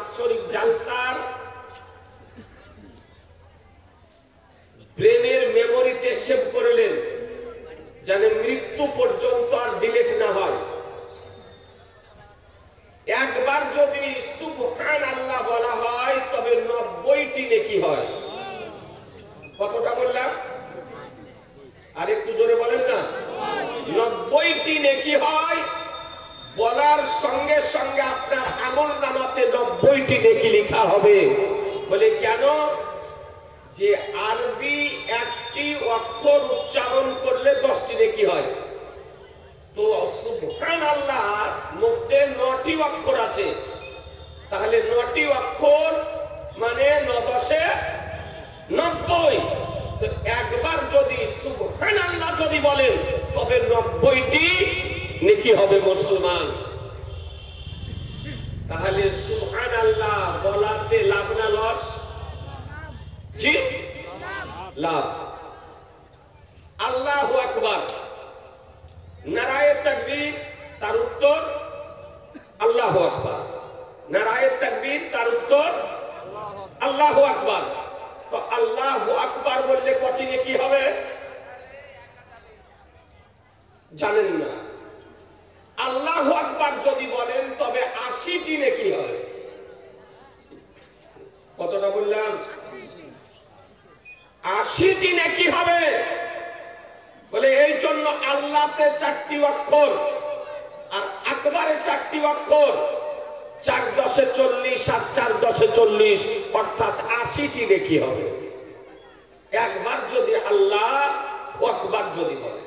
বাৎসরিক জালসার ব্রেনের মেমোরিতে সেভ করলেন, যেন মৃত্যু পর্যন্ত আর ডিলিট না হয়। একবার যদি সুবহানাল্লাহ বলা হয় তবে 90টি নেকি হয়। কতটা বললাম? আর একটু জোরে বলেন না। 90টি নেকি হয়। বলার সঙ্গে সঙ্গে আপনার আমলনামাতে 90টি নেকি লেখা হবে। বলে কেন? যে আরবি একটি অক্ষর উচ্চারণ করলে 10টি নেকি হয়। তো সুবহানাল্লাহর মধ্যে 9টি অক্ষর আছে, তাহলে 9টি অক্ষর মানে 9 10 90। তো একবার যদি সুবহানাল্লাহ যদি বলেন তবে 90টি নেকি হবে মুসলমান। তাহলে সুবহানাল্লাহ বলাতে লাভ না লস? জি লাভ। আল্লাহু আকবার, নারায়ে তাকবীর, তার উত্তর আল্লাহু আকবার। নারায়ে তাকবীর, তার উত্তর আল্লাহু আকবার। তো আল্লাহু আকবার বললে কত নেকি হবে জানেন না? আল্লাহু আকবার যদি বলেন তবে 80টি নেকি হবে। কতটা বললাম? 80টি নেকি হবে। বলে এই জন্য আল্লাহতে 4টি অক্ষর আর আকবারে 4টি অক্ষর, 4 10 40 আর 4 10 40, অর্থাৎ 80টি নেকি হবে একবার যদি আল্লাহ আকবার যদি বলে।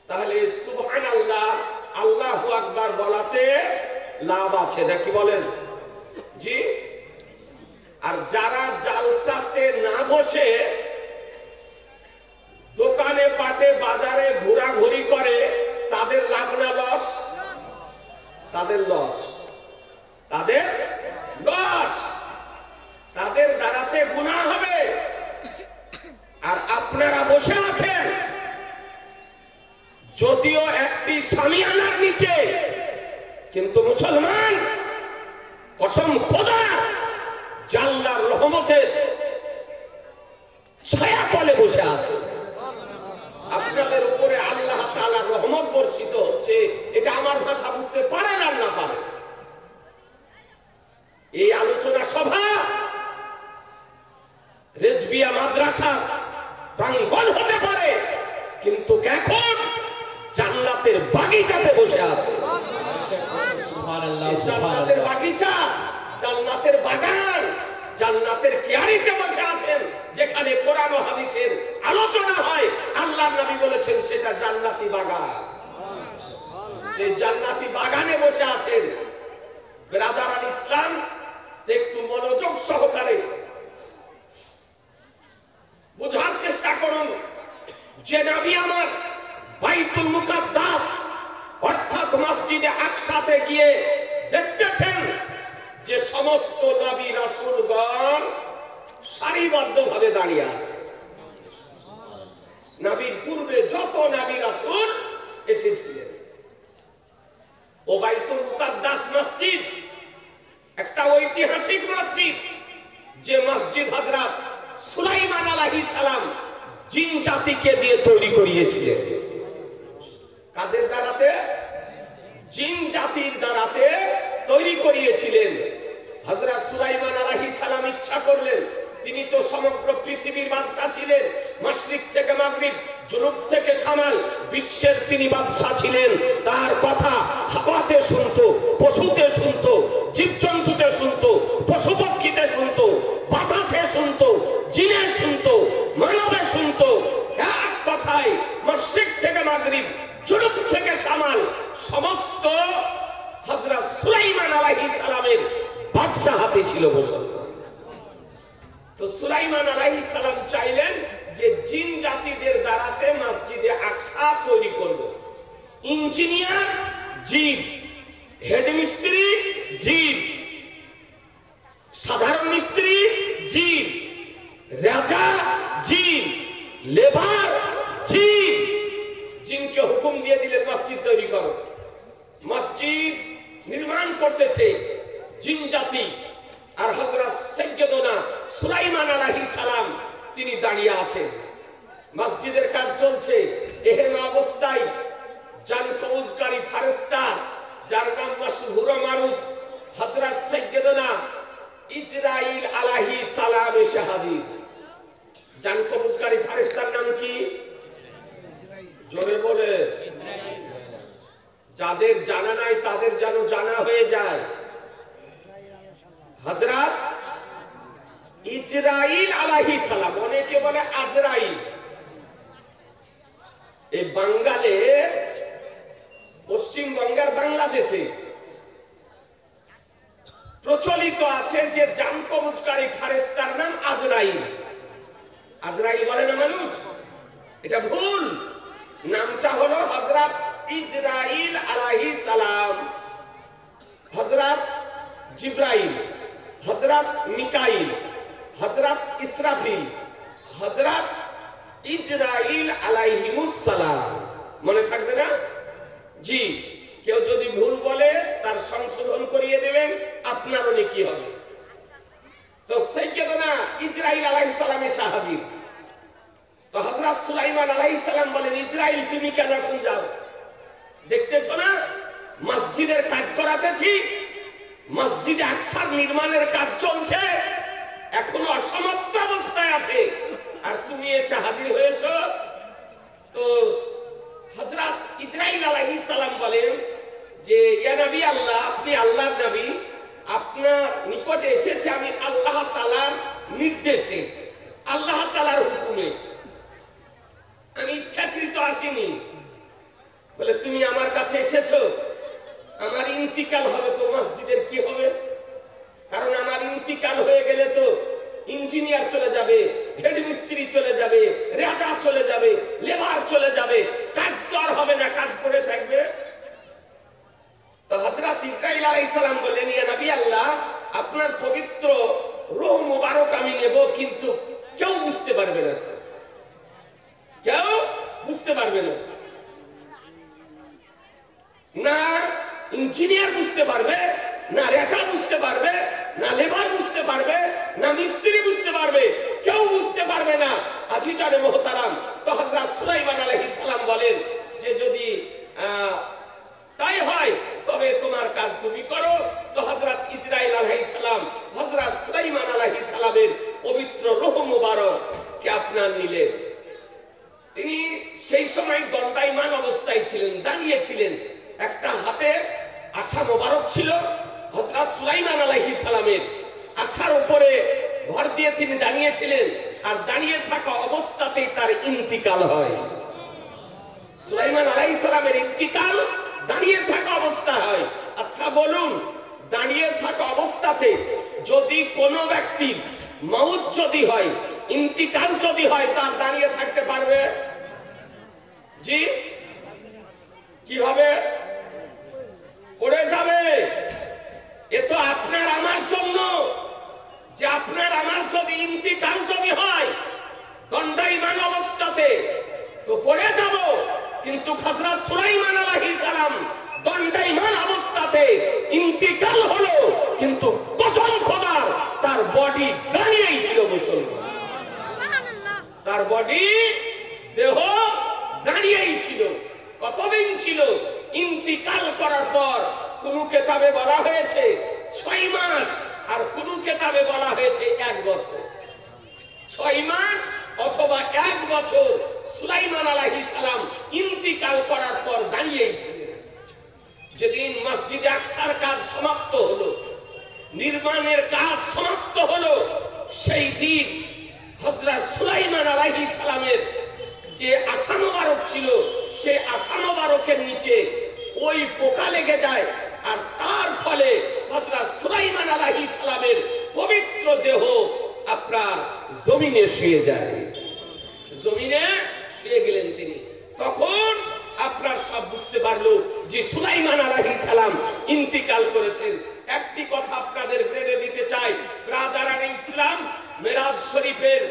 তাহলে সুবহানাল্লাহ আল্লাহু আকবার বলাতে লাভ আছে নাকি বলেন? জি। আর যারা জালসাতে না বসে দোকানে পাটে বাজারে ঘোরাঘুরি করে তাদের লাভ না লস? তাদের লস। তাদের লস। তাদের দ্বারাতে গুনাহ হবে। আর আপনারা বসে আছেন যদিও একটি সামিয়ানার নিচে, কিন্তু মুসলমান কসম খোদা আল্লাহর রহমতের ছায়াতলে বসে আছে। আপনাদের উপরে আল্লাহ তাআলার রহমত বর্ষিত হচ্ছে। এটা আমার ভাষা বুঝতে পারেন আর না পারেন। এই আলোচনা সভা রেজবিয়া মাদ্রাসা প্রাঙ্গণ হতে পারে, কিন্তু এখন জান্নাতের বাগিচাতে বসে আছে। সুবহানাল্লাহ। জান্নাতের বাগিচা, জান্নাতের বাগান, জান্নাতের কিয়ারিতে বসে আছেন, যেখানে কোরআন ও হাদিসের আলোচনা হয়। আল্লাহর নবী বলেছেন সেটা জান্নাতি বাগান। এই জান্নাতি বাগানে বসে আছেন। ব্রাদারান ইসলাম, একটু মনোযোগ সহকারে বুঝার চেষ্টা করুন যে নবী আমার বাইতুল মুকাদ্দাস অর্থাৎ মসজিদে আকসাতে গিয়ে দেখতেছেন যে সমস্ত নবী রাসূলগণ সারিবদ্ধভাবে দাঁড়িয়ে আছে। নবীর পূর্বে যত নবী রাসূল এসেছিলেন। ও বাইতুল মুকাদ্দাস মসজিদ একটা ঐতিহাসিক মসজিদ, যে মসজিদ হযরত সুলাইমান আলাইহিস সালাম জিন জাতিকে দিয়ে তৈরি করিয়েছিলেন। কাদের দ্বারাতে? জিন জাতির দ্বারাতে তৈরি করিয়েছিলেন। হযরত সুলাইমান আলাইহিস সালাম ইচ্ছা করলেন, তিনি তো সমগ্র পৃথিবীর বাদশা ছিলেন, মাশরিক থেকে মাগরিব, জুনুব থেকে শামাল, বিশ্বের তিনি বাদশা ছিলেন। তার কথা হাওয়াতে শুনতো, পশুতে শুনতো, জীবজন্তুতে শুনতো, পশু পক্ষীতে শুনতো, বাতাসে শুনতো, জিনে শুনতো, মানবে শুনতো। এক কথায় মাশরিক থেকে মাগরিব, জুনুব থেকে শামাল সমস্ত হযরত সুলাইমান আলাইহিস সালামের বাদশাহতে ছিল মুসলমান। তো সুলাইমান আলাইহিস সালাম চাইলেন যে জিন জাতিদের দ্বারাতে মসজিদে আকসা তৈরি করব। ইঞ্জিনিয়ার জিন, হেডমিস্ত্রি জিন, সাধারণ মিস্ত্রি জিন, রাজা জিন, লেবার জিন। জিনকে হুকুম দিয়ে দিলেন মসজিদ তৈরি করো। মসজিদ নির্মাণ করতেছে। জিন জাতি, আর হযরত সাইয়্যিদুনা সুলাইমান আলাইহিস সালাম তিনি দাঁড়িয়ে আছেন। মসজিদের কাজ চলছে, এহেন অবস্থায় জান কবজকারী ফেরেশতা যার নাম মাশহুর মারুফ হযরত সাইয়্যিদুনা ইসরাইল আলাইহিস সালাম এসে হাজির। জান কবজকারী ফেরেশতার নাম কি? জোরে বলে। যাদের জানা নাই তাদের যেন জানা হয়ে যায়। হযরত ইসরাইল আলাইহিস সালাম, অনেকে বলে আজরাইল। এই বাঙ্গালে, পশ্চিমবঙ্গের বাংলাদেশে প্রচলিত আছে যে জান কবজকারী ফেরেশতার নাম আজরাইল। আজরাইল বলে না মানুষ, এটা ভুল। নামটা হলো হযরত ইসরাইল আলাইহিস সালাম, হযরত জিব্রাইল, হযরত মিকাইল, হযরত ইসরাফিল, হযরত ইসরাইল আলাইহিমুস সালাম। মনে থাকবে না? জি, কেউ যদি ভুল বলে তার সংশোধন করিয়ে দেবেন, আপনারও নেকি হবে। তো সাইয়্যিদুনা ইসরাইল আলাইহিস সালাম এসে হাজির। তো হযরত সুলাইমান আলাইহিস সালাম বলেন, ইসরাইল তুমি কেন এখন যাও? দেখতেছো না মসজিদের কাজ করাতেছি, মসজিদে আকসার নির্মাণের কাজ চলছে, এখনো অসমাপ্ত অবস্থায় আছে, আর তুমি এসে হাজির হয়েছো। তো হযরত ইসরাইল আলাইহিস সালাম বলেন যে ইয়া নবী আল্লাহ, আপনি আল্লাহর নবী, আপনার নিকটে এসেছে আমি আল্লাহ তাআলার নির্দেশে, আল্লাহ তাআলার হুকুমে, আমি ইচ্ছাকৃত আসিনি। বলে তুমি আমার কাছে এসেছো, আমার ইন্তিকাল হবে তো মসজিদের কি হবে? কারণ আমার ইন্তিকাল হয়ে গেলে তো ইঞ্জিনিয়ার চলে যাবে, হেড মিস্ত্রি চলে যাবে, রেজা চলে যাবে, লেবার চলে যাবে, কাজ তো আর হবে না, কাজ পড়ে থাকবে। তো হযরত ইসরাইল আলাইহিস সালাম বললেন, ইয়া নবী আল্লাহ, আপনার পবিত্র রূহ মুবারক আমি নেব, কিন্তু কেউ বুঝতে পারবে না, কেউ বুঝতে পারবে না, না ইঞ্জিনিয়ার বুঝতে পারবে, না রেজা বুঝতে পারবে, না লেবার বুঝতে পারবে, না মিস্ত্রি বুঝতে পারবে, কেউ বুঝতে পারবে না। আজিজানে মুহতারাম, তো হযরত সুলাইমান আলাইহিস সালাম বলেন যে যদি তাই হয় তবে তোমার কাজ তুমি করো। তো হযরত ইসরাইল আলাইহিস সালাম হযরত সুলাইমান আলাইহিস সালামের পবিত্র রূহ মুবারক কে আপনার নিলেন। তিনি সেই সময় দণ্ডায়মান অবস্থায় ছিলেন, দাঁড়িয়ে ছিলেন, একটা হাতে আশা মোবারক ছিল হযরত সুলাইমান আলাইহিস সালামের, আশার উপরে ভর দিয়ে তিনি দাঁড়িয়েছিলেন, আর দাঁড়িয়ে থাকা অবস্থাতেই তার ইন্তিকাল হয়। সুলাইমান আলাইহিস সালামের ইন্তিকাল দাঁড়িয়ে থাকা অবস্থা হয়। আচ্ছা বলুন, দাঁড়িয়ে থাকা অবস্থাতে যদি কোনো ব্যক্তির মওত যদি হয়, ইন্তিকাল যদি হয়, তার দাঁড়িয়ে থাকতে পারবে? জি, কি হবে? পড়ে যাবে। এ তো আপনার আমার জন্য, যে আপনার আমার যদি ইন্তিকাল যদি হয় দণ্ডায়মান অবস্থাতে তো পড়ে যাব, কিন্তু হযরত সুলাইমান আলাইহিস সালাম দণ্ডায়মান অবস্থাতে ইন্তিকাল হলো, কিন্তু কসম খোদার তার বডি দাঁড়িয়েই ছিল। মুসলমান, তার বডি, দেহ দাঁড়িয়েই ছিল। কতদিন ছিল? ইন্তিকাল করার পর কোন কিতাবে বলা হয়েছে 6 মাস, আর কোন কিতাবে বলা হয়েছে 1 বছর। 6 মাস অথবা 1 বছর সুলাইমান আলাইহিস সালাম ইন্তিকাল করার পর দাঁড়িয়েই ছিলেন। যেদিন মসজিদে আকসার কাজ সমাপ্ত হলো, নির্মাণের কাজ সমাপ্ত হলো, সেই দিন হযরত সুলাইমান আলাইহিস সালামের যে আশা মোবারক ছিল, সেই আশা মোবারকের নিচে ওই পোকা লেগে যায়, আর তার ফলে হযরত সুলাইমান আলাইহিস সালামের পবিত্র দেহ আপনার জমিনে শুয়ে যায়। জমিনে শুয়ে গেলেন তিনি। তখন আপনার সব বুঝতে পারলো যে সুলাইমান আলাইহিস সালাম ইন্তিকাল করেছেন। একটি কথা আপনাদের জেনে দিতে চাই, ব্রাদারান ইসলাম, মেরাজ শরীফের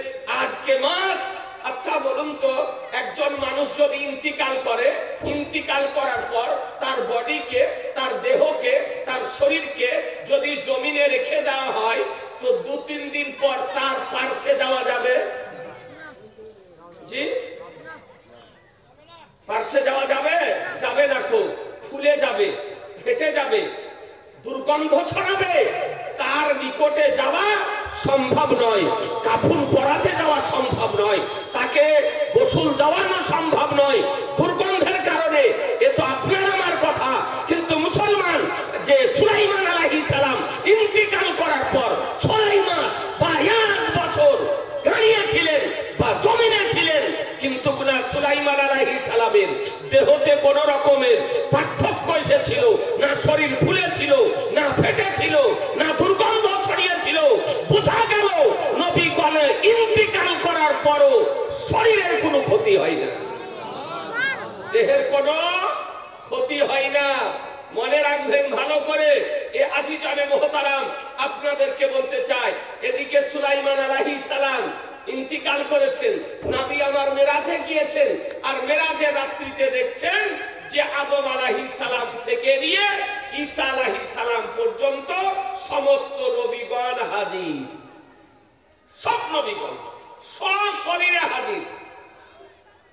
আজকে মাস আচ্ছা বলুন তো, একজন মানুষ যদি ইন্তিকাল করে, ইন্তিকাল করার পর তার বডিকে, তার দেহকে, তার শরীরকে যদি জমিনে রেখে দেওয়া হয়, তো 2-3 দিন পর তার পার্শ্বে যাওয়া যাবে? জি, পার্শ্বে যাওয়া যাবে? যাবে না, খুব ফুলে যাবে, ফেটে যাবে, দুর্গন্ধ ছড়াবে, তার নিকটে যাওয়া সম্ভব নয়, কাফন পরাতে যাওয়া সম্ভব নয়, তাকে গোসল দেওয়ানো সম্ভব নয় দুর্গন্ধের কারণে। এ তো আপনার আমার কথা, কিন্তু মুসলমান যে সুলাইমান আলাইহিস সালাম ইন্তিকাল করার পর 6 মাস বা 1 বছর দাঁড়িয়েছিলেন বা জমিনে ছিলেন, কিন্তু না সুলাইমান আলাইহিস সালামের দেহতে কোন রকমের পার্থক্য এসেছিল না, শরীর ফুলেছিল না, ফেটেছিল না, দুর্গন্ধ ছড়িয়েছিল। বোঝা গেল নবীগণে ইন্তিকাল করার পরও শরীরের কোনো ক্ষতি হয় না, দেহের কোনো ক্ষতি হয় না। মনে রাখবেন ভালো করে। এ আজিজানে মুহতারাম, আপনাদেরকে বলতে চাই, এদিকে সুলাইমান আলাইহিস সালাম ইন্তিকাল করেছেন, নবী আমার মেরাজে গিয়েছেন, আর মেরাজের রাত্রিতে দেখছেন যে আদম আলাইহিস সালাম থেকে নিয়ে ঈসা আলাইহিস সালাম পর্যন্ত সমস্ত নবীগণ হাজির। সব নবীগণ সশরীরে হাজির,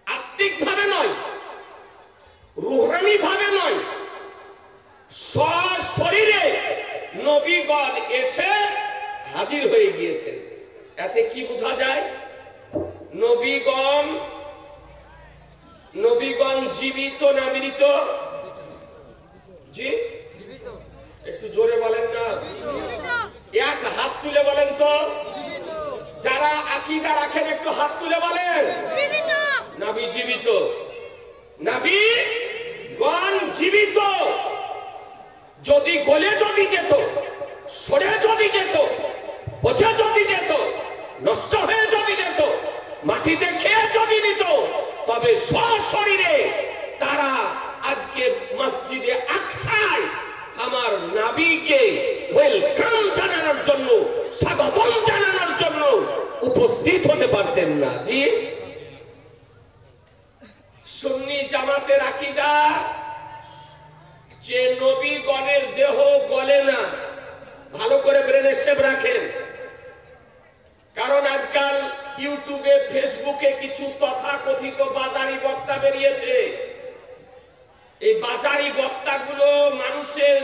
আত্মিক ভাবে নয়, রূহানি ভাবে নয়, সশরীরে নবীগণ এসে হাজির হয়ে গিয়েছেন। এতে কি বোঝা যায়? নবীগণ জীবিত না মৃত? জি, একটু জোরে বলেন না, এক হাত তুলে বলেন তো। যারা আকীদা রাখেন একটু হাত তুলে বলেন নবী জীবিত, নবীগণ জীবিত। যদি গলে যদি যেত, সরে যদি যেত, পচে যদি যেত, নষ্ট হয়ে যদি যেত, মাটিতে খেয়ে যদি নিত, তবে সশরীরে তারা আজকে মসজিদে আকসায় আমার নবীকে ওয়েলকাম জানানোর জন্য, স্বাগতম জানানোর জন্য উপস্থিত হতে পারতেন না। জি, সুন্নি জামাতের আকীদা যে নবীগণের দেহ গলে না। ভালো করে ব্রেনে সেভ রাখেন, কারণ আজকাল ইউটিউবে, ফেসবুকে কিছু তথাকথিত বাজারি বক্তা বেরিয়েছে। এই বাজারি বক্তাগুলো মানুষের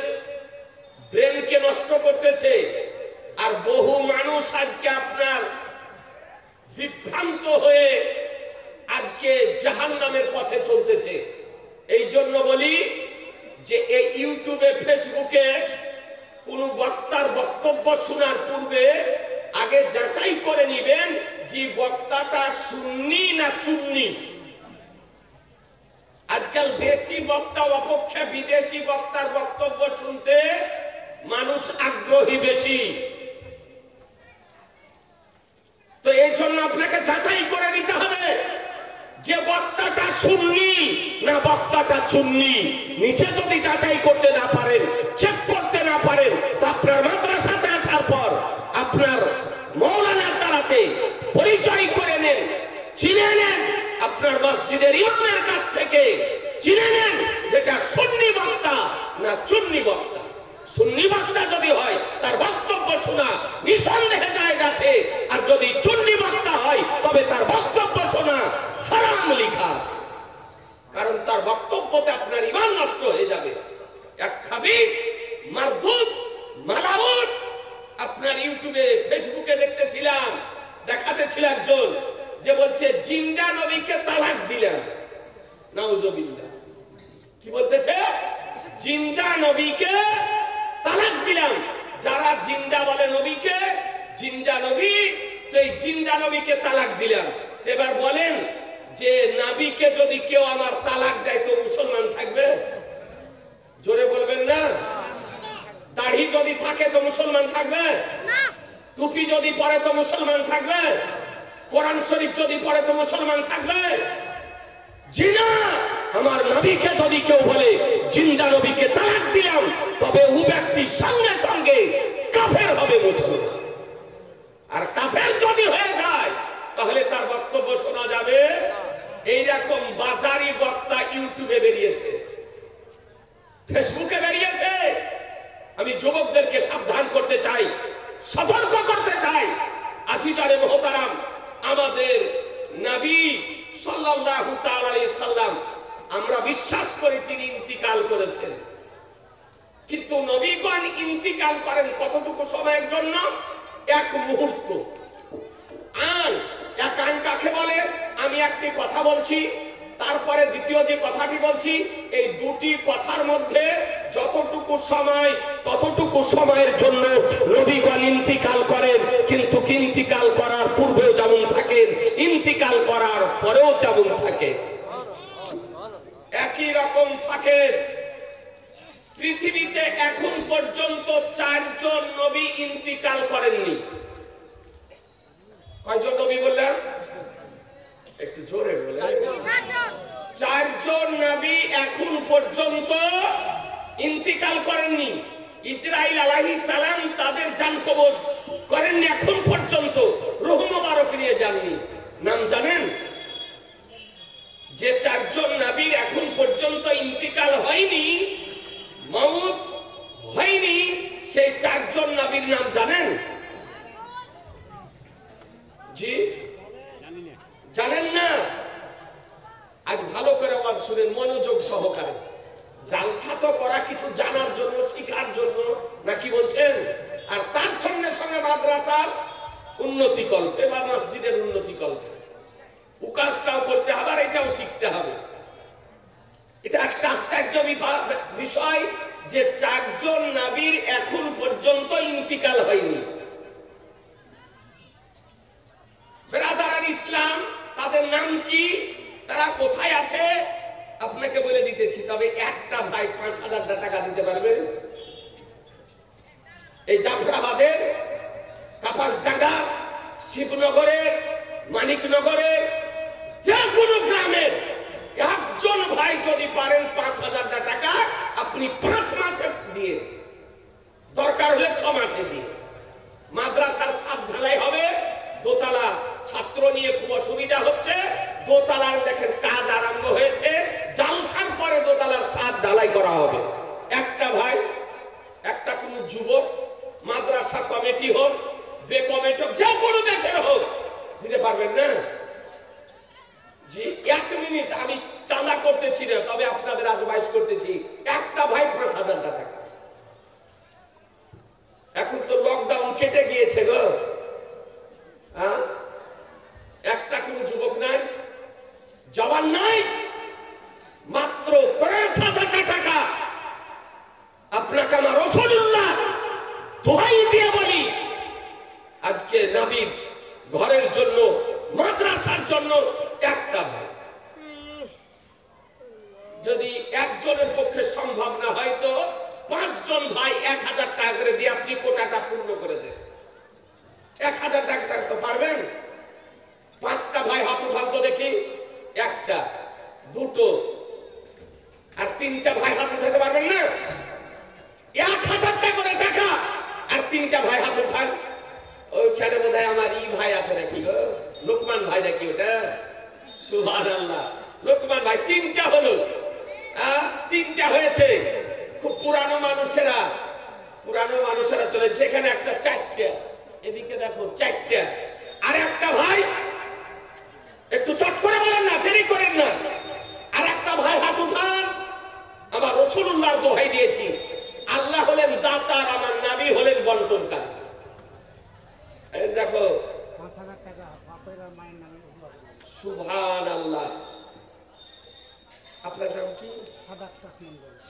ব্রেনকে নষ্ট করতেছে, আর বহু মানুষ আজকে আপনার বিভ্রান্ত হয়ে আজকে জাহান্নামের পথে চলতেছে। এই জন্য বলি যে এই ইউটিউবে, ফেসবুকে কোন বক্তার বক্তব্য শোনার পূর্বে আগে যাচাই করে নিবেন যে বক্তাটা সুন্নি না চুন্নি। আজকাল দেশি বক্তা অপেক্ষা বিদেশি বক্তার বক্তব্য শুনতে মানুষ আগ্রহী বেশি। তো এই জন্য আপনাকে যাচাই করে নিতে হবে যে বক্তাটা সুন্নি না বক্তাটা চুন্নি। নিচে যদি যাচাই করতে না পারেন, চেক করতে না পারেন, তো আপনার মাদ্রাসাতে আসার পর আপনার মৌলানার দ্বারাতে পরিচয় করে নেন, চিনে নেন, আপনার মসজিদের ইমামের কাছ থেকে চিনে নেন যেটা সুন্নি বক্তা না চুন্নি বক্তা। সুন্নি বক্তা যদি হয় তার বক্তব্য শোনা নিঃসন্দেহে জায়েজ আছে, আর যদি চুন্নি বক্তা হয় তবে তার বক্তব্য শোনা হারাম লেখা আছে, কারণ তার বক্তব্যতে আপনার ঈমান নষ্ট হয়ে যাবে। এক খাবিস মারদুদ মালাউন আপনার ইউটিউবে, ফেসবুকে দেখতেছিলাম, দেখাতেছিল একজন যে বলছে জিন্দা নবীকে তালাক দিলেন। নাউজুবিল্লাহ। কি বলতেছে? জিন্দা নবীকে তালাক দিলাম। যারা জিন্দা বলে নবীকে, জিন্দা নবী, তো এই জিন্দা নবীকে তালাক দিলাম। এবার বলেন যে নবীকে যদি কেউ আমার তালাক দেয় তো মুসলমান থাকবে? জোরে বলবেন না? দাড়ি যদি থাকে তো মুসলমান থাকবে না? টুপি যদি পরে তো মুসলমান থাকবে? কোরআন শরীফ যদি পড়ে তো মুসলমান থাকবে? জিনা আমার নবীকে যদি কেউ বলে জিন্দা নবীকে তালাক দিলাম, তবে ও ব্যক্তি সঙ্গে সঙ্গে কাফের হবে মুসলমান। আর কাফের যদি হয়ে যায় তাহলে তার বক্তব্য শোনা যাবে এরকম বাজারি বক্তা ইউটিউবে বেরিয়েছে, ফেসবুকে বেরিয়েছে। আমি যুবকদেরকে সাবধান করতে চাই, সতর্ক করতে চাই। আজিজানে মুহতারাম, আমাদের নবী সাল্লাল্লাহু তাআলা আলাইহি সাল্লাম আমরা বিশ্বাস করি তিনি ইন্তিকাল করেছেন, কিন্তু নবীগণ ইন্তিকাল করেন কতটুকু সময়ের জন্য? এক মুহূর্ত। আন, এক আন কাকে বলে? আমি একটি কথা বলছি, তারপরে দ্বিতীয় যে কথাটি বলছি, এই দুটি কথার মধ্যে যতটুকু সময় ততটুকু সময়ের জন্য নবীগণ ইন্তিকাল করেন, কিন্তু ইন্তিকাল করার পূর্বেও যেমন থাকেন, ইন্তিকাল করার পরেও তেমন থাকে, একই রকম থাকে। পৃথিবীতে এখন পর্যন্ত 4 জন নবী ইন্তিকাল করেননি। কয়জন নবী বললেন? একটু জোরে বলেন। 4 জন নবী এখন পর্যন্ত ইন্তিকাল করেননি। ইসরাইল আলাইহিস সালাম তাদের জান কবজ করেননি এখন পর্যন্ত, রূহ মুবারক নিয়ে যাননি। নাম জানেন? যে 4 জন নবীর এখন পর্যন্ত ইন্তিকাল হয়নি, মওত হয়নি, সেই 4 জন নবীর নাম জানেন? জি জানেন না? আজ ভালো করে ওয়াজ শুনেন মনোযোগ সহকারে। জালসা তো করা কিছু জানার জন্য, শিখার জন্য, নাকি বলছেন? আর তার সঙ্গে সঙ্গে মাদ্রাসার উন্নতি কল্পে বা মসজিদের উন্নতি কল্পে উকাজটাও করতে হবে, আর এটাও শিখতে হবে। এটা একটা আশ্চর্য বিষয় যে 4 জন নবীর এখন পর্যন্ত ইন্তিকাল হয়নি। বেরাদারান ইসলাম, তাদের নাম কি, তারা কোথায় আছে আপনাকে বলে দিতেছি। তবে একটা ভাই 5,000 টাকা দিতে পারবেন? এই জাফরাবাদের, কাপাসডাঙ্গা, শিবনগরের, মানিকনগরের যে কোনো গ্রামের একজন ভাই যদি পারেন 5,000 টাকা, আপনি 5 মাসে দিয়ে, দরকার হলে 6 মাসে দিয়ে, মাদ্রাসার ছাদ ঢালাই হবে। দোতলা ছাত্র নিয়ে খুব অসুবিধা হচ্ছে, দোতলার দেখেন কাজ আরম্ভ হয়েছে, জালসার পরে দোতলার ছাদ ঢালাই করা হবে। একটা ভাই, একটা কোন যুবক, মাদ্রাসা কমিটি হোক, বে কমিটি হোক, যে কোনো দেশের হোক, দিতে পারবেন না? জি 1 মিনিট আমি চাঁদা করতেছি না, তবে আপনাদের আজমাইশ করতেছি। একটা ভাই 5,000 টাকা। এখন তো লকডাউন কেটে গিয়েছে গো, একটা কোন যুবক নাই, জওয়ান নাই, মাত্র 5,000 টাকা। আপনাকে আমার রাসূলুল্লাহ দোহাই দিয়ে বলি, আজকে নবীর ঘরের জন্য, মাদ্রাসার জন্য একটা ভাই, যদি একজনের পক্ষে সম্ভব না হয় তো 5 জন ভাই 1,000 টাকা করে দিয়ে আপনি কোটাটা পূর্ণ করে দেন। 1,000 টাকা তো পারবেন? 5টা ভাই হাত উঠান তো দেখি। 1টা, 2টো, আর 3টা ভাই হাত উঠাতে পারবেন না? 1,000 টাকা করে টাকা, আর 3টা ভাই হাত উঠান। ওইখানে বোধহয় আমার ভাই আছে নাকি গো, লোকমান ভাই নাকি ওটা? সুবহানাল্লাহ, লোকমান ভাই। 3টা হলো, 3টা হয়েছে। খুব পুরানো মানুষেরা চলে, যেখানে একটা 4টা, এদিকে দেখো 4টা, আর একটা ভাই, একটু চট করে বলেন না, দেরি করেন না, আর একটা ভাই হাত উঠান। আমার রাসূলুল্লাহর দোহাই দিয়েছি, আল্লাহ হলেন দাতা, আর আমার নবী হলেন বন্টনকারী। এই দেখো 5,000 টাকা বাপের আর মায়ের নামে। সুবহানাল্লাহ। আপনার নাম কি?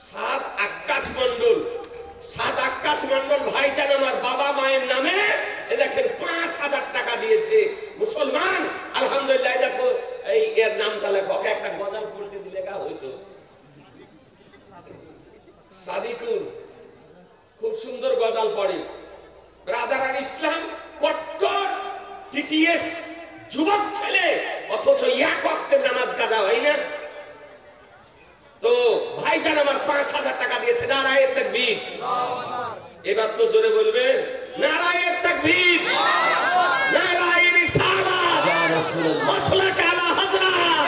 সাদ আকাশ মন্ডল। সাদ আকাশ মন্ডল ভাইজান আমার বাবা মায়ের নামে দেখেন 5,000 টাকা দিয়েছে। মুসলমান আলহামদুলিল্লাহ। দেখো এই এর নামটা লেখো, একটা গজল পড়তে দিলে গা হইতো। সাদিকুর খুব সুন্দর গজল পড়ে। রাদারান ইসলাম কট্টর টিটিএস যুবক ছেলে, অথচ এক ওয়াক্তের নামাজ কাজা হয় না। তো ভাইজান আমার 5,000 টাকা দিয়েছে। নারায়ে তাকবীর। এবার তো জোরে বলবে নারায়ে তাকবীর, নারায়ে রিসালাত, মাসলাক আলা হযরত।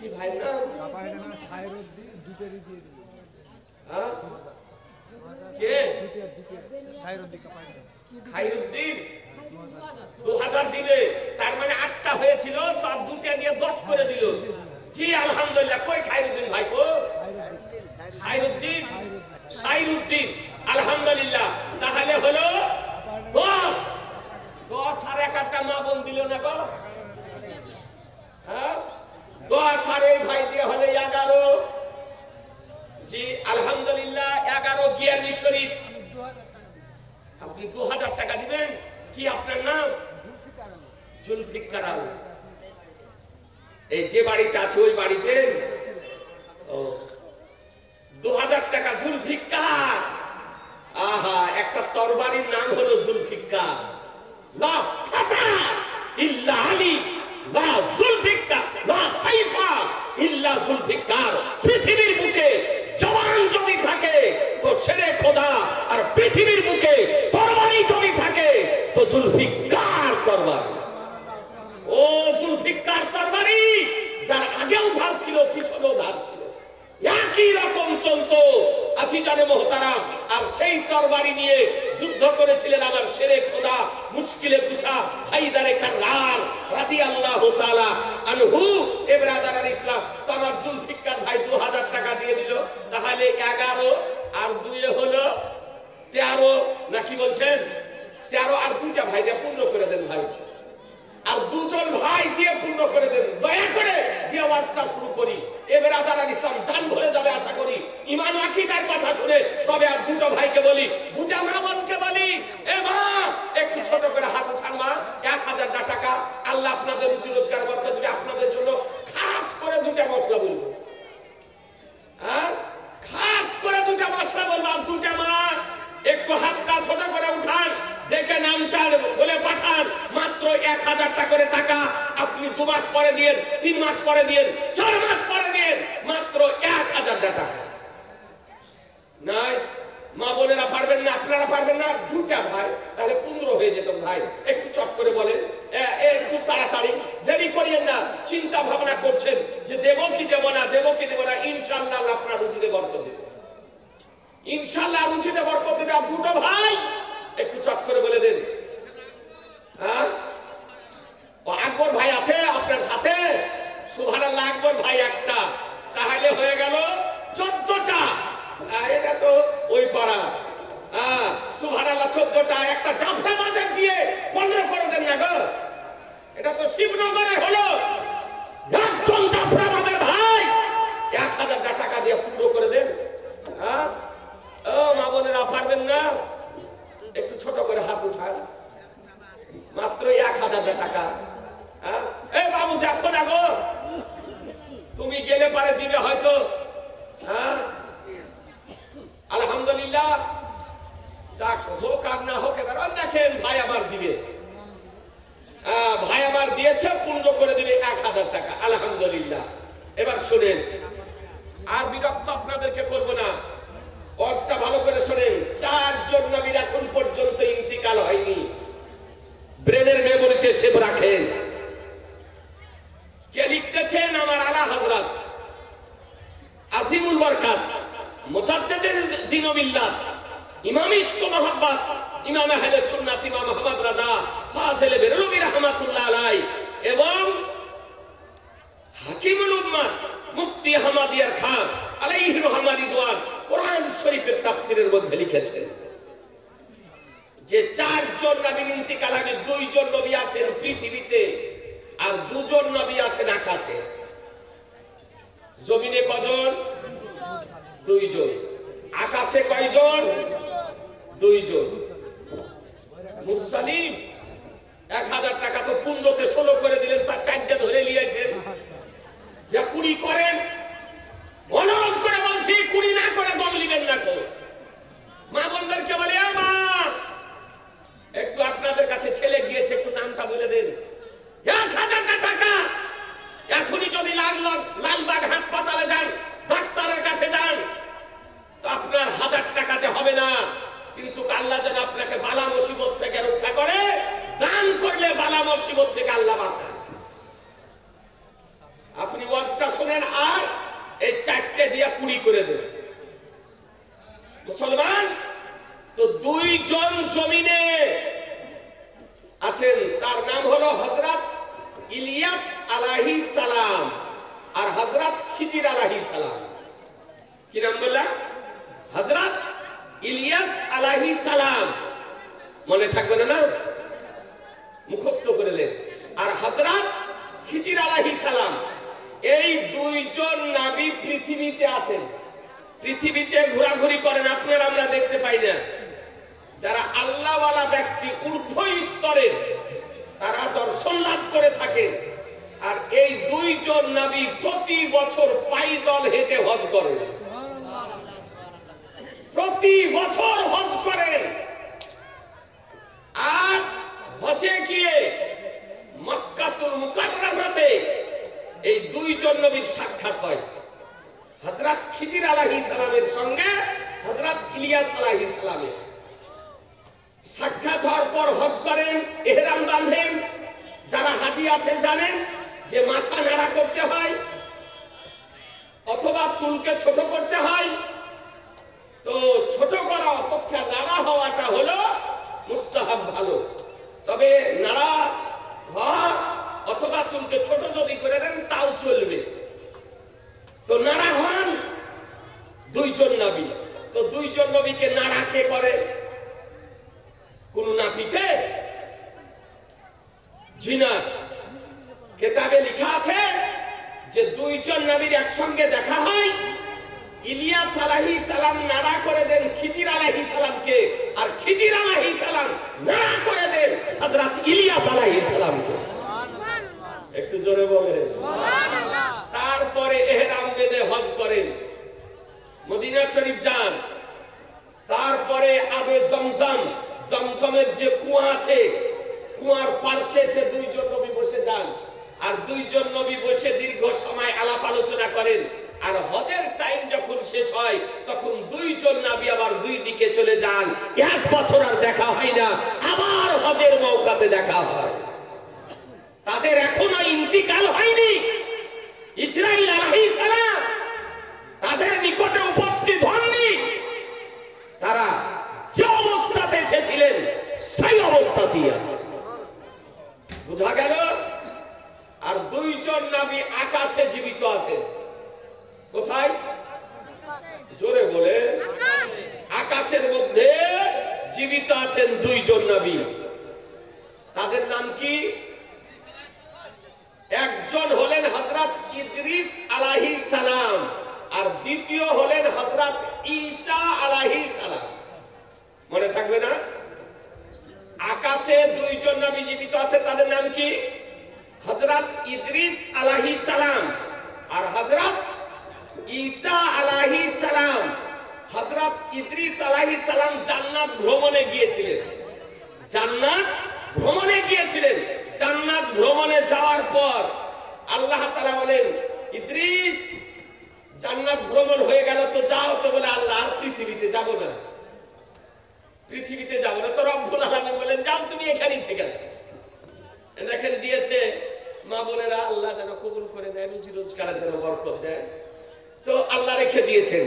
কি ভাই না কাপাইডাঙ্গা ছায়রুদ্দিন দুটেরই দিয়ে দিল। হ্যাঁ কে ছায়রুদ্দিন কাপাইডাঙ্গা খাইরুদ্দিন 2000 দিলে, তার মানে 8টা হয়েছিল, তার 2টা দিয়ে 10 করে দিল। জি আলহামদুলিল্লাহ। কই খাইরুদ্দিন ভাই? কো সাইরুদ্দিন, সাইরুদ্দিন, আলহামদুলিল্লাহ। তাহলে হলো 10 আর 1টা মা বোন দিল না গো। হ্যাঁ 10 আর এই ভাই দিয়ে হলো 11। জি আলহামদুলিল্লাহ। 11 জ্ঞানী শরীফ। আপনি 2000 টাকা দিবেন। কি আপনার নাম? জুলফিকার আলী। এই যে বাড়িতে আছে ওই বাড়িতে 2000 টাকা জুলফিকার। আহা, একটা তরবারির নাম হলো জুলফিকার। লা ফাতা ইল্লা আলী, লা জুলফিকার, লা সাইফা ইল্লা জুলফিকার। পৃথিবীর বুকে জওয়ান যদি থাকে তো শেরে খোদা, আর পৃথিবীর বুকে তরবারি যদি থাকে তো জুলফিকার তরবারি। ও জুলফিকার তরবারি, যার আগেও ধার ছিল পিছনেও ধার ছিল, একই রকম চলতো। আছি জানে মোহতারাম। আর সেই তরবারি নিয়ে যুদ্ধ করেছিলেন আমার শেরে খোদা মুশকিলে কুশা হায়দারে কাররার রাদিয়াল্লাহু তাআলা আনহু। এ ব্রাদার ইসলাম, তো আমার জুলফিকার ভাই 2000 টাকা দিয়ে দিল। তাহলে 11 আর 2 হলো 13, নাকি বলছেন? 13 আর 2টা ভাই দিয়ে 15 করে দেন ভাই। আর 2জন ভাই দিয়ে পূর্ণ করে দেন। দয়া করে দিয়ে ওয়াজটা শুরু করি। এবার আদার ইসলাম জান ভরে যাবে আশা করি ঈমান আকীদার কথা শুনে। তবে আর 2টা ভাইকে বলি, 2টা মা বোনকে বলি, এ মা একটু ছোট করে হাত উঠান মা। 1000 টাকা আল্লাহ আপনাদের রুজি রোজগার বরকত দিবে। আপনাদের জন্য খাস করে 2টা মশলা বলবো। হ্যাঁ খাস করে 2টা মশলা বলবো। আর 2টা মা একটু হাতটা ছোট করে উঠান, দেখে নামটা বলে পাঠান। মাত্র 1000 টাকা করে টাকা আপনি 2 মাস পরে দিন, 3 মাস পরে দিন, 4 মাস পরে দিন। মাত্র 1000 টাকা। নাই মা বোনেরা পারবেন না, আপনারা পারবেন না? 2টা ভাই তাহলে 15 হয়ে যেত ভাই। একটু চট করে বলেন, একটু তাড়াতাড়ি, দেরি করিয়েন না। চিন্তা ভাবনা করছেন যে দেব কি দেব না, দেব কি দেব না। ইনশাআল্লাহ আল্লাহ আপনার রুজিতে বরকত দেবে, ইনশাআল্লাহ রুজিতে বরকত দেবে। আর 2টো ভাই একটু চট করে বলে দেন। হ্যাঁ ও আকবর ভাই আছে আপনার সাথে? সুবহানাল্লাহ, আকবর ভাই একটা। তাহলে হয়ে গেল 14টা। এটা তো ওই পাড়া। সুবহানাল্লাহ, 14টা। একটা জাফরাবাদের দিয়ে 15 করে দেন না গো। এটা তো শিবনগরে হলো। একজন জাফরাবাদের ভাই 1000 টাকা দিয়ে 15 করে দেন। হ্যাঁ ও মা বোনেরা পারবেন না? একটু ছোট করে হাত উঠান। মাত্র 1000 টাকা। এই বাবু দেখো না গো, তুমি গেলে পারে দিবে হয়তো। হ্যাঁ আলহামদুলিল্লাহ, যাক হোক আর না হোক। এবার দেখেন ভাই আমার দিবে, ভাই আমার দিয়েছে 15 করে দিবে 1000 টাকা। আলহামদুলিল্লাহ। এবার শুনেন, আর বিরক্ত আপনাদেরকে করব না, ওয়াজটা ভালো করে শোনেন। 4 জন নবীর এখন পর্যন্ত ইন্তিকাল হয়নি। ব্রেনের মেমোরিতে সেভ রাখেন। কে লিখতেছেন? আমার আলা হযরত আজিমুল বরকত মুজাদ্দিদুল দ্বীন ও মিল্লাত, ইমাম ইশক ও মোহাব্বত, ইমাম আহলে সুন্নাত, ইমাম আহমদ রাজা ফাজিল বেরলভী রাহমাতুল্লাহ আলাইহি, এবং হাকিমুল উম্মাহ মুফতি আহমদিয়ার খান আলাইহি রহমান রিদওয়ান কোরআন শরীফের তাফসীরের মধ্যে লিখেছেন যে 4 জন নবীর ইন্তিকাল আগে 2 জন নবী আছেন পৃথিবীতে, আর 2 জন নবী আছেন আকাশে। জমিনে কজন? 2 জন। আকাশে কয়জন? 2 জন। মুরসালিন 1000 টাকা তো 15তে 16 করে দিলেন, তার 4টে ধরে নিয়েছেন। যা 20 করেন, অনুরোধ করে বলছি 20 না করে দম নেবেন না। মা বোনদেরকে বলে, মা একটু আপনাদের কাছে ছেলে গিয়েছে, একটু নামটা বলে দেন। 1000 টাকা এখনই যদি লালবাগ হাসপাতালে যান, ডাক্তারের কাছে যান, তো আপনার 1000 টাকাতে হবে না। কিন্তু আল্লাহ যেন আপনাকে বালা মুসিবত থেকে রক্ষা করে। দান করলে বালা মুসিবত থেকে আল্লাহ বাঁচায়। আপনি ওয়াজটা শোনেন আর এই 4টে দিয়ে 20 করে দেন। মুসলমান তো 2 জন জমিনে আছেন, তার নাম হলো হযরত ইলিয়াস আলাইহিস সালাম আর হযরত খিজির আলাইহিস সালাম। কি নাম বললাম? হযরত ইলিয়াস আলাইহিস সালাম, মনে থাকবে না? মুখস্থ করে নেন। আর হযরত খিজির আলাইহিস সালাম, এই 2 জন নবী পৃথিবীতে আছেন, পৃথিবীতে ঘোরাঘুরি করেন, আপনারা আমরা দেখতে পাই না। যারা আল্লাহওয়ালা ব্যক্তি ঊর্ধ্ব স্তরের, তারা দর্শন লাভ করে থাকেন। আর এই 2 জন নবী প্রতি বছর পায়দল হেঁটে হজ করেন, প্রতি বছর হজ করেন। আর হজে গিয়ে মক্কাতুল মুকাররমাতে এই 2 জন নবীর সাক্ষাৎ হয়। হযরত খিজির আলাইহিস সালামের সঙ্গে হযরত ইলিয়াস আলাইহিস সালামের সাক্ষাৎ হওয়ার পর হজ করেন, ইহরাম বাঁধেন। যারা হাজী আছেন জানেন যে মাথা নাড়া করতে হয় অথবা চুলকে ছোট করতে হয়। তো ছোট করা অপেক্ষা নাড়া হওয়াটা হলো মুস্তাহাব, ভালো। তবে নাড়া হওয়া অথবা চুলকে ছোট যদি করে দেন তাও চলবে। তো নাড়া হন 2 জন নবী। তো 2 জন নবীকে নাড়া কে করে? কোন নাফিতে? জিনা। কিতাবে লেখা আছে যে 2 জন নবীর একসঙ্গে দেখা হয়। ইলিয়াস আলাইহিস সালাম নাড়া করে দেন খিজির আলাইহিস সালামকে, আর খিজির আলাইহিস সালাম নাড়া করে দেন হযরত ইলিয়াস আলাইহিস সালামকে। একটু জোরে বলেন সুবহানাল্লাহ। তারপরে ইহরাম বেঁধে হজ করেন, মদিনা শরীফ যান। তারপরে আবে জমজম, জমজমের যে কুয়া আছে, কুয়ার পাশে সে 2 জন নবী বসে যান। আর 2 জন নবী বসে দীর্ঘ সময় আলাপ আলোচনা করেন। আর হজের টাইম যখন শেষ হয় তখন 2 জন নবী আবার 2 দিকে চলে যান। 1 বছর আর দেখা হয় না, আবার হজের মৌকাতে দেখা হয়। তাদের এখনো ইন্তিকাল হয়নি। ইসরাইল আলাইহিস সালাম তাদের নিকটে উপস্থিত হননি। তারা যে অবস্থাতে ছিলেন সেই অবস্থাতেই আছে। বুঝা গেল? আর 2 জন নবী আকাশে জীবিত আছেন। কোথায়? জোরে বলে। আকাশের মধ্যে জীবিত আছেন 2 জন নবী। তাদের নাম কি? একজন হলেন হযরত ইদ্রিস আলাইহিস সালাম, আর দ্বিতীয় হলেন হযরত ঈসা আলাইহিস সালাম। মনে থাকবে না? আকাশে 2 জন নবী জীবিত আছে, তাদের নাম কি? হযরত ইদ্রিস আলাইহিস সালাম আর হযরত ঈসা আলাইহিস সালাম। হযরত ইদ্রিস আলাইহিস সালাম জান্নাত ভ্রমণে গিয়েছিলেন, জান্নাত ভ্রমণে গিয়েছিলেন। জান্নাত ভ্রমণে যাওয়ার পর আল্লাহ তাআলা বলেন, ইদ্রিস জান্নাত ভ্রমণ হয়ে গেল তো যাও। তো বলে আল্লাহ আর পৃথিবীতে যাব না, পৃথিবীতে যাব না। তো রব্বুল আলামিন বলেন যাও তুমি এখানেই থেকে যাও। দেখেন দিয়েছে মা বোনেরা, আল্লাহ যেন কবুল করে দেয়, রুজি রোজগারে যেন বরকত দেয়। তো আল্লাহ রেখে দিয়েছেন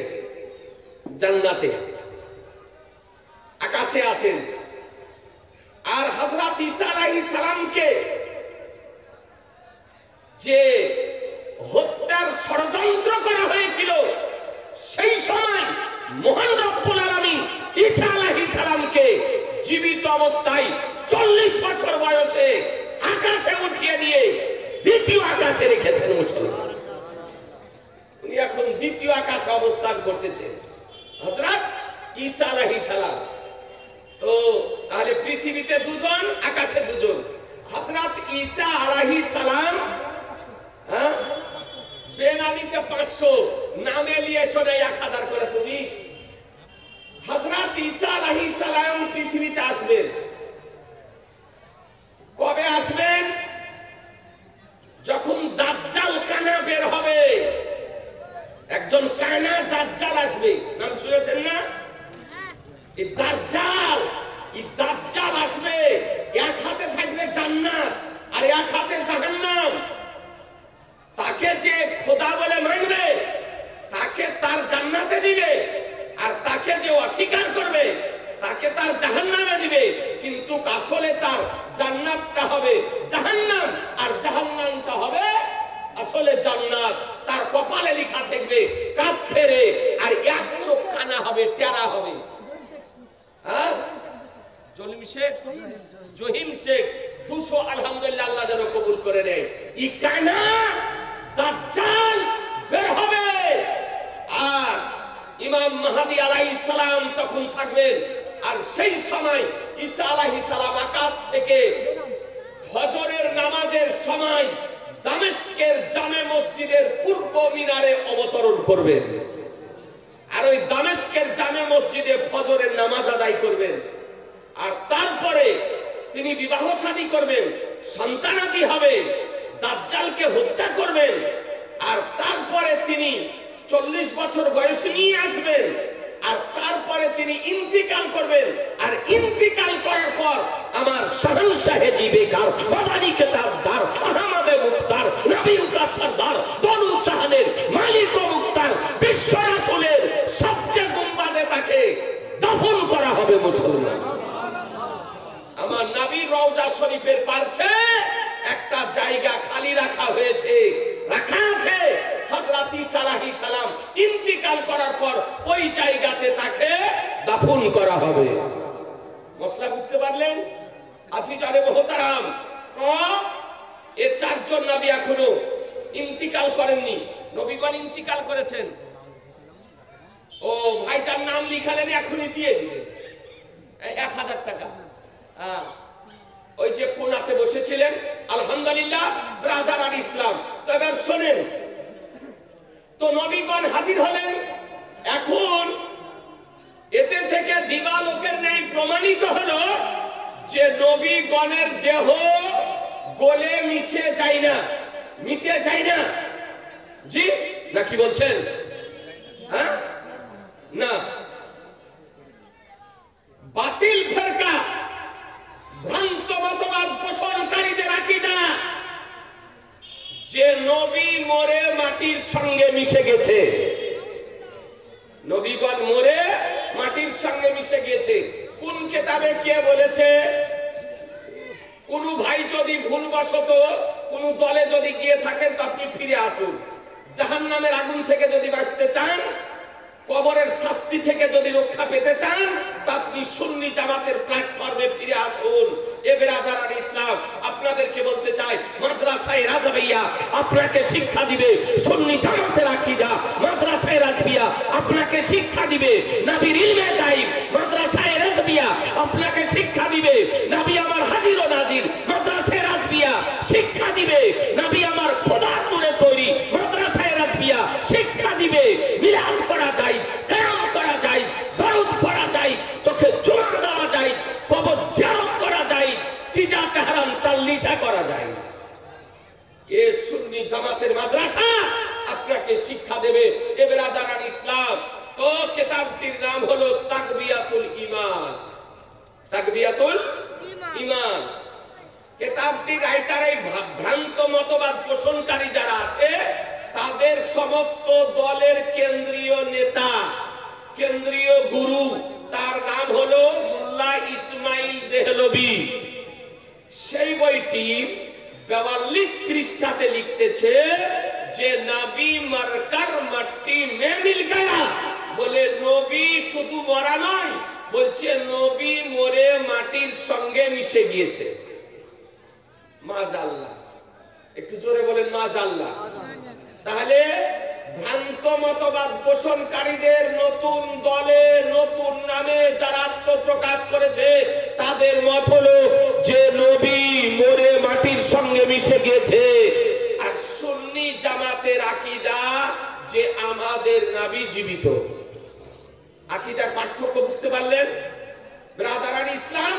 জান্নাতে, আকাশে আছেন। আর হযরত ঈসা আলাইহিস সালামকে যে হত্যার ষড়যন্ত্র করা হয়েছিল, সেই সময় মহান রব্বুল আলামিন ঈসা আলাইহিস সালামকে জীবিত অবস্থায় 40 বছর বয়সে আকাশে উঠিয়ে নিয়ে দ্বিতীয় আকাশে রেখেছেন মুসলমান। উনি এখন দ্বিতীয় আকাশে অবস্থান করতেছেন, হযরত ঈসা আলাইহিস সালাম। তো তাহলে পৃথিবীতে 2 জন, আকাশে 2 জন। হযরত ঈসা আলাইহিস সালাম বেনামিতে 500, নামে নিয়ে শোনে 1000 করে। তুমি হযরত ঈসা আলাইহিস সালাম পৃথিবীতে আসবেন। কবে আসবেন? যখন দাজ্জাল কানা বের হবে। একজন কানা দাজ্জাল আসবে, নাম শুনেছেন না? এই দাজ্জাল আসবে, এক হাতে থাকবে জান্নাত আর এক হাতে জাহান্নাম। তাকে যে বলে মানবে তাকে তার জান্নাতে দিবে, আর তাকে যে অস্বীকার করবে তাকে তার জাহান্নামে দিবে। কিন্তু আসলে তার জান্নাতটা হবে জাহান্নাম, আর জাহান্নামটা হবে আসলে জান্নাত। তার কপালে লেখা থাকবে কাফেরে, আর এক চোখ কানা হবে, টেরা হবে। হ্যাঁ, জলিম শেখ, জহিম শেখ 200 আলহামদুলিল্লাহ, আল্লাহ যেন কবুল করে নেয়। ই কানা দাজ্জাল বের হবে, আর ইমাম মাহদী আলাইহিস সালাম তখন থাকবেন। আর সেই সময় ঈসা আলাইহিস সালাম আকাশ থেকে ফজরের নামাজের সময় দামেস্কের জামে মসজিদের পূর্ব মিনারে অবতরণ করবেন, আর ওই দামেস্কের জামে মসজিদে ফজরের নামাজ আদায় করবেন। আর তারপরে তিনি বিবাহ শাদী করবেন, সন্তানাদি হবে, দাজ্জালকে হত্যা করবেন। আর তারপরে তিনি 40 বছর বয়সে নিয়ে আসবেন, আর তারপরে তিনি ইন্তিকাল করবেন। আর ইন্তিকাল করার পর আমার শাহনশাহে জিবেকার মাদানিকে তাজদার আহমদে মুক্তার নবীন কা সরদার দনু জাহানের মালিক ও মুক্তার বিশ্ব রাসূলের সবচেয়ে গুম্বাদে তাকে দাফন করা হবে মুসলমান। আমার নবীর রওজা শরীফের পাশে একটা জায়গা খালি রাখা হয়েছে, রাখা আছে। হযরত ঈসা আলাইহিস সালাম ইন্তিকাল করার পর ওই জায়গাতে তাকে দাফন করা হবে। মশলা বুঝতে পারলেন? আজি জানে মোহতারাম, এই 4 জন নবী এখনো ইন্তিকাল করেননি, নবীগণ ইন্তিকাল করেছেন। ও ভাইজান নাম লিখালেন, এখনই দিয়ে দিলেন 1000 টাকা। ওই যে কোনাতে বসেছিলেন, আলহামদুলিল্লাহ ব্রাদার আর ইসলাম। তো এবার শোনেন, তো নবীগণ হাজির হলেন। এখন এতে থেকে দিবালোকের ন্যায় প্রমাণিত হলো যে নবীগণের দেহ গলে মিশে যায় না, মিটে যায় না। জি নাকি বলছেন? হ্যাঁ না, বাতিল ফেরকা ভ্রান্ত মতবাদ পোষণকারীদের আকীদা যে নবী মরে মাটির সঙ্গে মিশে গেছে, নবীগণ মরে মাটির সঙ্গে মিশে গেছে। কোন কিতাবে কে বলেছে? কোন ভাই যদি ভুলবশত কোন দলে যদি গিয়ে থাকেন তো আপনি ফিরে আসুন। জাহান্নামের আগুন থেকে যদি বাঁচতে চান, কবরের শাস্তি থেকে যদি রক্ষা পেতে চান, তা আপনি সুন্নি জামাতের প্ল্যাটফর্মে ফিরে আসুন। এ বেরাদার আর ইসলাম, আপনাদেরকে বলতে চাই, মাদ্রাসায়ে রাজবিয়া আপনাকে শিক্ষা দিবে সুন্নি জামাতের আকীদা। মাদ্রাসায়ে রাজবিয়া আপনাকে শিক্ষা দিবে নবীর ইলমে গায়ব। মাদ্রাসায়ে রাজবিয়া আপনাকে শিক্ষা দিবে নবী আমার হাজির ও নাজির। মাদ্রাসায়ে রাজবিয়া শিক্ষা দিবে নবী আমার খোদার নূরে তৈরি। মাদ্রাসায়ে রাজবিয়া শিক্ষা দিবে মিলাদ করা যায়, কিয়াম করা যায়, দরুদ পড়া যায়, চোখে জুমা দেওয়া যায়, কবর জিয়ারত করা যায়, তিজা চাহরাম চাল্লিশা করা যায়। এ সুন্নি জামাতের মাদ্রাসা আপনাকে শিক্ষা দেবে। এ বেরাদার আর ইসলাম, তো কিতাবটির নাম হলো তাকবিয়াতুল ঈমান। তাকবিয়াতুল ঈমান কিতাবটি রাইটার এই ভ্রান্ত মতবাদ পোষণকারী যারা আছে তাদের সমস্ত দলের কেন্দ্রীয় নেতা, কেন্দ্রীয় গুরু, তার নাম হলো মোল্লা ইসমাইল দেহলভী। সেই বইটি 42 পৃষ্ঠাতে লিখতেছে যে নবী মরকর মাটি মে মিল গয়া, বলে নবী শুধু মরা নয়, বলছে নবী মরে মাটির সঙ্গে মিশে গিয়েছে। মাশাআল্লাহ, একটু জোরে বলেন মাশাআল্লাহ। তাহলে ভ্রান্ত মতবাদ পোষণকারীদের নতুন দলে নতুন নামে যারা আত্মপ্রকাশ করেছে তাদের মত হলো যে নবী মরে মাটির সঙ্গে মিশে গেছে। আর সুন্নি জামাতের আকীদা যে আমাদের নবী জীবিত। আকীদার পার্থক্য বুঝতে পারলেন ব্রাদার আর ইসলাম?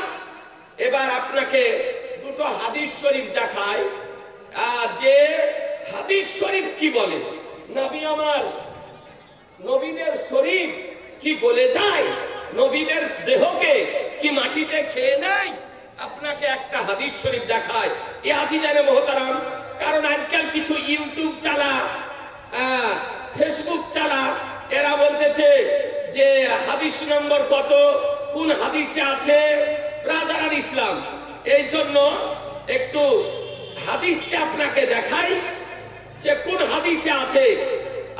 এবার আপনাকে দুটো হাদিস শরীফ দেখায় যে হাদিস শরীফ কি বলে। নবী আমার, নবীদের শরীর কি গলে যায়, নবীদের দেহকে কি মাটিতে খেয়ে নেয়? আপনাকে একটা হাদিস শরীফ দেখায়। এ আজিজানে মোহতারাম, কারণ আজকাল কিছু ইউটিউব চালা ফেসবুক চালা, এরা বলতেছে যে হাদিস নম্বর কত, কোন হাদিসে আছে। ব্রাদার ইসলাম, এই জন্য একটু হাদিসটা আপনাকে দেখাই যে কোন হাদিসে আছে।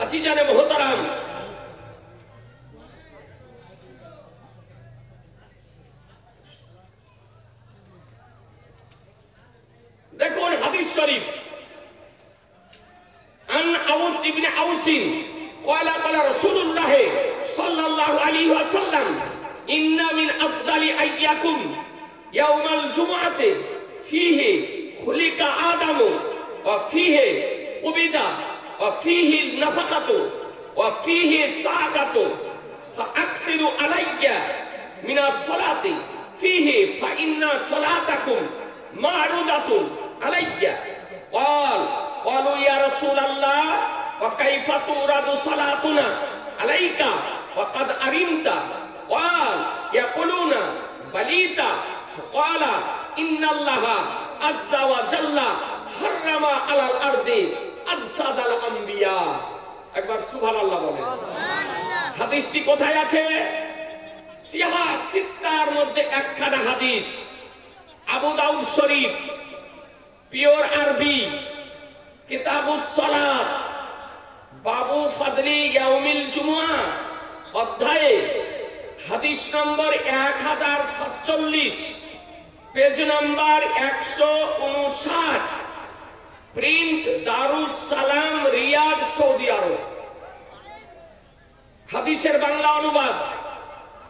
আজিজানে মোহতারাম, দেখুন হাদিস শরীফ। আন আউস ইবনে আউসিন قال قال رسول الله صلى الله عليه وسلم إن من أفضل أيامكم يوم الجمعة فيه خلق آدم وفيه قبض وفيه النفقة وفيه الساقة فأكثروا علي من الصلاة فيه فإن صلاتكم معروضة علي. قالوا يا رسول الله وكيف تورد صلاتنا عليك وقد أرمت؟ قال يقولون بليت. قال إن الله عز وجل حرم على الأرض أجساد الأنبياء. একবার সুবহানাল্লাহ বলেন। হাদিসটি কোথায় আছে? সিহা সিত্তার মধ্যে একখানা হাদিস, আবু দাউদ শরীফ, পিওর আরবি, কিতাবুস সালাত, বাবু ফাদলি ইয়াউমিল জুমআ অধ্যায়ে হাদিস নম্বর 1047, page number 159, print Darus Salam, Riyad, Saudi আরব। হাদিসের বাংলা অনুবাদ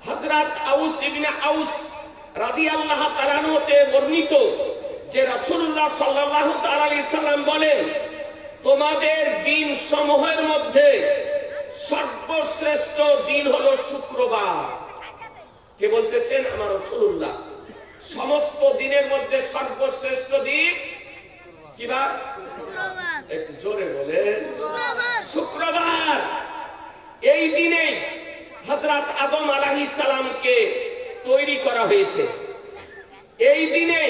হযরত আউস ইবনে আউস রাদিয়াল্লাহু তাআলা হতে বর্ণিত যে রাসূলুল্লাহ সাল্লাল্লাহু তাআলা আলাইহি সাল্লাম বলেন, তোমাদের দিন সমূহের মধ্যে সর্বশ্রেষ্ঠ দিন হলো শুক্রবার। কে বলতেছেন? আমার রাসূলুল্লাহ। সমস্ত দিনের মধ্যে সর্বশ্রেষ্ঠ দিন কি বার? শুক্রবার। একটু জোরে বলেন। শুক্রবার। এই দিনে হযরত আদম আলাইহিস সালামকে তৈরি করা হয়েছে। এই দিনে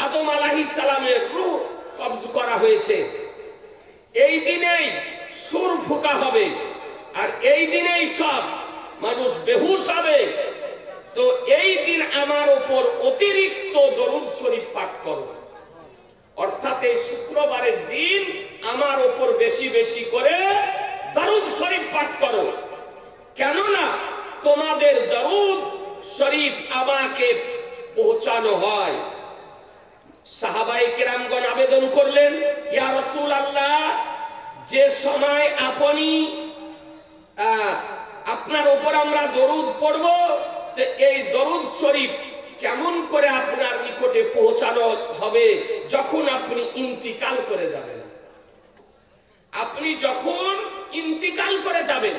আদম আলাইহিস সালামের রূহ কবজ করা হয়েছে। এই দিনেই সুর ফুঁকা হবে, আর এই দিনেই সব মানুষ বেহুশ হবে। তো এই দিন আমার উপর অতিরিক্ত দরুদ শরীফ পাঠ করো, অর্থাৎ এই শুক্রবারের দিন আমার উপর বেশি বেশি করে দরুদ শরীফ পাঠ করো, কেননা তোমাদের দরুদ শরীফ আমাকে পৌঁছানো হয়। সাহাবায়ে কেরামগণ আবেদন করলেন, ইয়া রাসূলুল্লাহ, যে সময় আপনি আপনার উপর আমরা দরুদ পড়ব, তো এই দরুদ শরীফ কেমন করে আপনার নিকটে পৌঁছানো হবে যখন আপনি ইন্তিকাল করে যাবেন? আপনি যখন ইন্তিকাল করে যাবেন,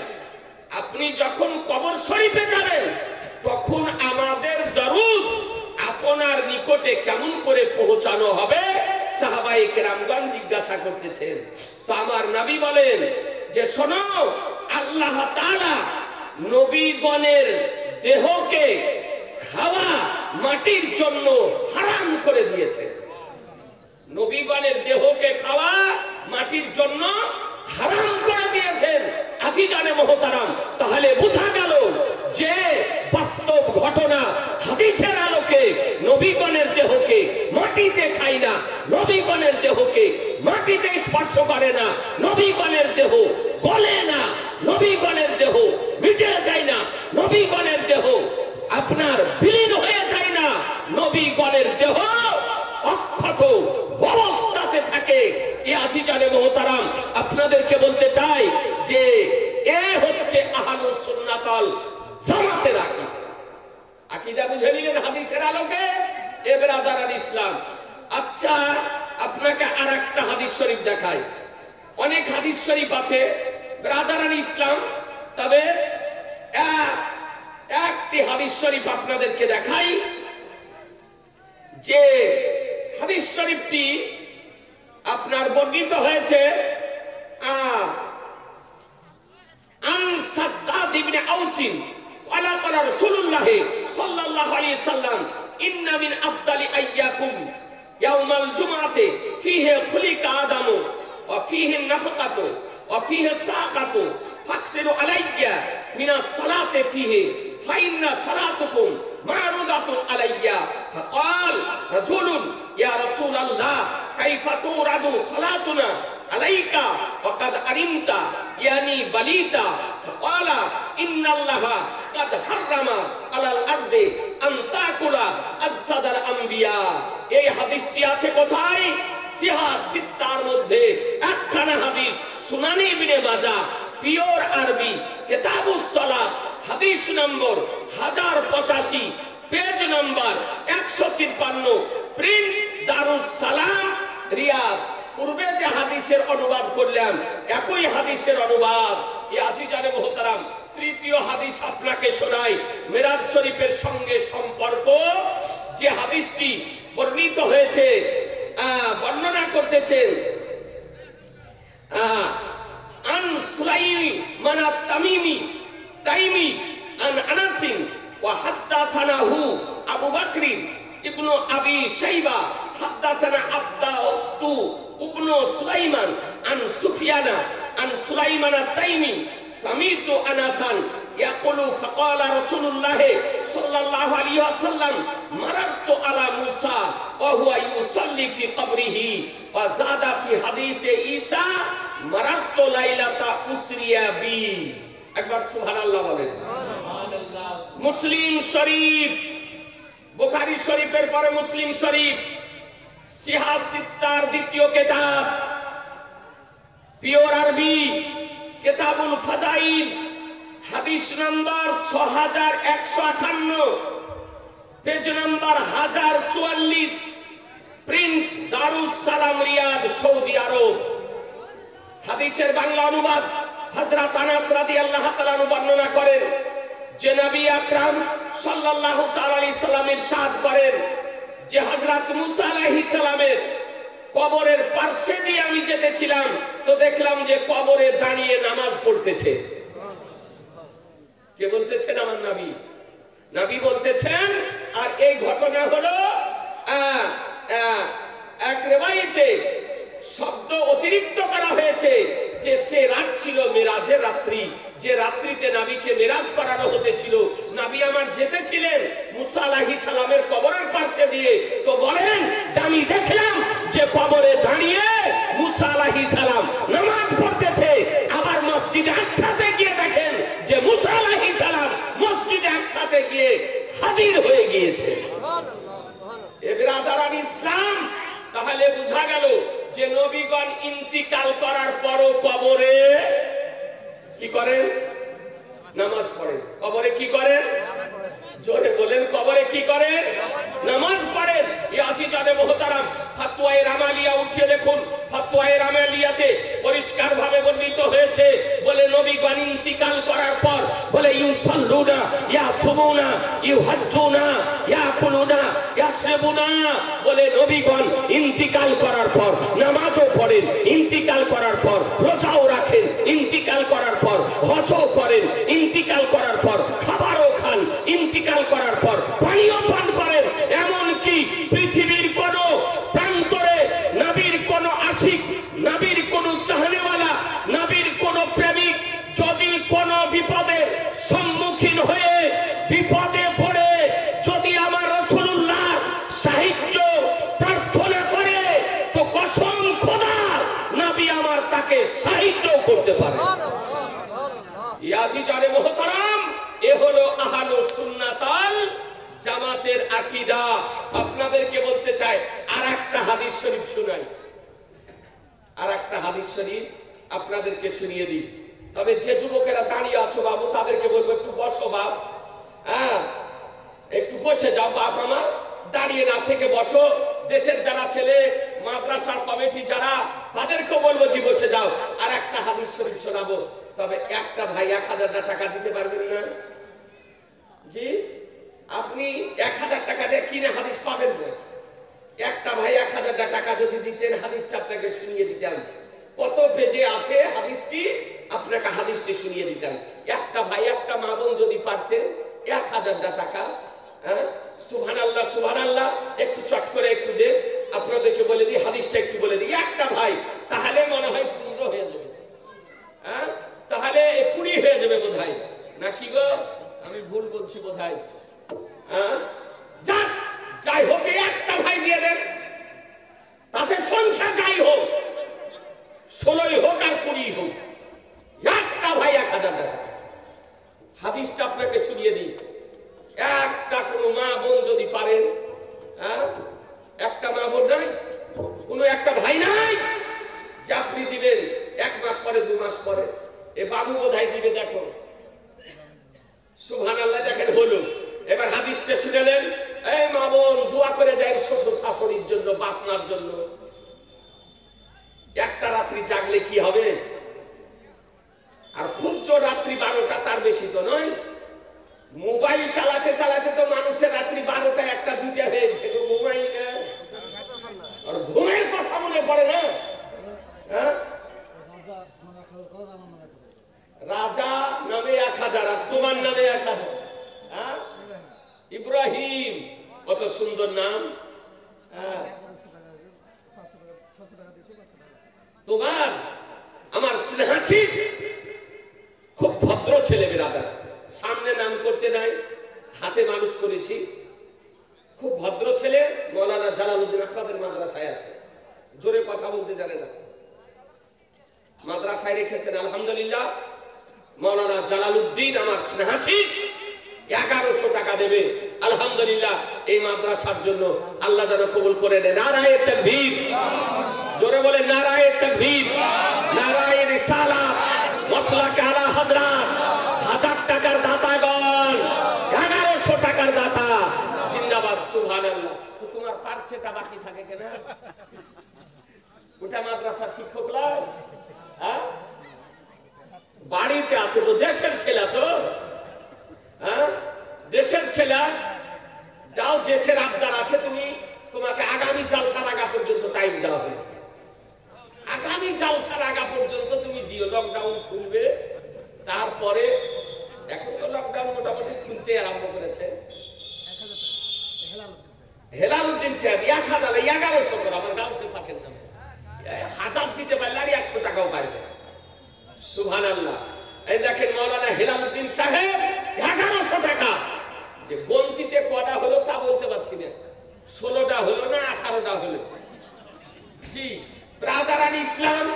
আপনি যখন কবর শরীফে যাবেন, তখন আমাদের দরুদ আপনার নিকটে কেমন করে পৌঁছানো হবে? সাহাবায়ে কেরামগণ জিজ্ঞাসা করতেছেন। তো আমার নবী বলেন যে শোনো, আল্লাহ তাআলা নবীগণের দেহকে খাওয়া মাটির জন্য হারাম করে দিয়েছে। নবীগণের দেহকে খাওয়া মাটির জন্য হারাম করে দিয়েছেন। আজিজানে মোহতারাম, তাহলে বোঝা গেল যে বাস্তব ঘটনা হাদিসের আলোকে নবীগণের দেহকে মাটিতে খায় না, নবীগণের দেহকে মাটিতে স্পর্শ করে না, নবীগণের দেহ গলে না, নবীগণের দেহ মিটে যায় না, নবীগণের দেহ আপনার বিলীন হয়ে যায় না, নবীগণের দেহ অক্ষত অবস্থাতে থাকে। এই আজিজানে মোহতারাম, আপনাদেরকে বলতে চাই যে এ হচ্ছে আহলুস সুন্নাতুল জামাতের আকীদা। আকীদা বুঝে নিলেন হাদিসের আলোকে? এ ব্রাদার ইসলাম। আচ্ছা, আপনাকে আরেকটা হাদিস শরীফ দেখাই। অনেক হাদিস শরীফ আছে ব্রাদার ইসলাম, তবে একটি হাদিস শরীফ আপনাদেরকে দেখাই, যে হাদিস শরীফটি আপনার বর্ণিত হয়েছে আন সাদ্দাদ ইবনে আউসিন ক্বালা ক্বালা রাসূলুল্লাহ সাল্লাল্লাহু আলাইহি সাল্লাম ইন্না মিন আফদালি আইয়াকুম ইয়াউমাল জুমআতি ফীহি খুলিকা আদামু وفيه النفقة وفيه الساقة فاكسروا علي من الصلاة فيه فإن صلاتكم معروضة علي فقال رجل يا رسول الله كيف تورد صلاتنا عليك وقد علمت يعني بليت فقال إن الله قد حرم على الأرض أن تأكل أجساد الأنبياء এই হাদিসটি আছে কোথায় সিহা সিত্তার মধ্যে একখানা হাদিস সুনানি ইবনে মাজাহ পিওর আরবি কিতাবুস সালাত হাদিস নম্বর 1085 পেজ নম্বর 153 প্রিন্ট দারুস সালাম রিয়াদ পূর্বে যে হাদিসের অনুবাদ করলাম একই হাদিসের অনুবাদ এই আজিজানে মুহতারাম তৃতীয় হাদিস আপনাকে শোনাই মিরাজ শরীফের সঙ্গে সম্পর্ক যে হাদিসটি বর্ণিত হয়েছে বর্ণনা করতেছেন আন সুলাইমি মানা তাইমি আন আনাসিন ওয়া হাদাসানাহু আবু বকর ইবনে আবি শাইবা হাদাসানা আব্দু ইবনে সুলাইমান আন সুফিয়ানা আন সুলাইমান আত-তাইমি সামিতু আনাসান يقول فقال رسول الله صلى الله عليه وسلم مررت على موسى وهو يصلي في قبره وزاد في حديث عيسى مررت ليلة أسري بي একবার সুবহানাল্লাহ বলেন সুবহানাল্লাহ মুসলিম শরীফ বুখারী শরীফের পরে মুসলিম শরীফ সিহা সিত্তার দ্বিতীয় কিতাব পিওর আরবি কিতাবুল ফাদাইল হাদিস number 6158 page number 1044 print Darus Salam Riyad Saudi আরব হাদিসের বাংলা অনুবাদ হযরত আনাস রাদিয়াল্লাহু তাআলা বর্ণনা করেন যে নবী আকরাম সাল্লাল্লাহু তাআলা আলাইহি সাল্লাম ইরশাদ করেন যে হযরত মুসা আলাইহিস সালামের কবরের পাশে দিয়ে আমি যেতেছিলাম তো দেখলাম যে কবরে দাঁড়িয়ে নামাজ পড়তেছে কে বলতেছেন আমার নবী নবী বলতেছেন আর এই ঘটনা হলো এক রিওয়ায়াতে শব্দ অতিরিক্ত করা হয়েছে যে সে রাত ছিল মিরাজের রাত্রি যে রাত্রিতে নবীকে মিরাজ করানো হতেছিল নবী আমার যেতেছিলেন মুসা আলাইহিস সালামের কবরের পাশে দিয়ে তো বলেন যে আমি দেখলাম যে কবরে দাঁড়িয়ে মুসা আলাইহিস সালাম নামাজ পড়তেছে আবার মসজিদে আকসাতে গিয়ে দেখেন যে মুসা আলাইহিস সালাম মসজিদে আকসাতে গিয়ে হাজির হয়ে গিয়েছে সুবহানাল্লাহ সুবহানাল্লাহ এ বিরাদারান ইসলাম তাহলে বোঝা গেল যে নবীগণ ইন্তিকাল করার পরও কবরে কি করেন নামাজ পড়েন কবরে কি করেন জোরে বলেন কবরে কি করেন নামাজ পড়েন ইয়াছি জানে মুহতারাম ফতোয়ায়ে রামালিয়া উঠিয়ে দেখুন ফতোয়ায়ে রামালিয়াতে পরিষ্কার ভাবে বর্ণিত হয়েছে বলে নবীগণ ইন্তিকাল করার পর বলে ইউসাল্লুনা ইয়াসুমুনা ইউহাজ্জুনা ইয়াকুলুনা ইয়াশরাবুনা বলে নবীগণ ইন্তিকাল করার পর নামাজও পড়েন ইন্তিকাল করার পর রোজাও রাখেন ইন্তিকাল করার পর হজও করেন ইন্তিকাল করার পর খাবারও খান ইন্তিকাল করার পর পানিও পান করেন এমন কি পৃথিবীর কোন প্রান্তরে নবীর কোন আশিক নবীর কোন চাহনেওয়ালা নবীর কোন প্রেমিক যদি কোন বিপদের সম্মুখীন হয়ে বিপদে পড়ে যদি আমার রাসূলুল্লাহ সাহায্য প্রার্থনা করে তো কসম খোদার নবী আমার তাকে সাহায্য করতে পারে ইয়াজি জানে মুহতারাম এ হলো আহলুস সুন্নাতাল জামাতের আকীদা আপনাদেরকে বলতে চাই আরেকটা হাদিস শরীফ শোনাই আরেকটা হাদিস শরীফ আপনাদেরকে শুনিয়ে দিই তবে যে যুবকেরা দাঁড়িয়ে আছো বাবু তাদেরকে বলবো একটু বসো বাপ হ্যাঁ একটু বসে যাও বাপ আমার দাঁড়িয়ে না থেকে বসো দেশের যারা ছেলে মাদ্রাসার কমিটি যারা তাদেরকে বলবো জি বসে যাও আর একটা হাদিস শরীফ শোনাবো তবে একটা ভাই 1000 টাকা দিতে পারবেন না জি আপনি 1000 টাকা দিয়ে কিনে হাদিস পাবেন না একটা ভাই 1000 টাকা যদি দিতেন হাদিসটা আপনাকে শুনিয়ে দিতাম কত পেজে আছে হাদিসটি আপনাকে হাদিসটি শুনিয়ে দিতাম একটা ভাই একটা মা বোন যদি পারতেন 1000 টাকা হ্যাঁ সুবহানাল্লাহ সুবহানাল্লাহ একটু চট করে একটু দেন আপনাদেরকে বলে দিই হাদিসটা একটু বলে দিই একটা ভাই তাহলে মনে হয় বলছি বোধহয়। যাক, যাই হোক, একটা ভাই দিয়ে দেন, তাতে সংখ্যা যাই হোক, 16ই হোক আর 20 হোক, একটা ভাই 1000 টাকা। হাদিসটা আপনাকে শুনিয়ে দিই। একটা কোনো মা বোন যদি পারেন, একটা মা বোন নাই, কোনো একটা ভাই নাই যে আপনি দিবেন 1 মাস পরে 2 মাস পরে, এ বাবু বোধহয় দিবে, দেখো সুবহানাল্লাহ, দেখেন হলো। এবার হাদিসটা শুনেলেন, এই মা বোন দোয়া করে যায় শ্বশুর শাশুড়ির জন্য, বাপমার জন্য। একটা রাত্রি জাগলে কি হবে? আর খুব জোর রাত্রি 12টা, তার বেশি তো নয়। মোবাইল চালাতে চালাতে তো মানুষের রাত্রি 12টা 1টা 2টা হয়েছে, মোবাইল না, আর ঘুমের কথা মনে পড়ে না। রাজা নামে 1000 আর তোমার নামে 1000। ইব্রাহিম, কত সুন্দর নাম। তোমার আমার স্নেহাশিস, খুব ভদ্র ছেলে বিরাদার, সামনে নাম করতে নাই, হাতে মানুষ করেছি, খুব ভদ্র ছেলে। মৌলানা জালালউদ্দিন আপনাদের মাদ্রাসায় আছে, জোরে কথা বলতে জানে না, মাদ্রাসায় রেখেছেন আলহামদুলিল্লাহ। মৌলানা জালালউদ্দিন আমার স্নেহাশিস 1100 টাকা দেবে আলহামদুলিল্লাহ এই মাদ্রাসার জন্য। আল্লাহ যেন কবুল করে নেন। নারায়ে তাকবীর, জোরে বলে নারায়ে তাকবীর, নারায়ে রিসালাত, মাসলাকে আলা হযরত। 1000 টাকার দাতাগণ, 1100 টাকার দাতা, জিন্দাবাদ, সুবহানাল্লাহ। তো তোমার পার্সেটা বাকি থাকে কেন? ওটা মাদ্রাসার শিক্ষক লয়, বাড়িতে আছে তো, দেশের ছেলে তো, দেশের ছেলে। যাও, দেশের আবদার আছে, তুমি, তোমাকে আগামী জালসার আগা পর্যন্ত টাইম দেওয়া হবে, আগামী জালসার আগা পর্যন্ত তুমি দিও। লকডাউন খুলবে, তারপরে এখন তো লকডাউন মোটামুটি খুলতে আরম্ভ করেছে। হেলালউদ্দিন সাহেব 1100 করে, আমার গাঁও সে পাকের নামে 1000 দিতে পারলে আর 100 টাকাও পারবে। সুবহানাল্লাহ। এই দেখেন মাওলানা হেলালউদ্দিন সাহেব 1100 টাকা। যে গন্তিতে কটা হলো তা বলতে পারছি না, 16টা হলো না 18টা হলো। জি ব্রাদারান ইসলাম,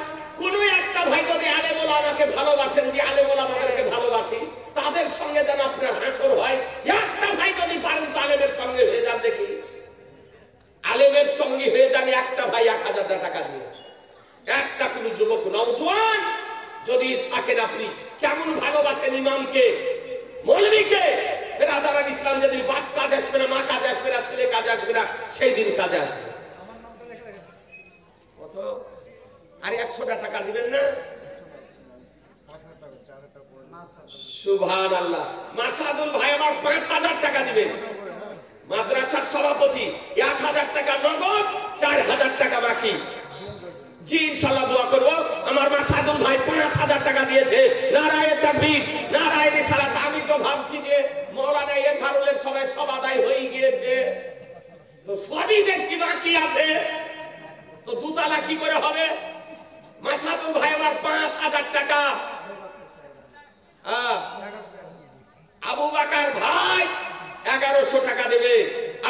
কোন একটা ভাই যদি আলেম ওলামাকে ভালোবাসেন, যে আলেম ওলামাদেরকে ভালোবাসি, তাদের সঙ্গে যেন আপনার হাসর হয়। একটা ভাই যদি পারেন তো আলেমের সঙ্গে হয়ে যান, দেখি আলেমের সঙ্গে হয়ে যান, একটা ভাই 1000 টাকা দিয়ে। একটা কোন যুবক নওজোয়ান যদি থাকেন, আপনি কেমন ভালোবাসেন ইমামকে, মৌলবীকে, ব্রাদারান ইসলাম, যেদিন বাপ কাজ আসবে না, মা কাজ আসবে না, ছেলে কাজ আসবে না, সেই দিন কাজে আসবে। কত? আর 100 টাকা দিবেন না? সুবহানাল্লাহ। মাসাদুল ভাই আমার 5000 টাকা দিবেন। মাদ্রাসার সভাপতি 1000 টাকা নগদ, 4000 টাকা বাকি। জি ইনশাআল্লাহ দোয়া করব। আমার মাসাদুল ভাই 5000 টাকা দিয়েছে। নারায়ে তাকবীর, নারায়ে রিসালাত। আমি তো ভাবছি যে মাওলানা এজারুলের সব আদায় হয়ে গিয়েছে, তো সবই দেখছি বাকি আছে, তো দুতলা কি করে হবে? মাসাদুল ভাই আমার 5000 টাকা। আবু বকর ভাই 1100 টাকা দেবে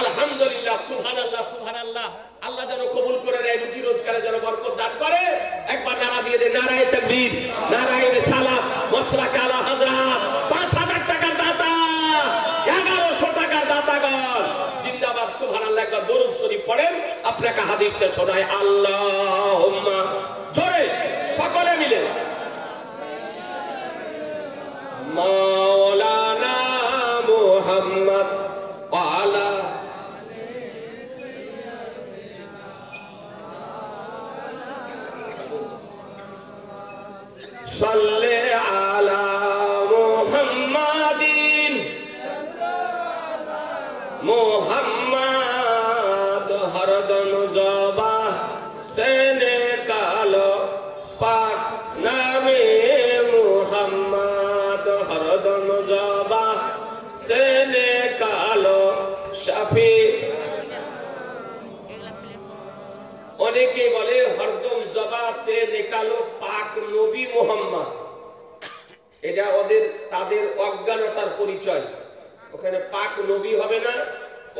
আলহামদুলিল্লাহ। সুবহানাল্লাহ, সুবহানাল্লাহ। আল্লাহ যেন কবুল করে নেয়, রুজি রোজগারে যেন বরকত দান করে। একবার নারা দিয়ে দেন, নারায়ে তাকবীর, নারায়ে রিসালাত, মাসলাকে আলা হযরত। 5000 টাকার দাতা, 1100 টাকার দাতাগণ, জিন্দাবাদ, সুবহানাল্লাহ। একবার দরুদ শরীফ পড়েন, আপনাকে হাদিসটা শোনায়। আল্লাহুম্মা, জোরে সকলে মিলে, মাওলানা মুহাম্মদ ওয়া আলা সাল্লি আলা মুহাম্মাদিন মুহাম্মদ হরদম জবা সেনে কালো পাক নামে মুহাম্মদ হরদম জবা সেনে কালো শাফি। অনেকে বলে হরদম জবা সে নিকালো পাক নবী মুহাম্মদ, এটা তাদের অজ্ঞানতার পরিচয়। ওখানে পাক নবী হবে না,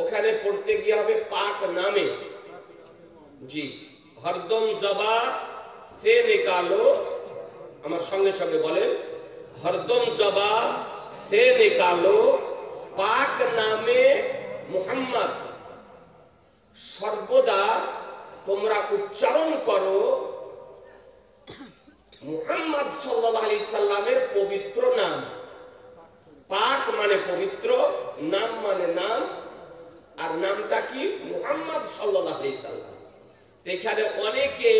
ওখানে পড়তে গিয়ে হবে পাক নামে। জি, হরদম জবা সে নিকালো, আমার সঙ্গে সঙ্গে বলেন, হরদম জবা সে নিকালো পাক নামে মুহাম্মদ। সর্বদা তোমরা উচ্চারণ করো মুহাম্মদ সাল্লাল্লাহু আলাইহি সাল্লামের পবিত্র নাম। পাক মানে পবিত্র, নাম মানে নাম, আর নামটা কি? মুহাম্মদ সাল্লাল্লাহু আলাইহি সাল্লাম। এখানে অনেকে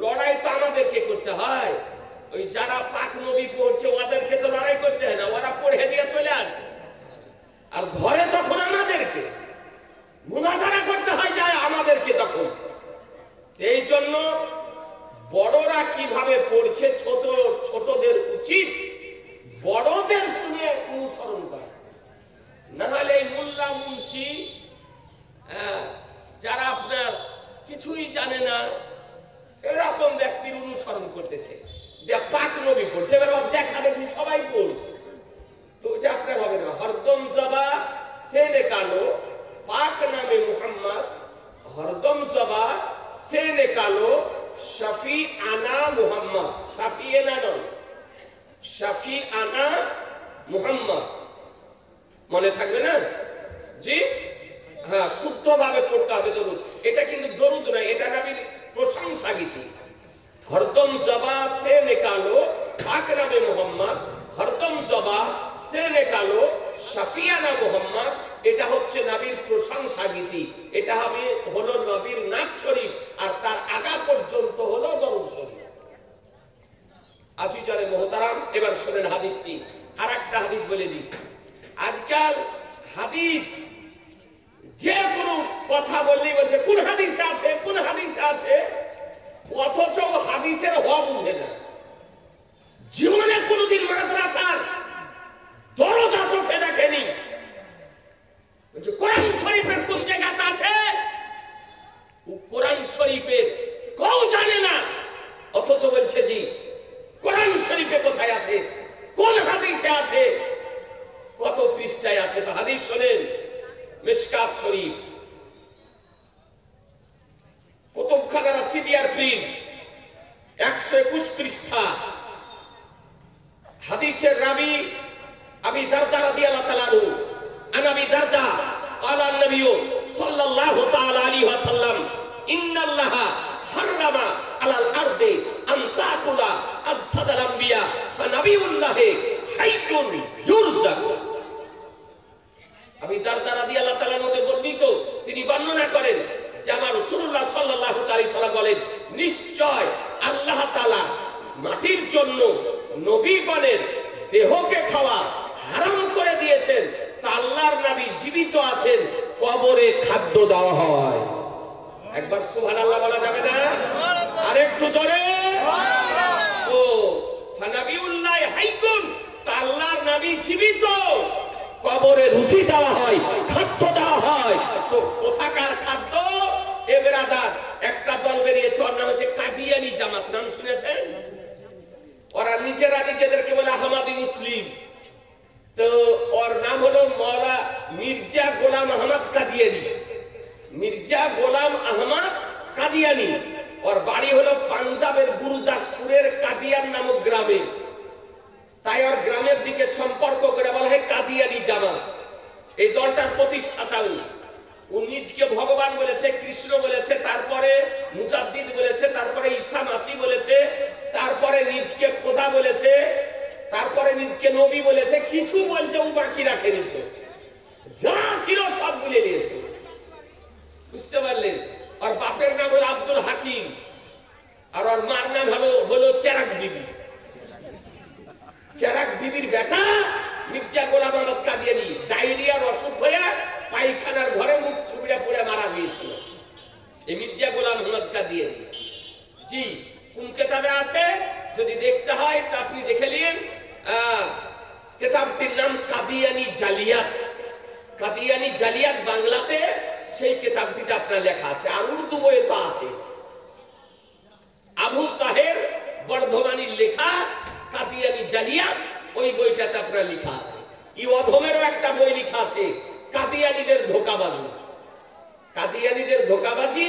লড়াই তো আমাদেরকে করতে হয়, ওই যারা পাক নবী পড়ছে ওদেরকে তো লড়াই করতে হয় না, ওরা পড়ে দিয়ে চলে আসে, আর ধরে তখন আমাদেরকে মুনাজারা করতে হয় যায় আমাদেরকে তখন। এই জন্য বড়রা কিভাবে পড়ছে ছোটদের উচিত বড়দের শুনে অনুসরণ করা, না হলে মোল্লা মুন্সি যারা আপনার কিছুই জানে না এরকম ব্যক্তির অনুসরণ করতেছে, যে পাক নবী পড়ছে, এবার দেখা দেখি সবাই পড়ছে, তো এটা আপনার হবে না। হরদম জবা সে নিকালো পাক নামে মুহাম্মদ, হরদম জবা সে নিকালো শফি আনা মুহাম্মদ। শফি না নয়, শফি আনা মুহাম্মদ, মনে থাকবে না? জি হ্যাঁ, শুদ্ধভাবে পড়তে হবে দরুদ। এটা কিন্তু দরুদ নয়, এটা নবীর প্রশংসা গীতি। হরদম জবা সে নিকালো পাক নামে মুহাম্মদ, হরদম জবা সে নিকালো শফিয়ানা মুহাম্মদ, এটা হচ্ছে নবীর প্রশংসা গীতি। এটা হলো নবীর নাত শরীফ, আর তার আগা পর্যন্ত হলো দরুদ শরীফ। আজিজারে মোহতারাম, এবার শোনেন হাদিসটি। আর একটা হাদিস বলে দিই, আজকাল হাদিস যে কোনো কথা বললেই বলছে কোন হাদিসে আছে, কোন হাদিসে আছে, অথচ হাদিসের হওয়া বুঝে না। জীবনে কোনদিন মাদ্রাসার দরজা চোখে দেখেনি, কোরআন শরীফের কোন জায়গাতে আছে, কোরআন শরীফের কেউ জানে না, অথচ বলছে জি কোরআন শরীফে কোথায় আছে, কোন হাদিসে আছে, কত পৃষ্ঠায় আছে। তো হাদিস শোনেন, মিশকাত শরীফ, কুতুবখানা রাশিদিয়ার প্রিন্ট, 121 পৃষ্ঠা। হাদিসের রাবি আবি দারদা রাদিয়াল্লাহু তাআলা আনহু, আন আবি দারদা قال النبي صلى الله تعالى عليه وسلم ان الله حرم على الارض ان تاكل اجساد الانبياء فنبي الله حي يرزق। আবি দারদা রাদিয়াল্লাহু তাআলা আনহু বর্ণিত, তিনি বর্ণনা করেন যে আমার রাসূলুল্লাহ সাল্লাল্লাহু আলাইহি সাল্লাম বলেন, নিশ্চয় আল্লাহ তাআলা মাটির জন্য নবীগণের দেহকে খাওয়া হারাম করে দিয়েছেন। তা আল্লাহর নবী জীবিত আছেন, কবরে খাদ্য দেওয়া হয়। একবার সুবহানাল্লাহ বলা যাবে না? আরেকটু জোরে। ও ফানাবিউল্লাহ হাইকুন, তা আল্লাহর নবী জীবিত, কবরে রুচি দেওয়া হয়, খাদ্য দেওয়া হয়। তো কোথাকার খাদ্য? এ বেরাদার, একটা দল বেরিয়েছে, ওর নাম হচ্ছে কাদিয়ানি জামাত, নাম শুনেছেন? ওরা নিজেরা নিজেদেরকে বলে আহমাদি মুসলিম। তো ওর নাম হলো মওলা মির্জা গোলাম আহমদ কাদিয়ানি। মির্জা গোলাম আহমদ কাদিয়ানি, ওর বাড়ি হলো পাঞ্জাবের গুরুদাসপুরের কাদিয়ান নামক গ্রামে। তাই ওর গ্রামের দিকে সম্পর্ক করে বলা হয় কাদিয়ানি জামাত। এই দলটার প্রতিষ্ঠাতা ও নিজকে ভগবান বলেছে, কৃষ্ণ বলেছে, তারপরে মুজাদ্দিদ বলেছে, তারপরে ঈসা মাসিহ বলেছে, তারপরে নিজকে খোদা বলেছে, তারপরে নিজকে নবী বলেছে, কিছু বলতে ও বাকি রাখেনি, তো যা ছিল সব ভুলে নিয়েছে। বুঝতে পারলেন? আর বাপের নাম হলো আব্দুল হাকিম, আর ওর মার নাম হলো চেরাক বিবি। চেরাক বিবির বেটা মির্জা গোলাম আহমদ কাদিয়ানি ডায়রিয়ার অসুখ হয়ে পায়খানার ঘরে মুখ থুবড়ে পড়ে মারা গিয়েছিল। এই মির্জা গোলাম আহমদ কাদিয়ানি, জি কোন কিতাবে আছে যদি দেখতে হয় তা আপনি দেখে নিন। কিতাবটির নাম কাদিয়ানি জালিয়াত। কাদিয়ানি জালিয়াত বাংলাতে সেই কিতাবটিতে আপনার লেখা আছে, আর উর্দু বইয়ে তো আছে। আবু তাহের বর্ধমানীর লেখা কাদিয়ানি জালিয়াত, ওই বইটাতে আপনার লেখা আছে। ই অধমেরও একটা বই লেখা আছে, কাদিয়ানীদের ধোঁকাবাজি। কাদিয়ানীদের ধোঁকাবাজি,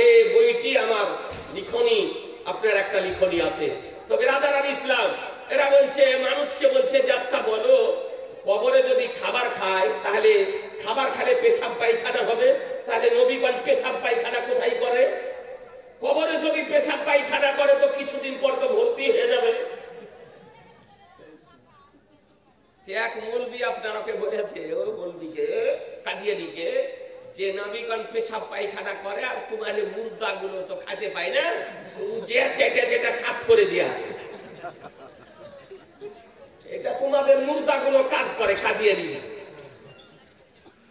এই বইটি আমার লিখনি, আপনার একটা লিখনি আছে। তবে রাদারান ইসলাম এরা বলছে, মানুষকে বলছে যে আচ্ছা বলো, কবরে যদি খাবার খায় তাহলে খাবার খেলে পেশাব পায়খানা হবে, তাহলে নবীগণ পেশাব পায়খানা কোথায় করে? কবরে যদি পেশাব পায়খানা করে তো কিছুদিন পর তো ভর্তি হয়ে যাবে। এক মৌলবি আপনাকে বলেছে, ও মৌলবিকে, কাদিয়ানীকে, যে নবীগণ পেশাব পায়খানা করে আর তোমার মুর্দা গুলো তো খাইতে পায় না, যে যেটা সাফ করে দিয়ে আসে, এটা তোমাদের মুর্দা গুলো কাজ করে কাদিয়ানী।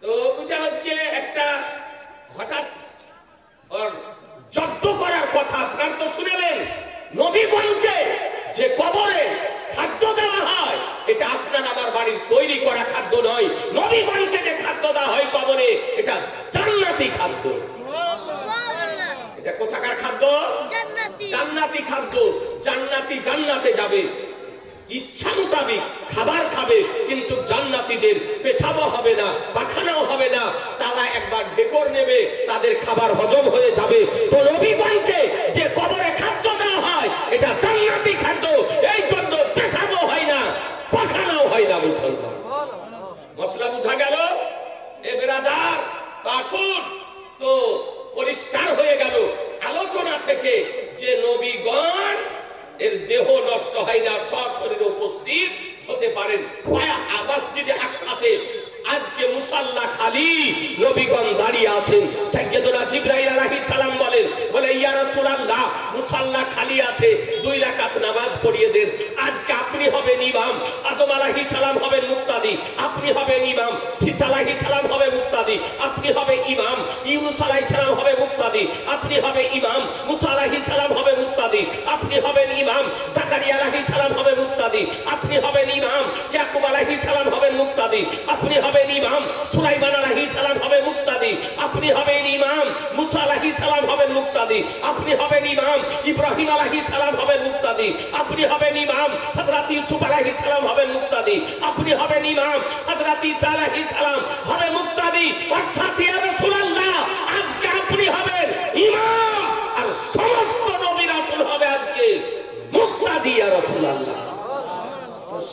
তো ওটা হচ্ছে একটা হঠাৎ জব্দ করার কথা। আপনার তো শুনলেন নবীগণকে যে কবরে খাদ্য দেওয়া হয়, এটা আপনার আমার বাড়ির তৈরি করা খাদ্য নয়। নবীগণকে যে খাদ্য দেওয়া হয় কবরে, এটা জান্নাতি খাদ্য। এটা কোথাকার খাদ্য? জান্নাতি খাদ্য। জান্নাতি জান্নাতে যাবে, ইচ্ছা মোতাবেক খাবার খাবে, কিন্তু জান্নাতীদের পেশাবও হবে না, পাখানাও হবে না, তারা একবার ঢেকর নেবে, তাদের খাবার হজম হয়ে যাবে। তো নবীগণকে যে কবরে খাদ্য দেওয়া হয়, এটা জান্নাতি খাদ্য, এই জন্য পেশাবও হয় না, পাখানাও হয় না। মুসলমান মশলা বুঝা গেল? এ বেরাদার, তো আসুন, তো পরিষ্কার হয়ে গেল আলোচনা থেকে যে নবীগণ এর দেহ নষ্ট হয় না, সশরীরে উপস্থিত হতে পারেন। মসজিদে আকসাতে আজকে মুসাল্লা খালি, নবীগণ দাঁড়িয়ে আছেন। সাইয়্যিদুনা জিবরাইল আলাইহিস সালাম বলেন, বলে ইয়া রাসূলুল্লাহ, মুসাল্লা খালি আছে, 2 রাকাত নামাজ পড়িয়ে দেন। আজকে আপনি হবেন ইমাম, আদম আলাইহিস সালাম হবেন মুক্তাদি, আপনি হবেন ইমাম, ঈসা আলাইহিস সালাম হবে মুক্তাদি, আপনি হবে ইমাম, ইউনূস আলাইহিস সালাম হবে মুক্তাদি, আপনি হবে ইমাম, মুসা আলাইহিস সালাম হবে মুক্তাদি, আপনি হবেন ইমাম, জাকারিয়া আলাইহিস সালাম হবে মুক্তাদি, আপনি হবেন ইমাম, ইয়াকুব আলাইহিস সালাম হবেন মুক্তাদি, আপনি হবেন ইমাম, সুলাইমান আলাইহিস সালাম হবে মুক্তাদি, আপনি হবেন ইমাম, মুসা আলাইহিস সালাম হবেন মুক্তাদি, আপনি হবেন ইমাম, ইব্রাহিম আলাইহিস সালাম হবেন মুক্তাদি, আপনি হবেন ইমাম, হযরত ইউসুফ আলাইহিস সালাম হবেন মুক্তাদি, আপনি হবেন ইমাম, হযরত ঈসা আলাইহিস সালাম হবে মুক্তাদি। অর্থাৎ ইয়া রাসূলুল্লাহ, আজকে আপনি হবেন ইমাম, আর সমস্ত নবী রাসূল হবে আজকে মুক্তাদি। ইয়া রাসূলুল্লাহ,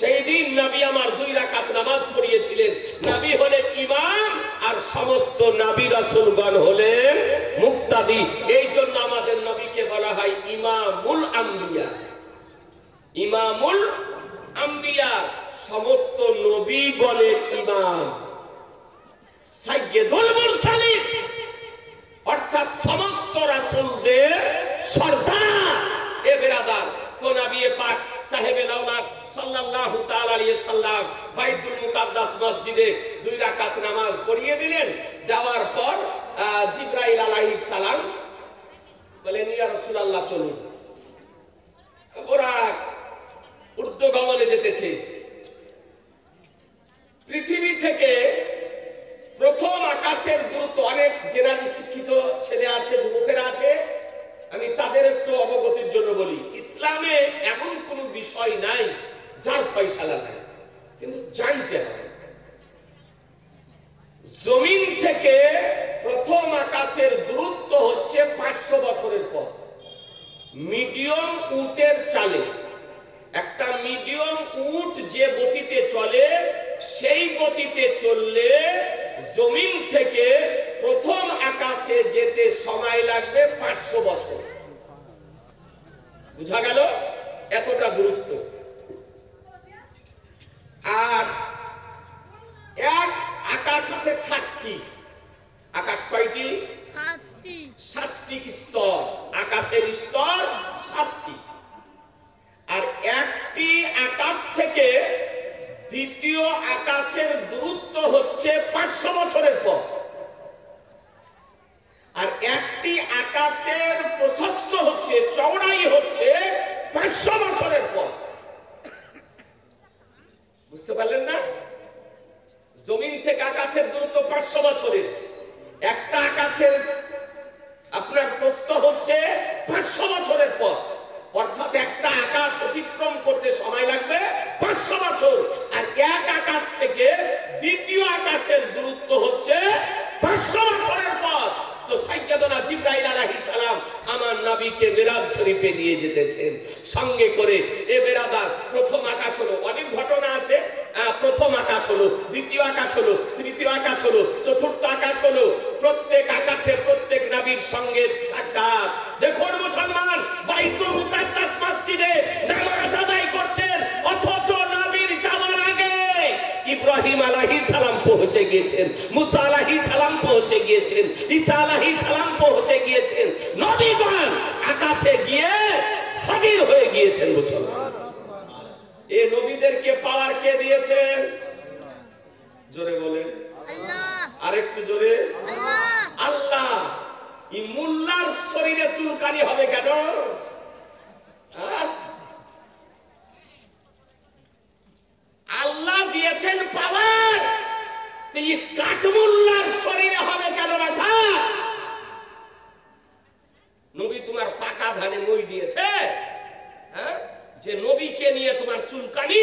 সেই দিন নবী আমার 2 রাকাত নামাজ পড়িয়েছিলেন। নবী হলেন ইমাম, আর সমস্ত নবী রাসূলগণ হলেন মুক্তাদি। এই জন্য আমাদের নবীকে বলা হয় ইমামুল আম্বিয়া। ইমামুল আম্বিয়া, সমস্ত নবীগণের ইমাম, সাইয়্যিদুল মুরসালিন, অর্থাৎ সমস্ত রাসূলদের সরদার। এ বেরাদার, তো নবী পাক সাহেবে লাউলাদ সাল্লাল্লাহু তাআলা আলাইহি সাল্লাম বাইতুল মুকাদ্দাস মসজিদে 2 রাকাত নামাজ পড়িয়ে দিলেন। দেওয়ার পর জিবরাইল আলাইহিস সালাম বলেন, ইয়া রাসূলুল্লাহ চলুন। ওরা ঊর্ধ্বগমনে যেতেছে। পৃথিবী থেকে প্রথম আকাশের দূরত্ব, অনেক জেনারেল শিক্ষিত ছেলে আছে, যুবকেরা আছে, আমি তাদের একটু অবগতির জন্য বলি, ইসলামে এমন কোন বিষয় নাই যার ফয়সালা নাই, কিন্তু জানতে হবে। জমিন থেকে প্রথম আকাশের দূরত্ব হচ্ছে 500 বছরের পথ। মিডিয়াম উটের চালে, একটা মিডিয়াম উট যে গতিতে চলে, সেই গতিতে চললে জমিন থেকে প্রথম আকাশে যেতে সময় লাগবে 500 বছর। বুঝা গেল? এতটা দূরত্ব। আর এক আকাশ আছে 7টি। আকাশ কয়টি? 7টি। 7টি স্তর, আকাশের স্তর 7টি। আর একটি আকাশ থেকে দ্বিতীয় আকাশের দূরত্ব হচ্ছে 500 বছরের পথ। আর একটি আকাশের প্রশস্ত হচ্ছে, চওড়াই হচ্ছে 500 বছরের পথ। বুঝতে পারলেন না? জমিন থেকে আকাশের দূরত্ব 500 বছরের। একটা আকাশের আপনার প্রস্থ হচ্ছে 500 বছরের পথ। অর্থাৎ একটা আকাশ অতিক্রম করতে সময় লাগবে 500 বছর। আর এক আকাশ থেকে নবীকে মিরাজ শরীফে নিয়ে যেতেছেন সঙ্গে করে। এ বেরাদার, প্রথম আকাশ হলো, অনেক ঘটনা আছে। প্রথম আকাশ হলো, দ্বিতীয় আকাশ হলো, তৃতীয় আকাশ হলো, চতুর্থ আকাশ হলো। প্রত্যেক আকাশে প্রত্যেক নবীর সঙ্গে সাক্ষাৎ। দেখুন মুসলমান, বাইতুল মুকাদ্দাস মসজিদে নামাজ আদায় করছেন, অথচ নবীর যাওয়ার আগে ইব্রাহিম আলাইহিস সালাম পৌঁছে গিয়েছেন, মুসা আলাইহিস সালাম পৌঁছে গিয়েছেন, ঈসা আলাইহিস সালাম পৌঁছে গিয়েছেন। নবীগণ আকাশে গিয়ে হাজির হয়ে গিয়েছেন। মুসলমান, এই নবীদেরকে পাওয়ার কে দিয়েছেন? জোরে বলেন আল্লাহ। আরেকটু জোরে আল্লাহ। আল্লাহ। এই মোল্লার শরীরে চুলকানি হবে কেন? আল্লাহ দিয়েছেন পাওয়ার, এই কাঠমোল্লার শরীরে হবে কেন ব্যথা? নবী তোমার পাকা ধানে মই দিয়েছে, যে নবীকে নিয়ে তোমার চুলকানি,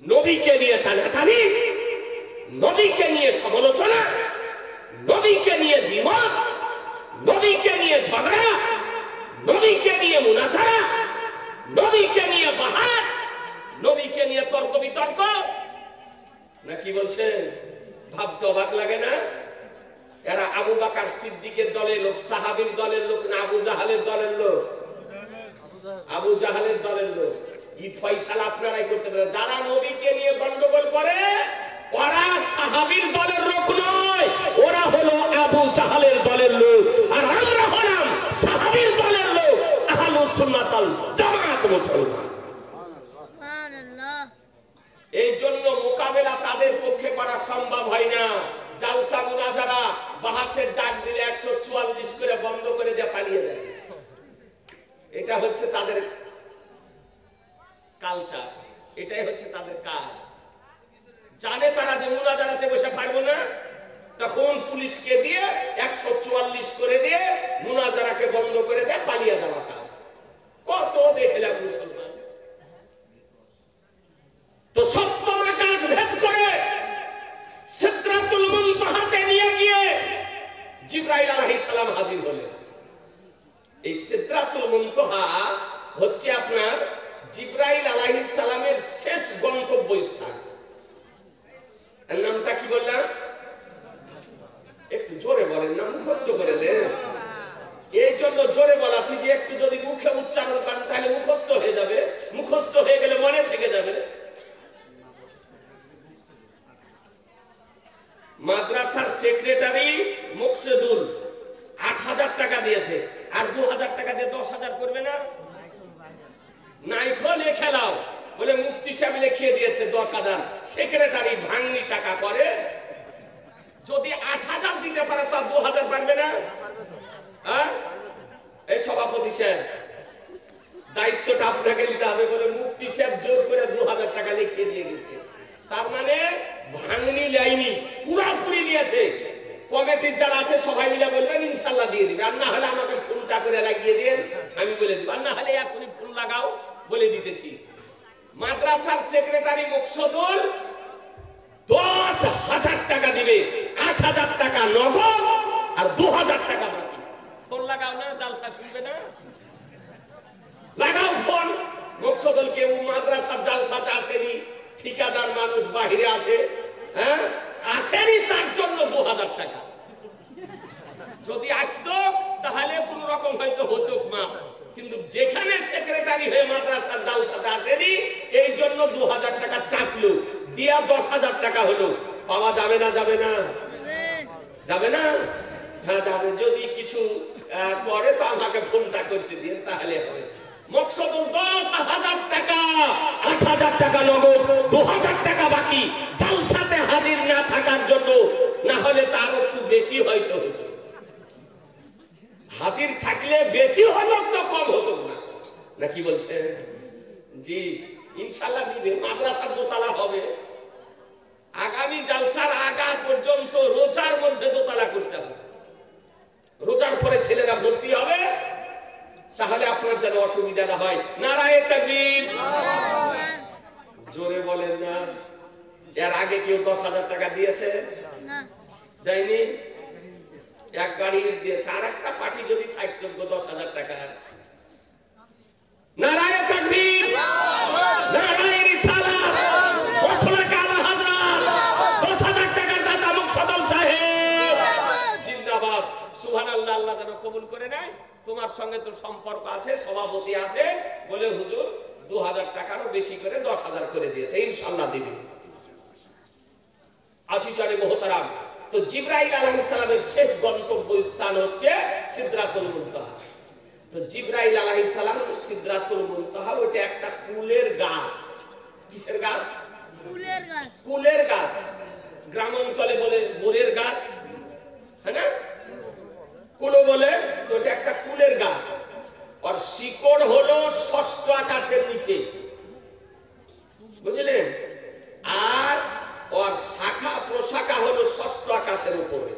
নবীকে নিয়ে টানাটানি, নবীকে নিয়ে সমালোচনা, নবীকে নিয়ে দ্বিমত, নবীকে নিয়ে ঝগড়া, নবীকে নিয়ে মুনাজারা, নবীকে নিয়ে বাহাস, নবীকে নিয়ে তর্ক বিতর্ক। না কি বলছেন? ভাবতে অবাক লাগে না? এরা আবু বকর সিদ্দিকের দলের লোক, সাহাবীর দলের লোক না আবু জাহালের দলের লোক? আবু জাহালের দলের লোক। এই ফয়সালা আপনারাই করতে পারেন। যারা নবীকে নিয়ে গন্ডগোল করে ওরা সাহাবীর দলের লোক নয়, ওরা হলো আবু জাহালের দলের লোক। আর আমরা হলাম সাহাবীর দলের লোক, আহলুস সুন্নাত ওয়াল জামাত মুসলমান। সুবহানাল্লাহ। এই জন্য মোকাবেলা তাদের পক্ষে করা সম্ভব হয় না। জালসা মুনাজারা বাহাসের ডাক দিলে 144 করে বন্ধ করে দিয়ে পালিয়ে যায়। এটা হচ্ছে তাদের কালচার, এটাই হচ্ছে তাদের কাজ। জানে তারা যে মুনাজারাতে বসে পারবো না, তখন পুলিশকে দিয়ে 144 করে দিয়ে মুনাজারাকে বন্ধ করে দিয়ে পালিয়ে যাওয়া কাজ। কত দেখলাম মুসলমান। তো সপ্তম আকাশ ভেদ করে সিদরাতুল মুনতাহাতে নিয়ে গিয়ে জিবরাইল আলাইহিস সালাম হাজির হলেন। এই সিদরাতুল মুনতাহা হচ্ছে আপনার জিবরাইল আলাইহিস সালামের শেষ গন্তব্যস্থান। এর নামটা কি বললাম? একটু জোরে বলেন না, মুখস্থ করে দেন। এই জন্য জোরে বলাছি যে একটু যদি মুখে উচ্চারণ করেন তাহলে মুখস্থ হয়ে যাবে, মুখস্থ হয়ে গেলে মনে থেকে যাবে। মাদ্রাসার সেক্রেটারি মুকসেদুল ৮,০০০ টাকা দিয়েছে, আর ২,০০০ টাকা দিয়ে ১০,০০০ করবে না? নাইখো লেখে লাও বলে মুফতি সাহেব লিখিয়ে দিয়েছে ১০,০০০। সেক্রেটারি ভাঙনি টাকা করে, যদি ৮,০০০ দিতে পারে তা ২,০০০ পারবে না? এই সভাপতি সাহেব, দায়িত্বটা আপনাকে নিতে হবে বলে মুফতি সাহেব জোর করে ২,০০০ টাকা লিখিয়ে দিয়ে গেছে। তার মানে ভাঙনি লাইনি পুরাপুরি নিয়েছে। কমিটির যারা আছে সবাই মিলে বলবেন ইনশাআল্লাহ দিয়ে দিবে, আর না হলে আমাকে ফোনটা করে লাগিয়ে দেন, আমি বলে দিব, আর না হলে এখনই ফোন লাগাও বলে দিতেছি। মাদ্রাসার সেক্রেটারি মুকসদুল ১০,০০০ টাকা দিবে, ৮,০০০ টাকা নগদ আর ২,০০০ টাকা বাকি। ফোন লাগাও না, জালসা শুনবে না? লাগাও ফোন। মুকসদুল কেউ মাদ্রাসার জালসাতে আসেনি, ঠিকাদার মানুষ বাহিরে আছে, আসেনি, তার জন্য ২,০০০ টাকা। যদি আসতো তাহলে কোন রকম হয়তো হতো না, কিন্তু যেখানে সেক্রেটারি হয়ে মাদ্রাসার জালসাতে আসেনি এই জন্য ২,০০০ টাকা চাপলো, দিয়া ১০,০০০ টাকা হলো। পাওয়া যাবে না? যাবে না? যাবে না? হ্যাঁ যাবে। যদি কিছু করে তো আমাকে ফোনটা করতে দিন, তাহলে হবে। মকসদুল ১০,০০০ টাকা, ৮,০০০ টাকা নগদ, ২,০০০ টাকা বাকি জালসাতে হাজির না থাকার জন্য। না হলে তার একটু বেশি হয়তো হতো, হাজির থাকলে বেশি হতো তো কম হতো না। নাকি বলছে? জি ইনশাআল্লাহ দিবে। মাদ্রাসা দোতলা হবে। আগামী জালসার আগা পর্যন্ত রোজার মধ্যে দোতলা করতে হবে। রোজার পরে ছেলেরা ভর্তি হবে, তাহলে আপনার যেন অসুবিধা না হয়। নারায়ে তাকবীর। জোরে বলেন না। এর আগে কেউ ১০,০০০ টাকা দিয়েছে? না, দেয়নি। এক গাড়ি ইট দিয়েছে, আর একটা পার্টি যদি থাকতো 10,000 টাকার। নারায়ে তাকবীর, নারায়ে রিসালাত, ওয়াসলাক আলা হাজরাত, 10,000 টাকার দাতা মুকসাদম সাহেব জিন্দাবাদ। সুবহানাল্লাহ, আল্লাহ যেন কবুল করে নেয়। তোমার সঙ্গে তো সম্পর্ক আছে, সভাপতি আছে বলে হুজুর 2,000 টাকারও বেশি করে 10,000 করে দিয়েছে, ইনশাআল্লাহ দিবে। আজিজানে মুহতারাম, তো জিবরাইল আলাইহিস সালামের শেষ গন্তব্য স্থান হচ্ছে সিদরাতুল মুনতাহা। তো জিবরাইল আলাইহিস সালাম সিদরাতুল মুনতাহা, ওটা একটা কুলের গাছ। কিসের গাছ? কুলের গাছ। কুলের গাছ, গ্রাম অঞ্চলে বলে বরের গাছ, হ্যাঁ না, কুলো বলে। তো এটা একটা কুলের গাছ, আর শিকড় হলো ষষ্ঠ আকাশের নিচে, বুঝলেন? আর ওর শাখা প্রশাখা হলো ষষ্ঠ আকাশের উপরে।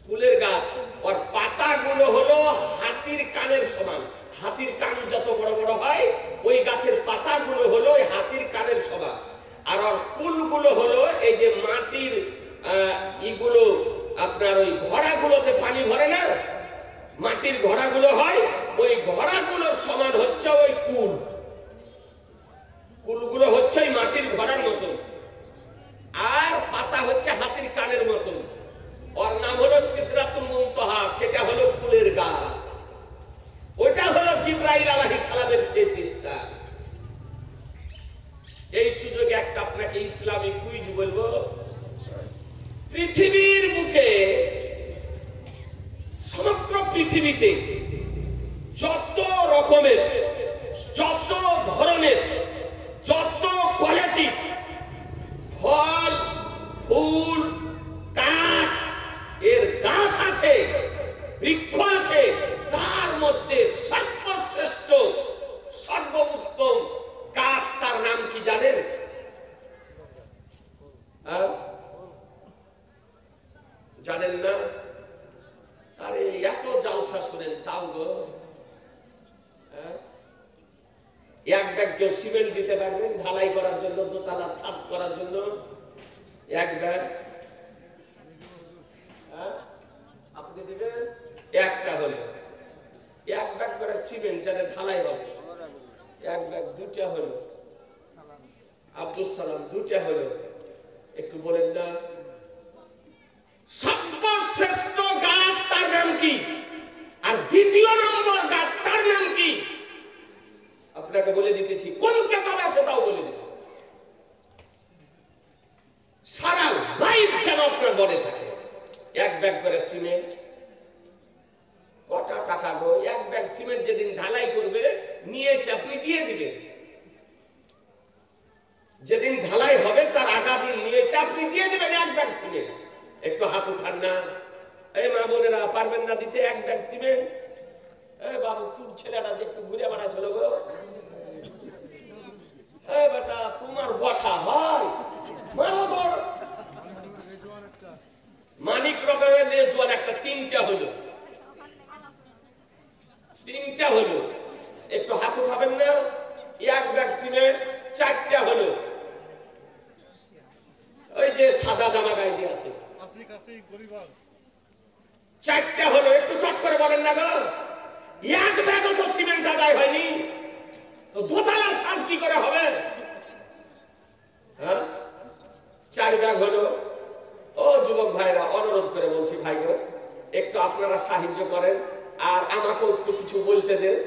ফুলের গাছ, ওর পাতাগুলো হলো হাতির কানের সমান। হাতির কান যত বড় বড় হয়, ওই গাছের পাতাগুলো হলো হাতির কানের সমান। আর ওর ফুলগুলো হলো এই যে মাটির ইগুলো, আপনার ওই ঘড়াগুলোতে পানি ভরে না, মাটির ঘড়াগুলো হয়, ওই ঘড়াগুলোর সমান হচ্ছে ওই কুল। কুলগুলো হচ্ছে ওই মাটির ঘড়ার মতন, আর পাতা হচ্ছে হাতির কানের মতন। ওর নাম হলো সিদরাতুল মুনতাহা, সেটা হলো কুলের গাছ। ওটা হলো জিবরাইল আলাইহিস সালামের শেষ স্থান। এই সুযোগে একটা আপনাকে ইসলামিক কুইজ বলবো। পৃথিবীর বুকে, সমগ্র পৃথিবীতে যত রকমের, যত ধরনের, যত কোয়ালিটি ফল, ফুল, কাঠ এর গাছ আছে, বৃক্ষ আছে, তার মধ্যে সর্বশ্রেষ্ঠ, সর্বোত্তম গাছ, তার নাম কি জানেন? জানেন না? আরে এত জালসা শুনেন তাও গো। এক ব্যাগ কেউ সিমেন্ট দিতে পারবেন ঢালাই করার জন্য, দোতলার ছাদ করার জন্য? এক ব্যাগ আপনি দিবেন? একটা হলো এক ব্যাগ করে সিমেন্ট যেন ঢালাই হবে, এক ব্যাগ দুটা হলো। আব্দুল সালাম দুটা হলো, একটু বলেন না? সর্বশ্রেষ্ঠ গাছ তার নাম কি? আর দ্বিতীয় নম্বর গাছ তার নাম কি? আপনাকে বলে দিতেছি, কোন কেতাবে আছে তাও বলে দিতে। সারা লাইফ যেন আপনার মনে থাকে। এক ব্যাগ করে সিমেন্ট কটা টাকা গো? এক ব্যাগ সিমেন্ট যেদিন ঢালাই করবে নিয়ে এসে আপনি দিয়ে দিবেন। যেদিন ঢালাই হবে তার আগা দিন নিয়ে এসে আপনি দিয়ে দিবেন এক ব্যাগ সিমেন্ট। একটু হাত উঠান না, এই মা বোনেরা পারবেন না দিতে এক ব্যাগ সিমেন্ট? এই বাবু তুই ছেলেটা যে একটু ঘুরে বেড়াচ্ছিল গো, এই বেটা তোমার বসা হয় মারো তোর। মানিক রকমের রেজওয়ান একটা, তিনটা হলো, তিনটা হলো। একটু হাত উঠাবেন না? এক ব্যাগ সিমেন্ট চারটা হলো। ওই যে সাদা জামা গায়ে দিয়ে আছে চারটা হলো। একটু চট করে বলেন না গো, এক ব্যাগও তো সিমেন্ট আদায় হয়নি, তো দোতলার ছাদ কি করে হবে? হ্যাঁ, 4 ব্যাগ হলো। ও যুবক ভাইরা, অনুরোধ করে বলছি ভাই গো, একটু আপনারা সাহায্য করেন আর আমাকেও একটু কিছু বলতে দেন।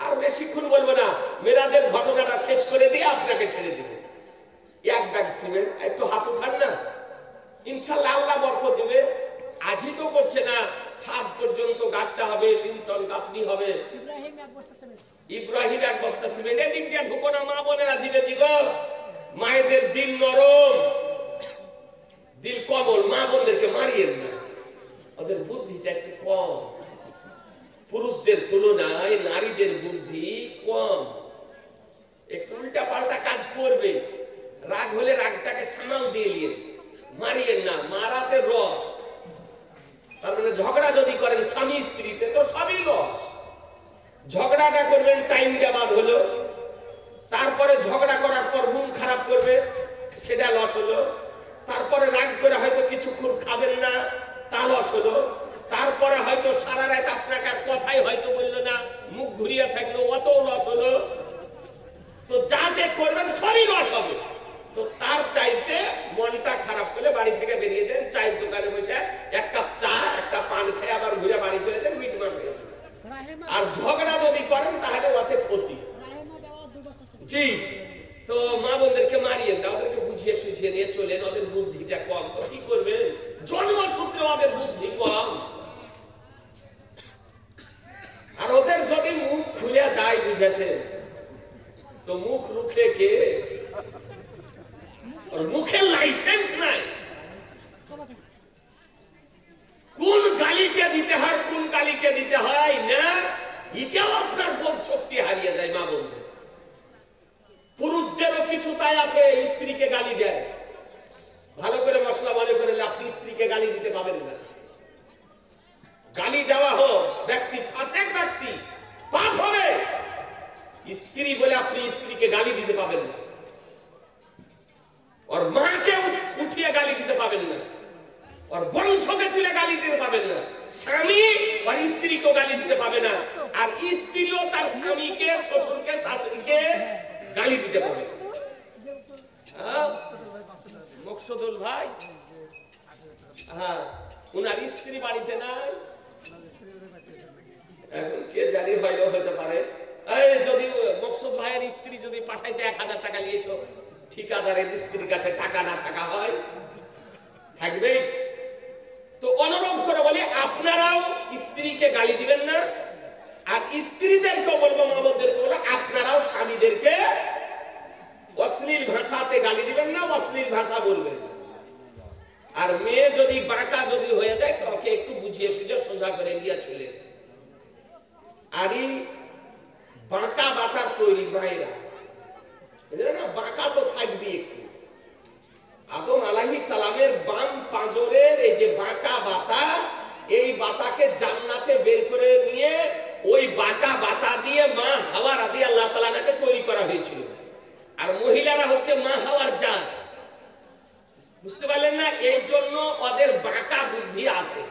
আর বেশিক্ষণ বলবো না, মেরাজের ঘটনাটা শেষ করে দিয়ে আপনাকে ছেড়ে দিব। এক ব্যাগ সিমেন্ট, একটু হাত উঠান না, ইনশাআল্লাহ আল্লাহ বরকত দিবে। আজই তো করছে না, ছাদ পর্যন্ত গাঁথতে হবে, লিন্টন গাঁথনি হবে। ইব্রাহিম এক বস্তা সিমেন্ট। এদিক দিয়ে ঢুকো না, মা বোনেরা দিবে জি গো। মায়েদের দিল নরম, দিল কমল, মা বোনদেরকে মারিয়েন না, ওদের বুদ্ধিটা একটু কম। পুরুষদের তুলনায় নারীদের বুদ্ধি কম, একটু উল্টা পাল্টা কাজ করবে। রাগ হলে রাগটাকে সামাল দিয়ে নিয়ে মারিয়েন না, মারাতে রস। তার মানে ঝগড়া যদি করেন স্বামী স্ত্রীতে তো সবই লস। ঝগড়াটা করবেন টাইমটা বাদ হলো, তারপরে ঝগড়া করার পর মন খারাপ করবে, সেটা লস হলো। তারপরে রাগ করে হয়তো কিছুক্ষণ খাবেন না, তা লস হলো। তারপরে হয়তো সারা রাত আপনাকে আর কথাই হয়তো বললো না, মুখ ঘুরিয়ে থাকলো, অতও লস হলো। তো যা যে করবেন সবই লস হবে। তো তার চাইতে মনটা খারাপ করলে বাড়ি থেকে বেরিয়ে যান, চায়ের দোকানে বসে এক কাপ চা একটা পান খেয়ে আবার ঘুরে বাড়ি চলে যান, মিটমাট হয়ে যাবে। আর ঝগড়া যদি করেন তাহলে ওতে ক্ষতি। জি, তো মা বোনদেরকে মারিয়েন না, ওদেরকে বুঝিয়ে সুঝিয়ে নিয়ে চলেন। ওদের বুদ্ধিটা কম, তো কি করবেন, জন্মসূত্রে ওদের বুদ্ধি কম। আর ওদের যদি মুখ খুলে যায়, বুঝেছেন, তো মুখ রুখে কে? ওর মুখের লাইসেন্স নাই। কোন গালিটা দিতে হয়, কোন গালিটা দিতে হয় না, এটাও আপনার বোধ শক্তি হারিয়ে যায়। মা বোনদের, পুরুষদেরও কিছু তাই আছে, স্ত্রীকে গালি দেয়। ভালো করে মশলা মনে করে আপনি স্ত্রীকে গালি দিতে পাবেন না। গালি দেওয়া হোক ব্যক্তি ফাঁসেক ব্যক্তি, পাপ হবে। স্ত্রী বলে আপনি স্ত্রীকে গালি দিতে পাবেন না, ওর মাকে উঠিয়ে গালি দিতে পাবেন না, ওর বংশকে তুলে গালি দিতে পাবেন না। স্বামী আর স্ত্রীকেও গালি দিতে পাবে না, আর স্ত্রীও তার স্বামীকে, শ্বশুরকে, শাশুড়িকে গালি দিতে পাবে। মকসুদুল ভাই, হ্যাঁ, উনার স্ত্রী বাড়িতে নাই, এখন কে জানি হয়তো হতে পারে। যদি মকসুদ ভাইয়ের স্ত্রী যদি পাঠাইতে 1000 টাকা নিয়ে এসো, ঠিকাদারের স্ত্রীর কাছে টাকা না থাকা হয়, থাকবে। তো অনুরোধ করে বলি, আপনারাও স্ত্রীকে গালি দিবেন না, আর স্ত্রীদেরকেও বলবো, মামুদেরকে বলবো, আপনারাও স্বামীদেরকে অশ্লীল ভাষাতে গালি দিবেন না, অশ্লীল ভাষা বলবেন। আর মেয়ে যদি বাঁকা যদি হয়ে যায়, তাকে একটু বুঝিয়ে সুঝে সোজা করে নিয়ে চলে। আর বাঁকা বাতার তৈরি মায়েরা, না বাঁকা তো থাকবে একটু। আদম আলাইহিস সালামের বাম পাঁজরের এই যে বাঁকা বাতা, এই বাতাকে জান্নাতে বের করে নিয়ে ওই বাঁকা বাতা দিয়ে মা হাওয়া রাদিয়াল্লাহু তাআলাকে তৈরি করা হয়েছিল। আর মহিলারা হচ্ছে মা হাওয়ার জাত, বুঝতে পারলেন না? এই জন্য ওদের বাঁকা বুদ্ধি আছে,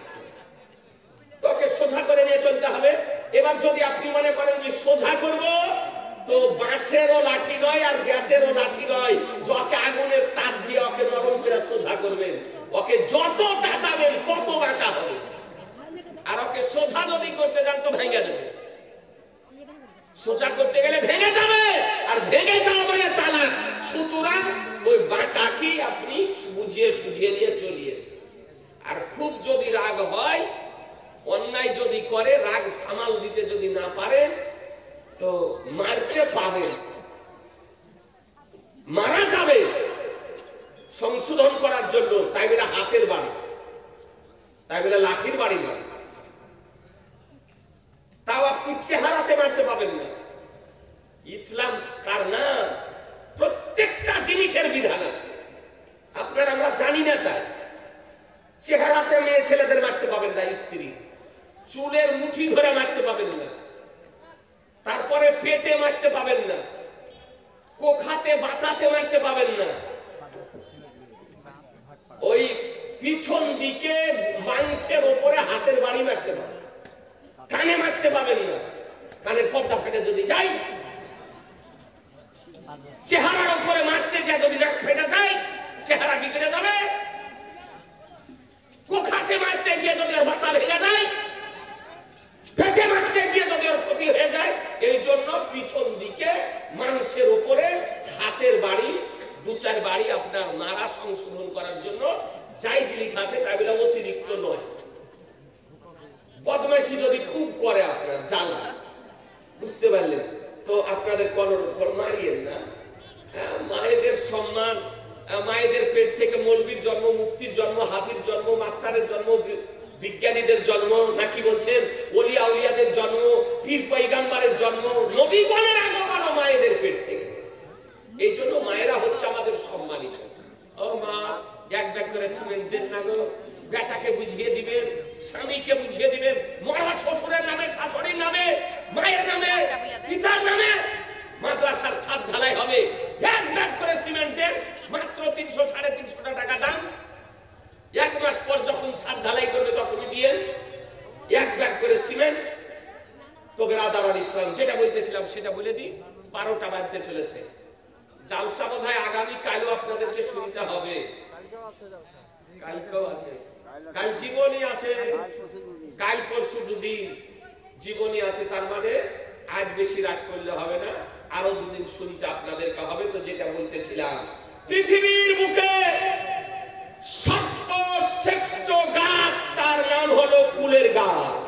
তোকে সোজা করে নিয়ে চলতে হবে। এবার যদি আপনি মনে করেন যে সোজা করব, তো বাঁশেরও লাঠি নয় আর বেতেরও লাঠি নয়, যকে আগুনের তাপ দিয়ে ওকে নরম করে সোজা করবেন, ওকে যত দাঁতাবেন তত বাঁকা হবে। আর ওকে সোজা যদি করতে যান তো ভেঙে যাবে। সোজা করতে গেলে ভেঙে যাবে, আর ভেঙে যাওয়া মানে তালাক। সুতরাং ওই বাঁকাকে আপনি বুঝিয়ে সুঝিয়ে নিয়ে চলিয়ে। আর খুব যদি রাগ হয়, অন্যায় যদি করে, রাগ সামাল দিতে যদি না পারেন, তো মারতে পাবেন, মারা যাবে। সংশোধন করার জন্য তাই বলে হাতের বাড়ি, তাই বলে লাঠির বাড়ি নয়। তাও আপনি চেহারাতে মারতে পাবেন না। ইসলাম কার নাম, প্রত্যেকটা জিনিসের বিধান আছে, আপনার আমরা জানি না। তাই চেহারাতে মেয়ে ছেলেদের মারতে পাবেন না, স্ত্রী চুলের মুঠি ধরে মারতে পাবেন না, তারপরে পেটে মারতে পাবেন না, কোখাতে বাতাতে মারতে পাবেন না, ওই পিছন দিকে মাংসের উপরে হাতের বাড়ি মারতে পাবেন, কানে মারতে পাবেন না, কানের পর্দা ফেটে যদি যায়। চেহারার উপরে মারতে যায়, যদি নাক ফেটে যায় চেহারা বিগড়ে যাবে। কোখাতে মারতে গিয়ে যদি ওর মাথা ভেঙে যায়, পেটে মারতে গিয়ে যদি ওর ক্ষতি হয়ে যায়। এই জন্য পিছন দিকে মাংসের উপরে হাতের বাড়ি, 2-4 বাড়ি আপনার মারা সংশোধন করার জন্য জায়েজ লেখা আছে, তাই বলে অতিরিক্ত নয়। বদমাইশি যদি খুব করে আপনার জ্বালা, বুঝতে পারলেন, তো আপনাদের অনুরোধ মারিয়েন না। মায়েদের সম্মান, মায়েদের পেট থেকে মৌলবীর জন্ম, মুক্তির জন্ম, হাজির জন্ম, মাস্টারের জন্ম, বিজ্ঞানীদের জন্ম, নাকি বলছেন ওলিয়া উলিয়াদের জন্ম, পীর পয়গাম্বরের জন্ম, নবীগণের আগমন মায়েদের পেট থেকে। এই জন্য মায়েরা হচ্ছে আমাদের সম্মানিত। ও মা, এক ব্যাগ করে সিমেন্ট দেন না গো, বেটাকে বুঝিয়ে দিবেন, স্বামীকে বুঝিয়ে দিবেন, মরা শ্বশুরের নামে, শাশুড়ির নামে, মায়ের নামে, পিতার নামে মাদ্রাসার ছাদ ঢালাই হবে। এক ব্যাগ করে সিমেন্ট দেন, মাত্র 300-350 টাকা দাম। 1 মাস পর যখন ছাদ ঢালাই করবে তখনই দিয়ে এক ব্যাগ করে সিমেন্ট। তো বেরাদার ইসলাম, যেটা বলতেছিলাম সেটা বলে দিই, 12টা বাজতে চলেছে। জালসা বোধহয় আগামী কালও আপনাদেরকে শুনতে হবে, কালকেও আছে, কাল জীবনী আছে, কাল পরশু দুদিন জীবনী আছে। তার মানে আজ বেশি রাত করলে হবে না, আরো দুদিন শুনতে আপনাদেরকে হবে। তো যেটা বলতেছিলাম, পৃথিবীর বুকে সর্বশ্রেষ্ঠ গাছ, তার নাম হলো কুলের গাছ।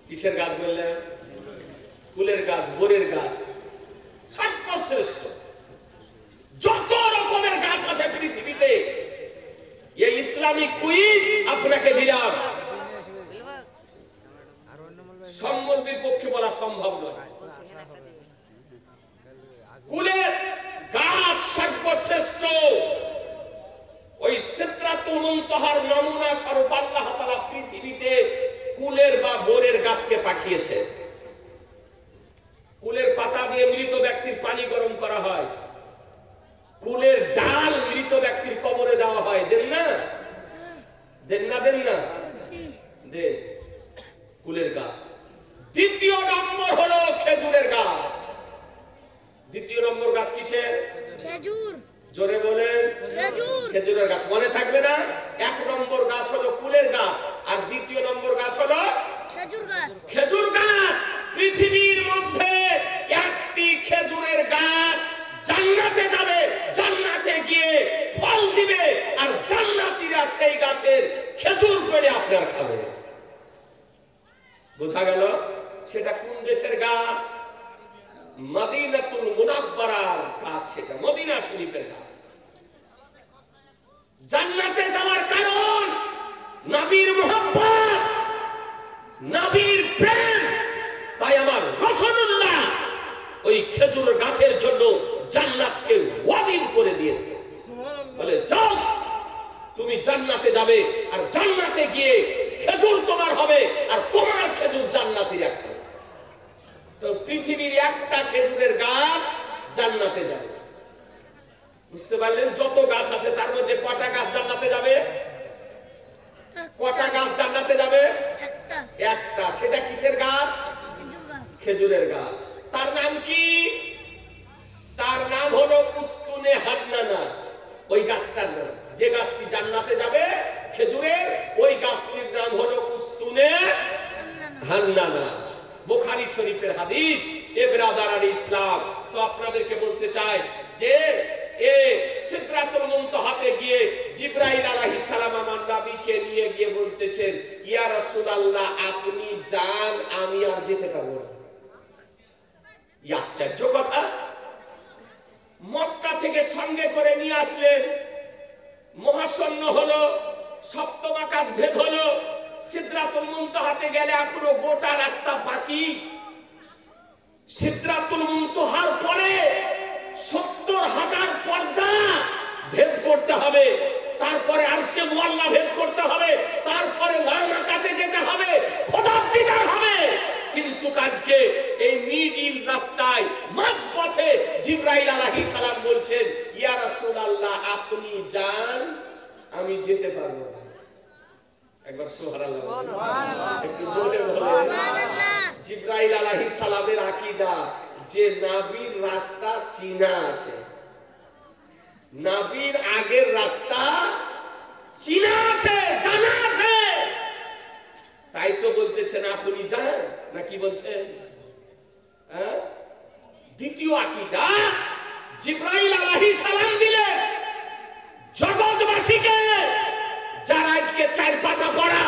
কিসের গাছ বললেন? কুলের গাছ, বোরের গাছ সর্বশ্রেষ্ঠ। যত রকমের গাছ আছে পৃথিবীতে, এই ইসলামিক কুইজ আপনাকে দিলাম, সম্মুখীর পক্ষে বলা সম্ভব নয়। কুলের গাছ সর্বশ্রেষ্ঠ। ওই সিদরাতুল মুনতাহার নমুনা স্বরূপ আল্লাহ তাআলা পৃথিবীতে কুলের বা বোরের গাছকে পাঠিয়েছে। কুলের পাতা দিয়ে মৃত ব্যক্তির পানি গরম করা হয়, কুলের ডাল মৃত ব্যক্তির কবরে দেওয়া হয়। দেন না? দেন না? দেন না? দেন। কুলের গাছ। দ্বিতীয় নম্বর হলো খেজুরের গাছ। দ্বিতীয় নম্বর গাছ কিসের? খেজুর। জোরে বলেন। খেজুর। খেজুরের গাছ। মনে থাকবে না? এক নম্বর গাছ হলো কুলের গাছ, আর দ্বিতীয় নম্বর গাছ হলো খেজুর গাছ। খেজুর গাছ। পৃথিবীর মধ্যে একটি খেজুরের গাছ জান্নাতে যাবে, জান্নাতে গিয়ে ফল দিবে, আর জান্নাতীরা সেই গাছের খেজুর পেড়ে আপনার খাবে। বোঝা গেল? সেটা কোন দেশের গাছ? মদিনাতুল মুনাওয়ারার গাছ, সেটা মদিনা শরীফের গাছ। জান্নাতে যাওয়ার কারণ নবীর মুহাব্বত, নবীর প্রেম। তাই আমার রাসূলুল্লাহ ওই খেজুর গাছের জন্য জান্নাতকে ওয়াজিব করে দিয়েছে। বলে যাও, তুমি জান্নাতে যাবে, আর জান্নাতে গিয়ে খেজুর তোমার হবে, আর তোমার খেজুর জান্নাতের একটা। তো পৃথিবীর একটা খেজুরের গাছ জান্নাতে যাবে। বুঝতে পারলেন? যত গাছ আছে তার মধ্যে কটা গাছ জান্নাতে যাবে? কটা গাছ জান্নাতে যাবে? একটা। একটা। সেটা কিসের গাছ? খেজুর গাছ। খেজুরের গাছ। তার নাম কি? তার নাম হলো কুস্তুনে হান্নানা। ওই গাছটার নাম, যে গাছটি জান্নাতে যাবে খেজুরের, ওই গাছটির নাম হলো কুস্তুনে হান্নানা। বুখারী শরীফের হাদিস। এ বেরাদার ইসলাম, তো আপনাদেরকে বলতে চাই যে সিদরাতুল মুনতাহাতে গিয়ে জিবরাইল আলাইহিস সালাম আমার নবীকে নিয়ে গিয়ে বলতেছেন, ইয়া রাসূলুল্লাহ, আপনি যান, আমি আর যেতে পারবো না। আশ্চর্য কথা। মক্কা থেকে সঙ্গে করে নিয়ে আসলেন, মহাশূন্য হলো, সপ্তম আকাশ ভেদ হলো, সিদরাতুল মুনতাহাতে গেলে এখনো গোটা রাস্তা বাকি। সিদরাতুল মুনতাহার পরে 70,000 পর্দা ভেদ করতে হবে, তারপরে আরশে মুআল্লা ভেদ করতে হবে, তারপরে লামাকাতে যেতে হবে, খোদার দিদার হবে। কিন্তু আজকে এই মিডিল রাস্তায় মাঝপথে জিবরাইল আলাইহিস সালাম বলছেন, ইয়া রাসূলুল্লাহ, আপনি যান, আমি যেতে পারবো না। একবার সুবহানাল্লাহ বলুন। একটু জোরে বলুন। সুবহানাল্লাহ। জিবরাইল আলাইহিস সালামের আকীদা যে নবীর রাস্তা চিনা আছে, নবীর আগের রাস্তা চিনা আছে, জানা আছে। তাই তো বলতেছেন আপনি যান, নাকি বলছেন? দ্বিতীয় আকীদা জিবরাইল আলাইহিস সালাম দিলেন জগৎবাসীকে, যারা আজকে 4 পাতা পড়া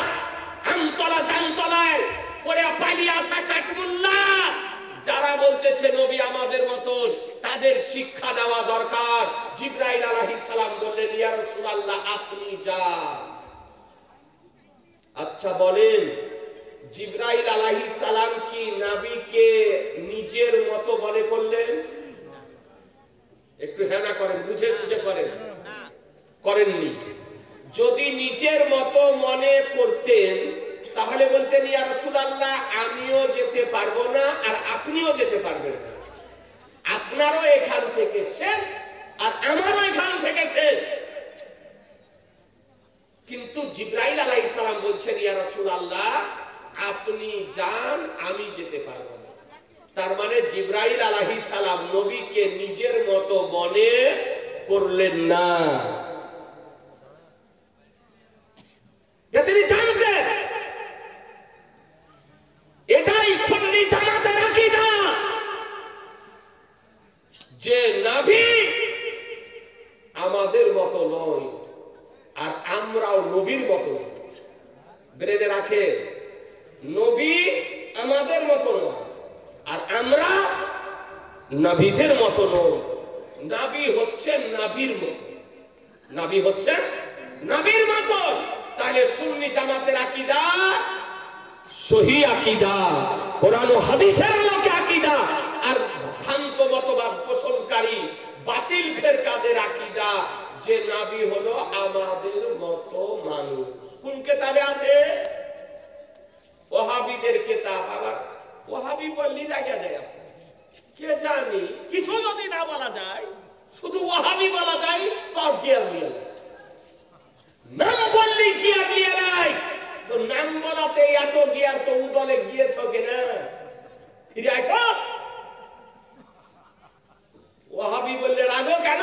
আমতলা জামতলায় পড়ে পালিয়ে আসা কাটমুল্লা, যারা বলতেছে নবী আমাদের মতন, তাদের শিক্ষা দেওয়া দরকার। জিবরাইল আলাইহিস সালাম বললেন, ইয়া রাসূলুল্লাহ, আপনি যান। আচ্ছা বলেন, জিবরাইল আলাইহিস সালাম কি নবীকে নিজের মতো মনে করলেন? একটু হ্যাঁ না করেন, বুঝে সুঝে করেন। করেননি। যদি নিজের মতো মনে করতেন তাহলে বলতেন, ইয়া রাসূলুল্লাহ, আমিও যেতে পারবো না, আর আপনিও যেতে পারবেন না। আপনারও এখান থেকে শেষ, আর আমারও এখান থেকে শেষ। কিন্তু জিবরাইল আলাইহিস সালাম বলছেন ইয়া রাসূলুল্লাহ আপনি যান আমি যেতে পারবো না। তার মানে জিবরাইল আলাইহিস সালাম নবীকে নিজের মতো মনে করলেন না, তিনি জানতেন এটাই সুন্নি জামাতের আকীদা যে নবী আমাদের মতো নয় আর আমরাও নবীর মতো। ব্রেনে রাখে নবী আমাদের মতো নয় আর আমরা নবীদের মতো নই। নবী হচ্ছে নবীর মতো, নবী হচ্ছে নবীর মতো। তাহলে সুন্নি জামাতের আকীদা সহি আকীদা, কোরআন ও হাদিসের আলোকে আকীদা। আর ভ্রান্ত মতবাদ পোষণকারী বাতিল ফেরকাদের আকীদা যে নবী হলো আমাদের মতো মানুষ। কোন কিতাবে আছে? ওহাবীদের কিতাব। আবার ওহাবী বললি লাগা যায়, কে জানি কিছু যদি না বলা যায়, শুধু ওহাবী বলা যায় তো গিয়ার নিয়ে নাম বললি গিয়ার নিয়ে নাই। তো নাম বলাতে এত গিয়ার তো উদলে গিয়েছ কিনা ফিরে আইছ। ওহাবী বললে রাগো কেন?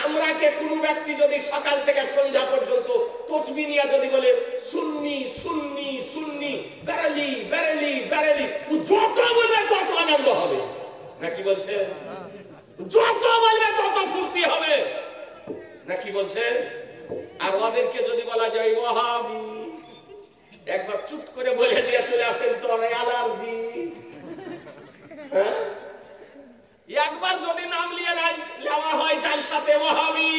আমরা কে কোনো ব্যক্তি যদি সকাল থেকে সন্ধ্যা পর্যন্ত তসবিহ নিয়ে যদি বলে সুন্নি সুন্নি সুন্নি বেরেলি বেরেলি বেরেলি, ও যত বলবে তত আনন্দ হবে, নাকি বলছে? যত বলবে তত ফুর্তি হবে, নাকি বলছে? আর ওদেরকে যদি বলা যায় ওহাবী, একবার চুপ করে বলে দিয়ে চলে আসেন তো অ্যালার্জি। একবার যদি নাম নিয়ে নেওয়া হয় জালসাতে ওহাবী,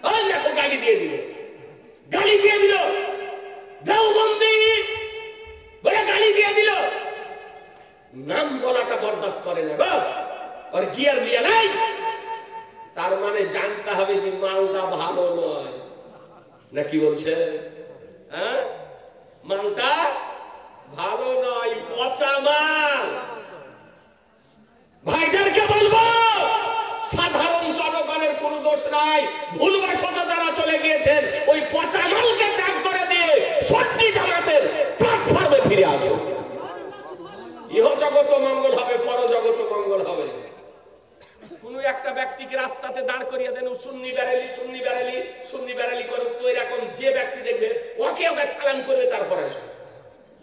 ওই দেখো গালি দিয়ে দিল, গালি দিয়ে দিল, দেওবন্দি বলে গালি দিয়ে দিল। নাম বলাটা বরদাস্ত করে না গো, আর গিয়ার দিয়ে নাই। তার মানে জানতে হবে যে মালটা ভালো নয়, নাকি বলছে? হ্যাঁ, মালটা ভালো নয়, পচা মাল। ভাইদেরকে বলবো সাধারণ জনগণের কোন দোষ নাই, ভুলবশত যারা চলে গিয়েছেন ওই পচা মালকে ত্যাগ করে দিয়ে সত্যি জামাতের প্ল্যাটফর্মে ফিরে আসুন। ইহ জগত মঙ্গল হবে, পর জগত মঙ্গল হবে। কোন একটা ব্যক্তিকে রাস্তাতে দাঁড় করিয়ে দেন, সুন্নি বেরেলি সুন্নি বেরেলি সুন্নি বেরেলি করুক, তো এরকম যে ব্যক্তি দেখবে ওকে ওকে সালাম করবে, তারপরে আসবে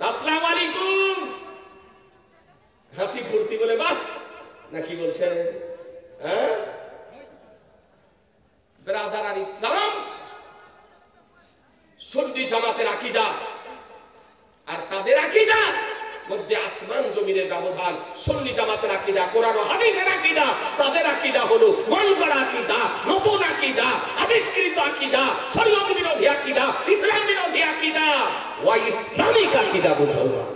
আসসালামু আলাইকুম, হাসি ফুর্তি বলে বাহ, নাকি বলছেন? হ্যাঁ ব্রাদার আর ইসলাম সুন্নি জামাতের আকীদা আর তাদের আকীদা মধ্যে আসমান জমিনের ব্যবধান। সুন্নি জামাতের আকীদা কোরআন ও হাদিসের আকীদা, তাদের আকীদা হলো মন গড়া আকীদা, নতুন আকীদা, আবিষ্কৃত আকীদা, শরীয়ত বিরোধী আকীদা, ইসলাম বিরোধী আকীদা, ওয়া ইসলামিক আকীদা মুসলমান।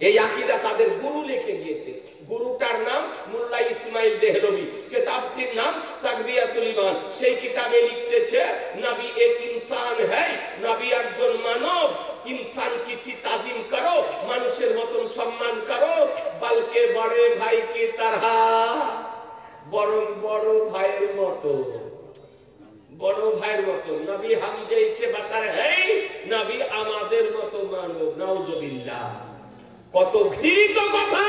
এই আকীদা তাদের গুরু লিখে গিয়েছে। গুরুটার নাম মোল্লা ইসমাইল দেহলভী, কিতাবটির নাম তাকবিয়াতুল ঈমান। সেই কিতাবে লিখতেছে নবী এক ইনসান হ্যায়, নবী একজন মানব। ইনসান কিসি তাজিম করো, মানুষের মতন সম্মান করো, বলকে বড়ে ভাই কি তারহা, বরং বড় ভাইয়ের মতো, বড় ভাইয়ের মতো। নবী হাম জৈসে বাশার হ্যায়, নবী আমাদের মতো মানব। নাউজুবিল্লাহ। কত ঘৃণিত কথা,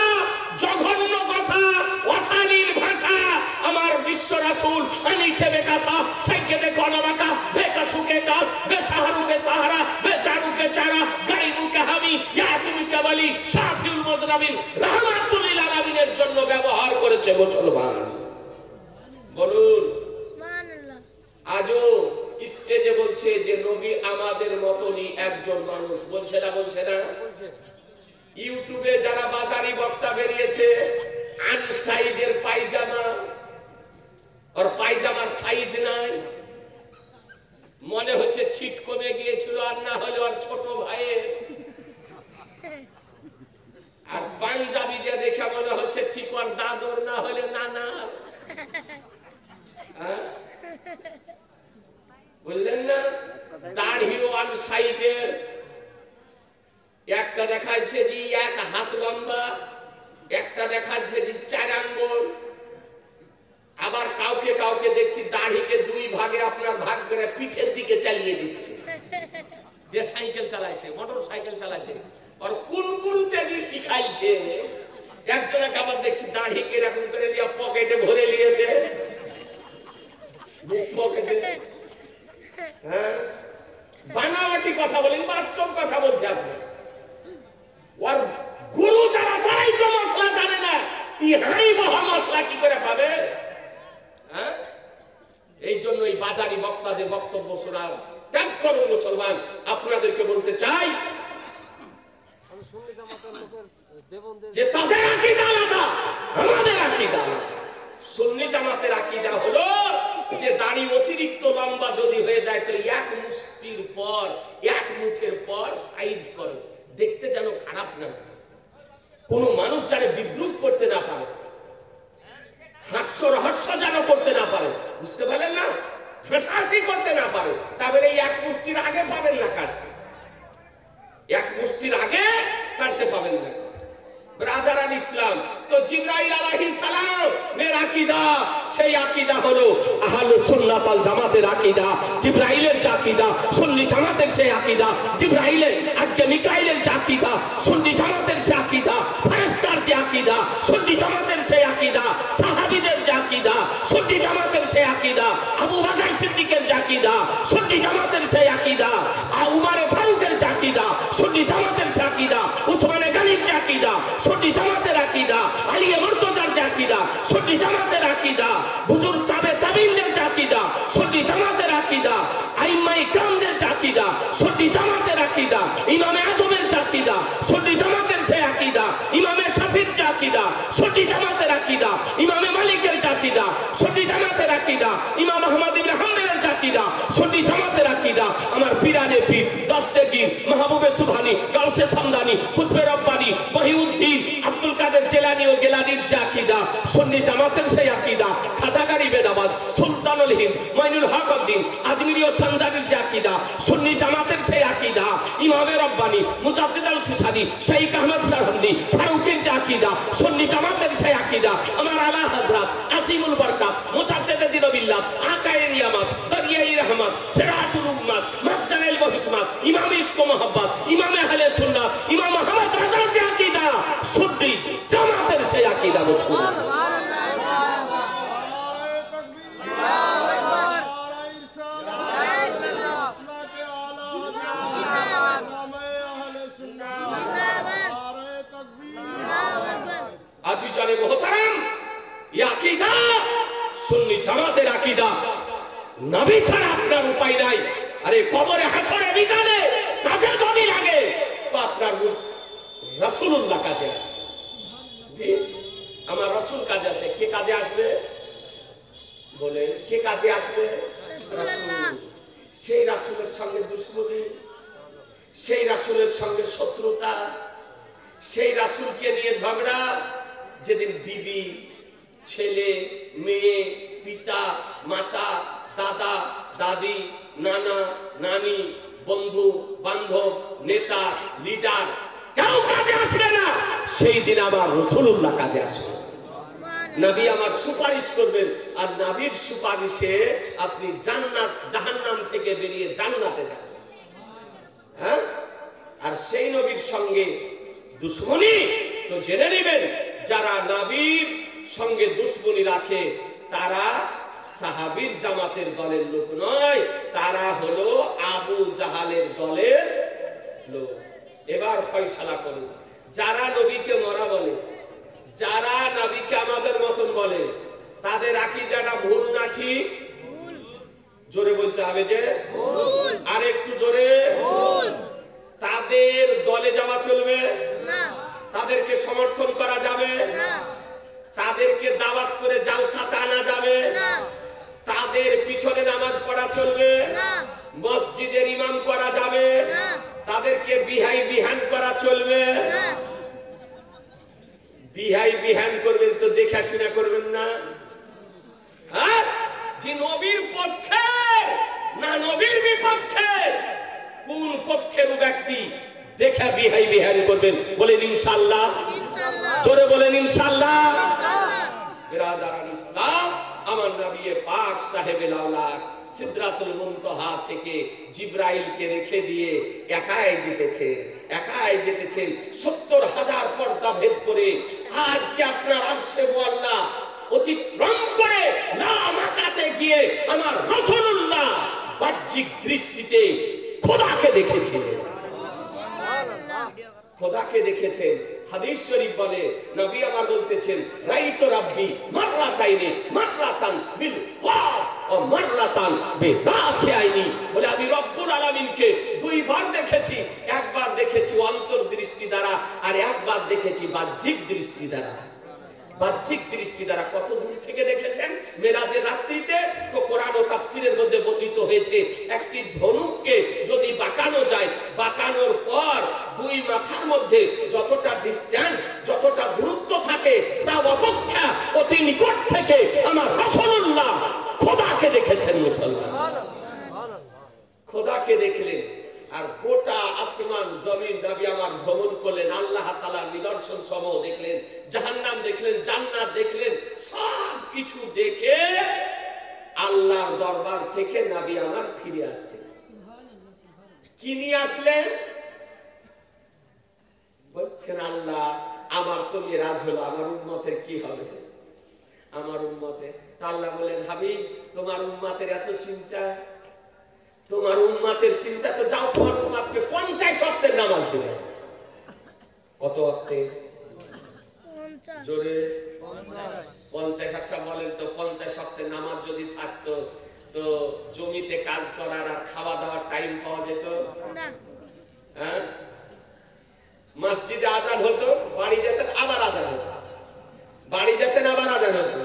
জঘন্য কথা, অশালীন ভাষা। আমার বিশ্ব রাসূল আনিসে বেকাসা সাইকে দেখো নামাকা বেকাসুকে কাস বেসাহারুকে সাহারা বেচারুকে চারা গারিবুকে হামি ইয়া তুমি কেবলি শাফিউল মুজনাবিন রাহমাতুল লিল আলামিনের জন্য ব্যবহার করেছে মুসলমান। বলুন সুবহানাল্লাহ। আজও স্টেজে বলছে যে নবী আমাদের মতনই একজন মানুষ। বলছে না? বলছে না? ইউটিউবে যারা বাজারি বক্তা বেরিয়েছে, আন সাইজের পায়জামা, আর পায়জামার সাইজ নাই, মনে হচ্ছে ছিট কমে গিয়েছিল, আর না হলে আর ছোট ভাইয়ের। আর পাঞ্জাবিটা দেখে মনে হচ্ছে ঠিক আর দাদর, না হলে নানা। বুঝলেন না? দাড়িও আন সাইজের, একটা দেখাচ্ছে যে 1 হাত লম্বা, একটা দেখাচ্ছে যে 4 আঙ্গুল, আবার কাউকে কাউকে দেখছি দাড়িকে দুই ভাগে আপনার ভাগ করে পিঠের দিকে চালিয়ে দিচ্ছে, যে সাইকেল চালাইছে, মোটর সাইকেল চালাইছে, আর কোন গুরুতে যে শিখাইছে। একজনকে আবার দেখছি দাড়িকে এরকম করে নিয়ে পকেটে ভরে নিয়েছে, পকেটে। হ্যাঁ, বানাওয়াটি কথা বলেন, বাস্তব কথা বলছে আপনি। আর গুরু যারা, তারাই তো মশলা জানে না, তিহারি মহা মশলা কি করে পাবে? হ্যাঁ, এই জন্য এই বাজারি বক্তাদের বক্তব্য শোনা ত্যাগ করুন মুসলমান। আপনাদেরকে বলতে চাই যে তাদের আকীদা আলাদা, আমাদের আকীদা আলাদা। সুন্নি জামাতের আকীদা হলো যে দাড়ি অতিরিক্ত লম্বা যদি হয়ে যায় তো এক মুষ্টির পর, এক মুঠের পর সাইজ করো, দেখতে যেন খারাপ না, কোন মানুষ যেন বিদ্রুপ করতে না পারে, হাস্য রহস্য যেন করতে না পারে, বুঝতে পারলেন না, হাসাহাসি করতে না পারে। তাহলে এই এক মুষ্টির আগে পাবেন না কাটতে, এক মুষ্টির আগে কাটতে পাবেন না। ব্রাদারান ইসলাম, তো জিবরাইল আলাইহিস সালাম এর আকীদা, সেই আকীদা হলো আহলুস সুন্নাত ওয়াল জামাতের আকীদা। জিবরাইলের যে আকীদা, সুন্নি জামাতের সেই আকীদা। জিবরাইলের, আজকে মিকাইলের যে আকীদা, সুন্নি জামাতের সেই আকীদা। ফেরেশতার যে আকীদা, সুন্নি জামাতের সেই আকীদা। সাহাবীদের যে আকীদা, সুন্নি জামাতের সেই আকীদা। আবু বকর সিদ্দিকের যে আকীদা, সুন্নি জামাতের সেই আকীদা। উমর ফারুকের যে আকীদা, সুন্নি জামাতের সেই আকীদা। উসমান গনির যে আকীদা, সুন্নি জামাতের আকীদা। আলী মুর্তজার যে আকীদা, সুন্নি জামাতের আকীদা। বুজুর্গ তাবে তাবিনদের যে আকীদা, সুন্নি জামাতের আকীদা। আইম্মায়ে কিরামদের যে আকীদা, সুন্নি জামাতের আকীদা। ইমামে আজমের যে আকীদা, সুন্নি জামাতের সেই আকীদা। ইমামে শাফিঈর যে আকীদা, সুন্নি জামাতের আকীদা। ইমামে মালিকের যে আকীদা, সুন্নি জামাতের আকীদা। ইমাম আহমদ ইবনে হাম্বলের যে আকীদা, সুন্নি জামাতের আকীদা। আমার পীরানে পীর, দস্তগীর, মাহবুবে সুবহানী, গাউসে সামদানি, কুতবে রব্বানী, মহিউদ্দিন, আব্দুল কাদের জিলানী ও গিলানীর যে আকীদা, সুন্নি জামাতের সেই আকীদা। খাজা গরিবে নওয়াজ, সুলতানুল হিন্দ, মাইনুল হক উদ্দিন, আজমিরি ও সনজারির যে আকীদা, সুন্নি জামাতের সেই আকীদা। ইমামে রব্বানী, মুজাদ্দিদ আল ফিসানি, শাইখ আহমদ সারহন্দি, ফারুকের যে আকীদা, সুন্নি জামাতের সেই আকীদা। আমার আলা হযরত আজিমুল বরকাত, মুজাদ্দিদ দিনবিল্লাহ, আকায়ে নিয়ামত, দরিয়ায়ে রহমত, সিরাজুল উম্মাত, মাখজানুল হিকমত, ইমাম ইশক ও মোহাব্বত, ইমাম আহলে সুন্নাত, ইমাম আহমদ রাজার যে আকীদা, সুন্নি জামাতের সেই আকীদা মজবুত। আজিজানে মোহতারাম, এই আকীদা সুন্নি জামাতের আকীদা। নবী ছাড়া আপনার উপায় নাই। আরে কবরে, হাসরে, মিজানে কাজে যদি লাগে তো আপনার রাসূলুল্লাহ কাজে আসবে। জি, আমার রাসূল কাজে আসে। কে কাজে আসবে বলেন? কে কাজে আসবে? রাসূলুল্লাহ। সেই রাসূলের সঙ্গে দুশমনি, সেই রাসূলের সঙ্গে শত্রুতা, সেই রাসূলকে নিয়ে ঝগড়া। যেদিন বিবি, ছেলে, মেয়ে, পিতা, মাতা, দাদা, দাদি, নানা, নানি, বন্ধু, বান্ধব, নেতা, লিডার কেউ কাজে আসবে না, সেই দিন আমার রাসূলুল্লাহ কাজে আসবে। নবী আমার সুপারিশ করবেন, আর নবীর সুপারিশে আপনি জান্নাত জাহান্নাম থেকে বেরিয়ে জান্নাতে যাবেন। হ্যাঁ, আর সেই নবীর সঙ্গে দুশমনি তো জেনে নেবেন, যারা নবীর সঙ্গে দুশমনি রাখে তারা সাহাবীর জামাতের দলের লোক নয়, তারা হলো আবু জাহালের দলের লোক। এবার ফয়সালা করুন। যারা নবীকে মরা বলে, যারা নবীকে আমাদের মতন বলে, তাদের আকীদাটা ভুল না ঠিক? জোরে বলতে হবে যে ভুল। আর একটু জোরে ভুল। তাদের দলে যাওয়া চলবে না, তাদেরকে সমর্থন করা যাবে না, তাদেরকে দাওয়াত করে জালসাতে আনা যাবে না, তাদের পিছনে নামাজ পড়া চলবে না, মসজিদের ইমাম করা যাবে না, তাদেরকে বিহাই বিহান করা চলবে না। বিহাই বিহান করবেন তো দেখাশোনা করবেন না। আর যে নবীর পক্ষে না নবীর বিপক্ষে, কোন পক্ষের ব্যক্তি দেখা বিহাই বিহান করবেন? বলেন ইনশাআল্লাহ। জোরে বলেন ইনশাআল্লাহ। বিরাদারান ইসলাম, নবী পাক সাহেবেল আওলাদ সিদরাতুল মুনতাহা থেকে জিবরাইলকে রেখে দিয়ে একাই যেতেছেন 70,000 পর্দা ভেদ করে আজকে আপনার আরশে মুআল্লা অতিক্রম করে না মাকাতে গিয়ে আমার রাসূলুল্লাহ বাহ্যিক দৃষ্টিতে খোদাকে দেখেছিলেন। খোদাকে দেখেছেন। হাদিস শরীফ বলে নবী আমার বলতেছেন রাইতু রাব্বি মাররাতাইনি মাররাতান বিল ওয়াব ও মাররাতান বিরাসি আইনি, বলে আমি রব্বুল আলামিনকে দুইবার দেখেছি, একবার দেখেছি অন্তর্দৃষ্টি দ্বারা আর একবার দেখেছি বাহ্যিক দৃষ্টি দ্বারা। বাহ্যিক দৃষ্টি দ্বারা কত দূর থেকে দেখেছেন? মেরাজের রাত্রিতে তো কোরআন ও তাফসীরের মধ্যে বর্ণিত হয়েছে একটি ধনুককে যদি বাঁকানো যায়, বাঁকানোর পর দুই মাথার মধ্যে যতটা ডিসটেন্স, যতটা দূরত্ব থাকে তা অপেক্ষা অতি নিকট থেকে আমার রাসূলুল্লাহ খোদাকে দেখেছেন। মুসলমান খোদাকে দেখলেন আর গোটা আসমান জমিন নবী আমার ভ্রমণ করলেন, আল্লাহ তাআলার নিদর্শন সমূহ দেখলেন, জাহান্নাম দেখলেন, জান্নাত দেখলেন, সব কিছু দেখে আল্লাহর দরবার থেকে নবী আমার ফিরে আসছেন। কি নিয়ে আসলেন? বলছেন আল্লাহ আমার তো মিরাজ হলো, আমার উম্মতের কি হবে? আমার উম্মতের তা আল্লাহ বলেন হাবিব তোমার উম্মতের এত চিন্তা, তোমার উম্মতের চিন্তা তো যাও তোমার উম্মতকে 50 ওয়াক্তের নামাজ দিবে। কত ওয়াক্তে? 50 জোরে 50। আচ্ছা বলেন তো 50 ওয়াক্তের নামাজ যদি থাকতো তো জমিতে কাজ করার আর খাওয়া দাওয়ার টাইম পাওয়া যেত না। হ্যাঁ, মসজিদে আজান হতো, বাড়ি যেতেন আবার আজান হতো, বাড়ি যেতেন আবার আজান হতো,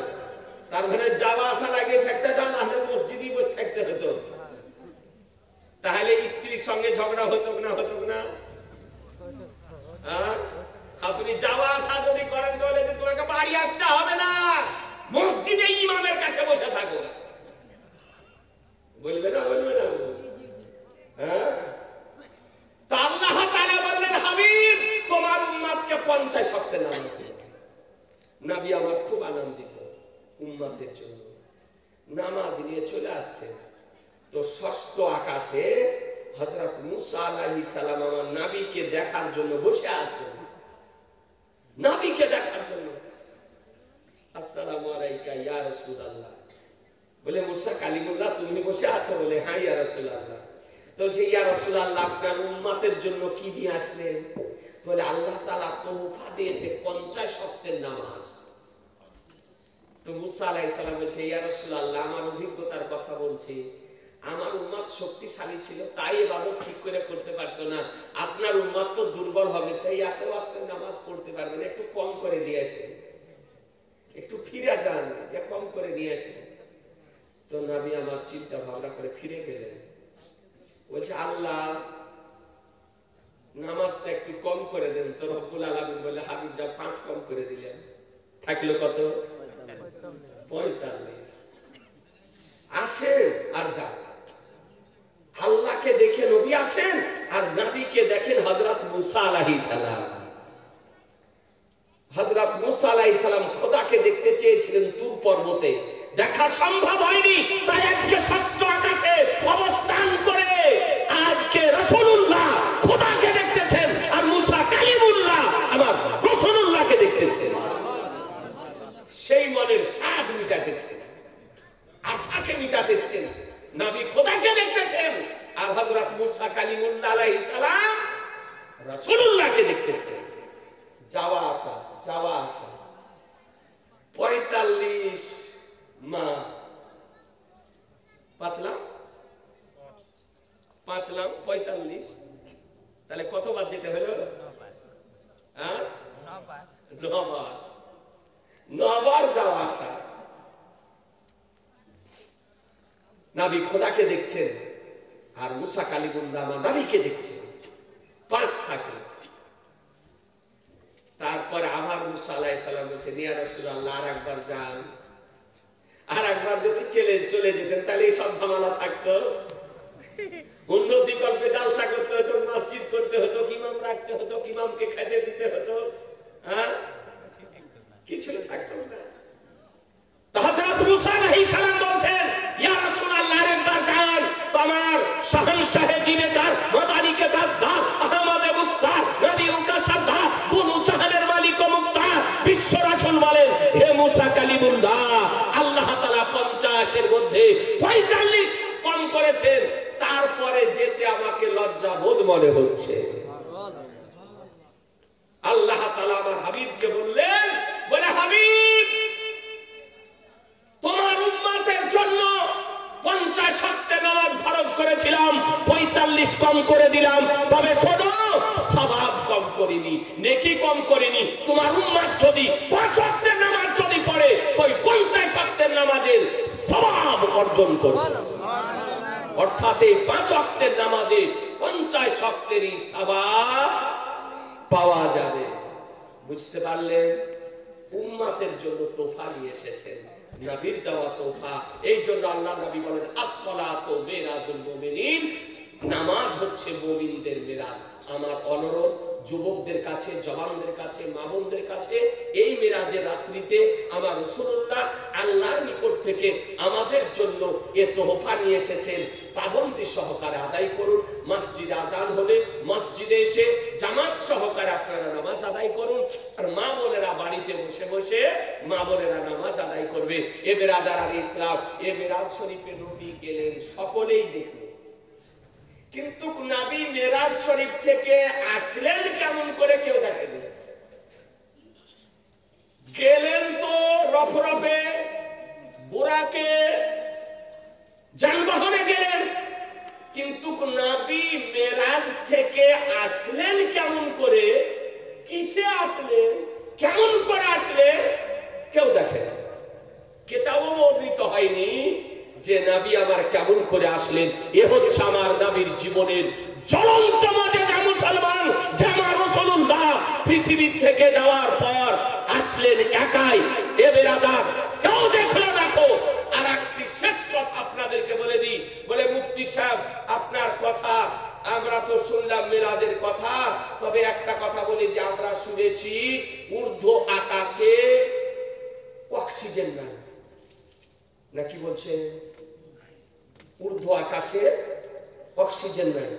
তার মানে যাওয়া আসা লাগিয়ে থাকতে হতো, না হলে মসজিদেই বসে থাকতে হতো। তাহলে স্ত্রীর সঙ্গে ঝগড়া হতো না? হতো না? আপনি যাওয়া আসা যদি করেন তাহলে তোমাকে বাড়ি আসতে হবে না, মসজিদে ইমামের কাছে বসে থাকো। বলবে না? বলবে না? হ্যাঁ, তা আল্লাহ তাআলা বললেন হাবিব তোমার উম্মতকে 50 ওয়াক্তের নামাজ দিও। নবী আমার খুব আনন্দিত উম্মতের জন্য, নামাজ নিয়ে চলে আসছে। তো ষষ্ঠ আকাশে হযরত মুসা আলাইহিস সালাম আমার নবীকে দেখার জন্য বসে আছেন। নবীকে দেখার জন্য আসসালামু আলাইকা ইয়া রাসূলুল্লাহ, বলে মুসা কালিমুল্লাহ তুমি বসে আছো? বলে হ্যাঁ ইয়া রাসূলুল্লাহ। তো যে ইয়া রাসূলুল্লাহ আপনার উম্মতের জন্য কি নিয়ে আসলেন? বলে আল্লাহ তাআলা তোফা দিয়েছে 50 ওয়াক্তের নামাজ। তো মুসা আলাইহিস সালাম বলছে ইয়া রাসূলুল্লাহ আমার অভিজ্ঞতার কথা বলছি, আমার উম্মত শক্তিশালী ছিল তাই ইবাদত ঠিক করে করতে পারতো না, আপনার উম্মত তো দুর্বল হবে তাই এত ওয়াক্তের নামাজ পড়তে পারবে না, একটু কম করে দিয়ে আসেন, একটু ফিরে যান, এটা কম করে নিয়ে আসেন। তো নবী আমার চিন্তা ভাবনা করে ফিরে গেলেন, বলছে আল্লাহ নামাজটা একটু কম করে দেন। তো রব্বুল আলামিন বলে হাবিব যা 5 কম করে দিলেন, থাকলো কত? 45। আসেন আর যান। আল্লাহকে দেখে নবী আসেন আর নবীকে দেখেন হযরত মুসা আলাইহিস সালাম। হযরত মুসা আলাইহিস সালাম খোদাকে দেখতে চেয়েছিলেন তুর পর্বতে, দেখা সম্ভব হয়নি, তাই আজকে ষষ্ঠ আকাশে অবস্থান করে আজকে রাসূলুল্লাহ খোদাকে দেখতেছেন আর মুসা কালিমুল্লাহ আমার রাসূলুল্লাহকে দেখতেছেন। সেই মনের স্বাদ মিটাতেছেন, আশাকে মিটাতেছেন। নবী খোদাকে দেখতেছেন আর হযরত মুসা কালিমুল্লাহ আলাইহিস সালাম রাসূলুল্লাহকে দেখতেছেন। যাওয়া আসা যাওয়া আসা 45 মাস। 5 লাখ 45, তাহলে কতবার যেতে হলো? হ্যাঁ, 9 বার যাওয়া আসা। নবী খোদাকে দেখছেন আর মুসা কালিমুল্লাহ আমার নবীকে দেখছেন। 5 থাকে। তারপরে আবার মুসা আলাইহিস সালাম বলছেন ইয়া রাসূলুল্লাহ আর একবার যান, আর একবার যদি চলে যেতেন তাহলে সব ঝামেলা থাকতো, উন্নতি কল্পে জালসা করতে হতো, মসজিদ করতে হতো, ইমাম রাখতে হতো, ইমামকে খেতে দিতে হতো, হ্যাঁ কিছুই থাকতো না। হযরত মুসা আলাইহিস সালাম বলছেন, ইয়া রাসূলুল্লাহ একবার যান তো আমার শাহনশাহে জিনেদার মাদানিকে তাজদার আহমদে মুখতার নবী উকা সরদার দুনু জাহানের মালিক ও মুক্তার বিশ্ব রাসূল বলেন, হে মুসা কালিমুল্লাহ, আল্লাহ তাআলা 50 এর মধ্যে 45 কম করেছেন, তারপরে যেতে আমাকে লজ্জা বোধ মনে হচ্ছে। আল্লাহ তাআলা আমার হাবিবকে বললেন, বলে হাবিব তোমার উম্মতের জন্য 50 ওয়াক্তের নামাজ ফরজ করেছিলাম, 45 কম করে দিলাম, তবে শোনো সওয়াব কম করিনি, নেকি কম করিনি। তোমার উম্মত যদি 5 ওয়াক্তের নামাজ যদি পড়ে তো 50 ওয়াক্তের নামাজের সওয়াব অর্জন করবে। অর্থাৎ এই 5 ওয়াক্তের নামাজে 50 ওয়াক্তেরই সওয়াব পাওয়া যাবে। বুঝতে পারলেন? উম্মতের জন্য তোফা নিয়ে এসেছেন, নবীর দেওয়া তোফা। এই জন্য আল্লাহ নবী বলেন, আসসালাতু মিরাজুল মুমিনিন, নামাজ হচ্ছে মুমিনদের মিরাজ। আমার অনুরোধ যুবকদের কাছে, জওয়ানদের কাছে, মা বোনদের কাছে, এই মিরাজের রাত্রিতে আমার রাসূলুল্লাহ আল্লাহর নিকট থেকে আমাদের জন্য এ তোহফা নিয়ে এসেছেন, পাবন্দি সহকারে আদায় করুন। মসজিদে আজান হলে মসজিদে এসে জামাত সহকারে আপনারা নামাজ আদায় করুন, আর মা বোনেরা বাড়িতে বসে বসে মা বোনেরা নামাজ আদায় করবে। এ বেরাদার আর ইসলাম, এ মিরাজ শরীফে নবী গেলেন, সকলেই দেখলেন, কিন্তু নবী মিরাজ শরীফ থেকে আসলেন কেমন করে কেউ দেখেনি। গেলেন তো রফরফে বুরাকে যানবাহনে গেলেন, কিন্তু নবী মিরাজ থেকে আসলেন কেমন করে, কিসে আসলেন, কেমন করে আসলেন কেউ দেখেন। কিতাবও বর্ণিত হয়নি যে নবী আমার কেমন করে আসলেন। এ হচ্ছে আমার নবীর জীবনের জ্বলন্ত মজেজা মুসলমান, যে আমার রাসূলুল্লাহ পৃথিবী থেকে যাওয়ার পর আসলেন একাই। এ বেরাদার কেউ দেখলো দেখো। আর একটি শেষ কথা আপনাদেরকে বলে দিই, বলে মুফতি সাহেব আপনার কথা আমরা তো শুনলাম মিরাজের কথা, তবে একটা কথা বলি যে আমরা শুনেছি ঊর্ধ্ব আকাশে অক্সিজেন নাই, নাকি বলছেন? ঊর্ধ্ব আকাশে অক্সিজেন নাই।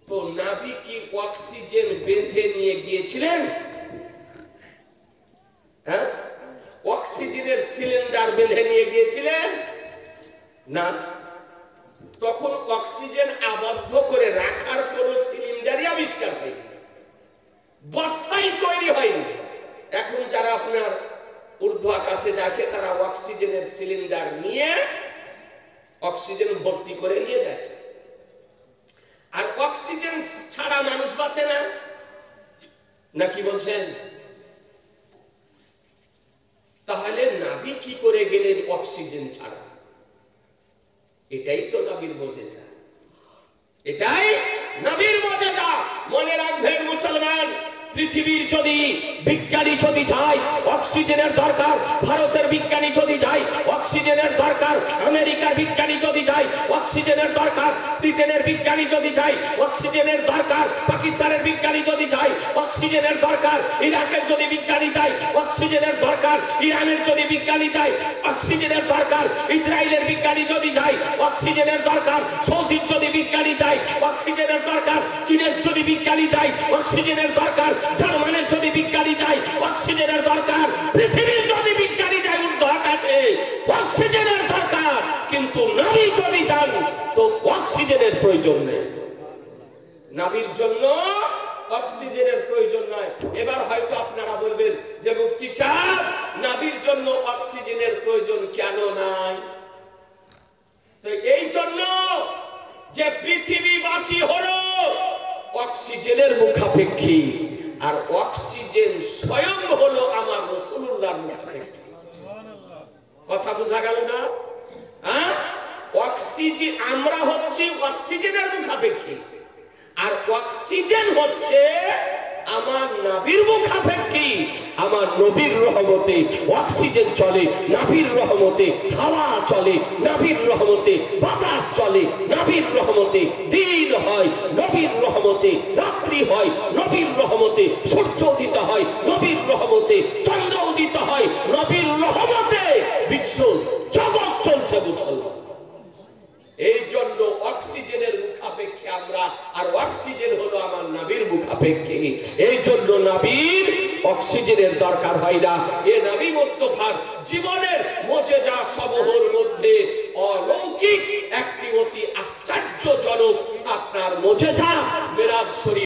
তো নবী কি অক্সিজেন বেঁধে নিয়ে গিয়েছিলেন? হ্যাঁ, অক্সিজেনের সিলিন্ডার বেঁধে নিয়ে গিয়েছিলেন না। তখন অক্সিজেন আবদ্ধ করে রাখার কোন সিলিন্ডারই আবিষ্কার হয়নি, বস্তাই তৈরি হয়নি। এখন যারা আপনার ঊর্ধ্ব আকাশে যাচ্ছে তারা অক্সিজেনের সিলিন্ডার নিয়ে অক্সিজেন ভর্তি করে নিয়ে যাচ্ছে। আর অক্সিজেন ছাড়া মানুষ বাঁচে না, নাকি বলছেন? তাহলে নবী কি করে গেলেন অক্সিজেন ছাড়া? এটাই তো নবীর মুজিজা, এটাই নবীর মুজিজা। মনে রাখবেন মুসলমান, পৃথিবীর যদি বিজ্ঞানী যদি যায় অক্সিজেনের দরকার, ভারতের বিজ্ঞানী যদি যায় অক্সিজেনের দরকার, আমেরিকার বিজ্ঞানী যদি যায় অক্সিজেনের দরকার, ব্রিটেনের বিজ্ঞানী যদি যায় অক্সিজেনের দরকার, পাকিস্তানের বিজ্ঞানী যদি যায় অক্সিজেনের দরকার, ইরাকের যদি বিজ্ঞানী যায় অক্সিজেনের দরকার, ইরানের যদি বিজ্ঞানী যায় অক্সিজেনের দরকার, ইসরায়েলের বিজ্ঞানী যদি যায় অক্সিজেনের দরকার, সৌদির যদি বিজ্ঞানী যায় অক্সিজেনের দরকার, চীনের যদি বিজ্ঞানী যায় অক্সিজেনের দরকার, জার্মানের যদি বিজ্ঞানী যায় অক্সিজেনের দরকার, পৃথিবীর যদি বিজ্ঞানী যায় ঊর্ধ্ব আকাশে অক্সিজেনের দরকার। কিন্তু নবী যদি যান তো অক্সিজেনের প্রয়োজন নেই, নবীর জন্য অক্সিজেনের প্রয়োজন নয়। এবার হয়তো আপনারা বলবেন যে মুফতি সাহেব নবীর জন্য অক্সিজেনের প্রয়োজন কেন নাই? তো এই জন্য যে পৃথিবীবাসী হলো অক্সিজেনের মুখাপেক্ষী, আর অক্সিজেন স্বয়ং হলো আমার রাসূলুল্লাহর মুখাপেক্ষী। কথা বোঝা গেল না? হ্যাঁ, অক্সিজেন, আমরা হচ্ছি অক্সিজেনের মুখাপেক্ষী, আর অক্সিজেন হচ্ছে আমার নবীর মুখাপেক্ষী। আমার নবীর রহমতে অক্সিজেন চলে, নবীর রহমতে হাওয়া চলে, নবীর রহমতে বাতাস চলে, নবীর রহমতে দিন হয়, নবীর রহমতে রাত্রি হয়, নবীর রহমতে সূর্য উদিত হয়, নবীর রহমতে চন্দ্র উদিত হয় নবীর রহমতে বিশ্ব জগৎ চলছে মুসলমান। এই জন্য অক্সিজেনের মুখাপেক্ষে আমরা, আর অক্সিজেন হলো আমার নবীর মুখাপেক্ষে। এই জন্য নবীর অক্সিজেনের দরকার হয় না। এ নবী মুস্তাফার জীবনের মুজিজা সমূহের মধ্যে অলৌকিক একটি অতি আশ্চর্যজনক আপনার মুজিজা মেরাজ শরীফ।